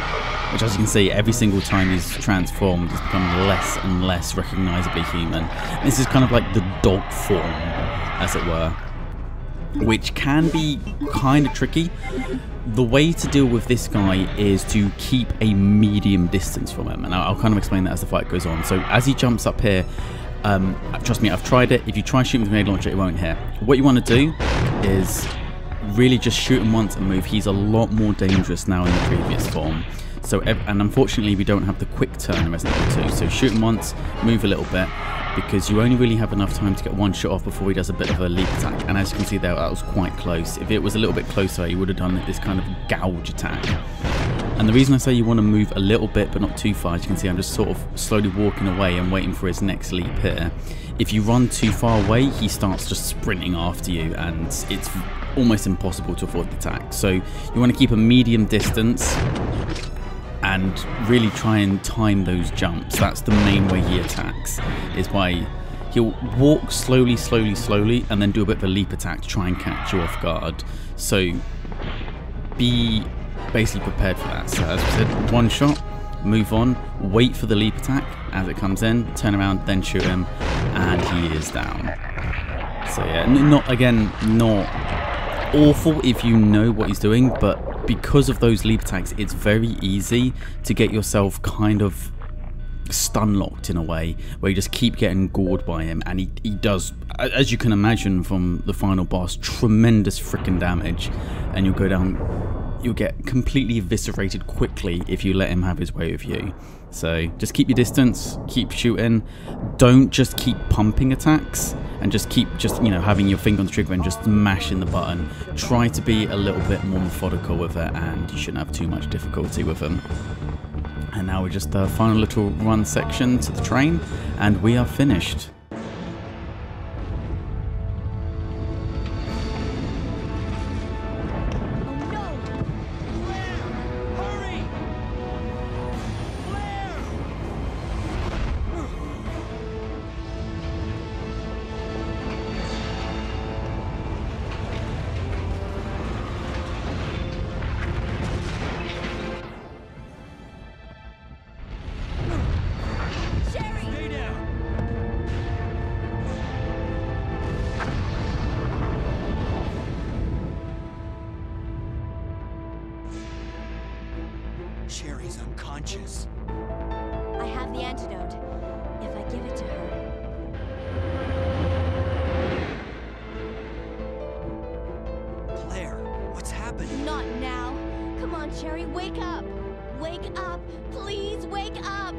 which, as you can see, every single time he's transformed, he's become less and less recognisably human. This is kind of like the dog form, as it were, which can be kind of tricky. The way to deal with this guy is to keep a medium distance from him, and I'll kind of explain that as the fight goes on. So as he jumps up here, trust me, I've tried it. If you try shooting with a grenade launcher, it won't hit. What you want to do is really just shoot him once and move. He's a lot more dangerous now in the previous form. So, and unfortunately we don't have the quick turn in Resident Evil 2. So shoot him once, move a little bit, because you only really have enough time to get one shot off before he does a bit of a leap attack. And as you can see there, that was quite close. If it was a little bit closer, he would have done this kind of gouge attack. And the reason I say you want to move a little bit but not too far, as you can see, I'm just sort of slowly walking away and waiting for his next leap here. If you run too far away, he starts just sprinting after you, and it's almost impossible to avoid the attack. So you want to keep a medium distance and really try and time those jumps. That's the main way he attacks, is by he'll walk slowly, slowly, slowly, and then do a bit of a leap attack to try and catch you off guard. So be basically prepared for that. So as I said, one shot, move on, wait for the leap attack as it comes in, turn around, then shoot him, and he is down. So yeah, not awful if you know what he's doing, but because of those leap attacks, it's very easy to get yourself kind of stun locked in a way where you just keep getting gored by him, and he does, as you can imagine from the final boss, tremendous freaking damage, and you'll go down, you'll get completely eviscerated quickly if you let him have his way with you. So just keep your distance, keep shooting, don't just keep pumping attacks and just keep you know, having your finger on the trigger and just mashing the button. Try to be a little bit more methodical with it, and you shouldn't have too much difficulty with them. And now we're just the final little run section to the train, and we are finished. Sherry's unconscious. I have the antidote, if I give it to her. Claire, what's happened? Not now. Come on, Sherry, wake up. Wake up. Please wake up.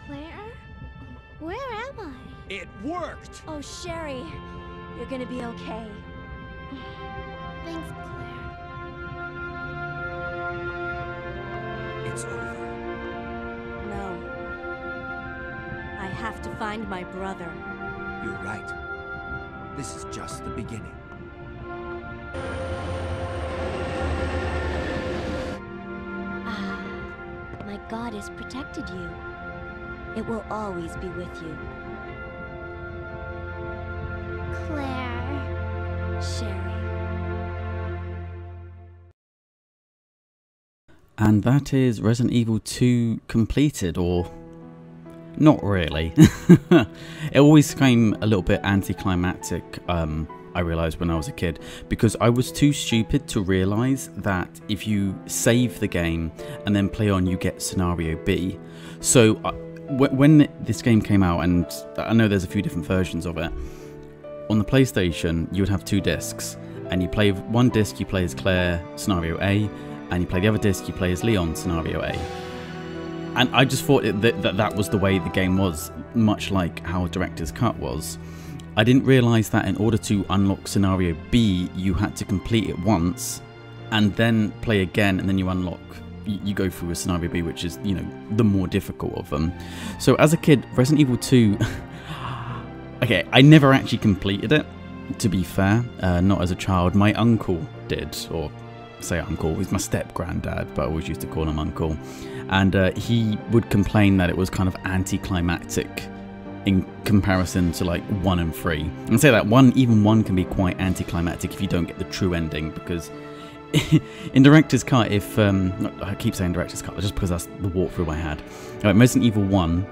Claire? Where am I? It worked! Oh, Sherry, you're gonna be okay. Thanks, Claire. It's over. No. I have to find my brother. You're right. This is just the beginning. Ah, my God has protected you. It will always be with you. Claire. Sherry. And that is Resident Evil 2 completed, or not really. It always came a little bit anticlimactic, I realised when I was a kid, because I was too stupid to realise that if you save the game and then play on, you get scenario B. So when this game came out, and I know there's a few different versions of it, on the PlayStation you would have 2 discs, and you play one disc, you play as Claire, scenario A, and you play the other disc, you play as Leon, scenario A. And I just thought that was the way the game was, much like how Director's Cut was. I didn't realise that in order to unlock scenario B, you had to complete it once, and then play again, and then you unlock, you go through a scenario B, which is, you know, the more difficult of them. So as a kid, Resident Evil 2, okay, I never actually completed it, to be fair, not as a child. My uncle did, or say uncle, he's my step-granddad, but I always used to call him uncle, and he would complain that it was kind of anticlimactic in comparison to like 1 and 3. And say that even one can be quite anticlimactic if you don't get the true ending, because in Director's Cut, if I keep saying Director's Cut just because that's the walkthrough I had. Resident Evil 1,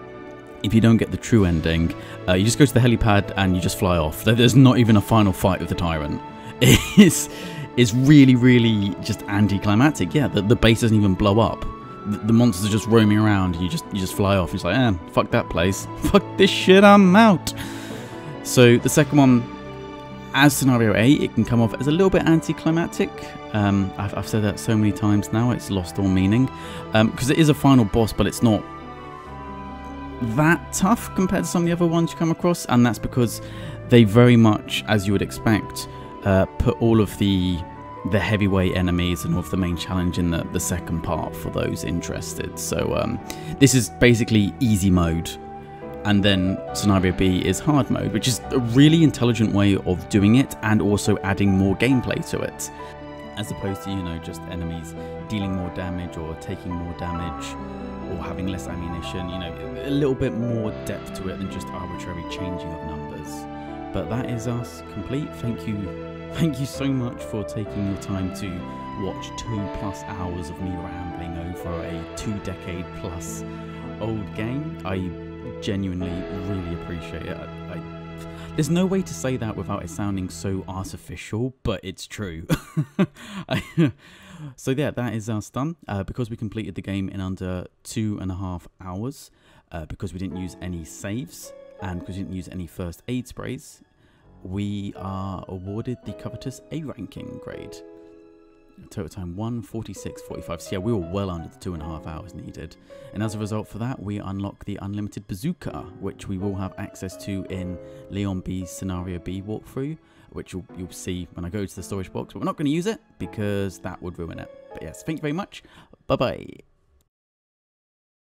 if you don't get the true ending, you just go to the helipad and you just fly off. There's not even a final fight with the tyrant. It's really, really just anticlimactic. Yeah, the base doesn't even blow up. The monsters are just roaming around, and you just fly off. It's like, fuck that place. Fuck this shit, I'm out. So the second one, as scenario A, it can come off as a little bit anticlimactic. I've said that so many times now, it's lost all meaning. Because it is a final boss, but it's not that tough compared to some of the other ones you come across. And that's because they very much, as you would expect, put all of the heavyweight enemies and all of the main challenge in the second part for those interested. So this is basically easy mode, and then scenario B is hard mode, which is a really intelligent way of doing it, and also adding more gameplay to it, as opposed to, you know, just enemies dealing more damage or taking more damage or having less ammunition. You know, a little bit more depth to it than just arbitrary changing of numbers. But that is us complete. Thank you thank you so much for taking your time to watch 2+ hours of me rambling over a 2-decade-plus old game. I genuinely really appreciate it. There's no way to say that without it sounding so artificial, but it's true. So yeah, that is us done. Because we completed the game in under 2.5 hours, because we didn't use any saves, and because we didn't use any first aid sprays, we are awarded the covetous A ranking grade. Total time 1:46:45. So yeah, we were well under the 2.5 hours needed. And as a result for that, we unlock the unlimited bazooka, which we will have access to in Leon B's Scenario B walkthrough, which you'll see when I go to the storage box. But we're not going to use it because that would ruin it. But yes, thank you very much. Bye-bye.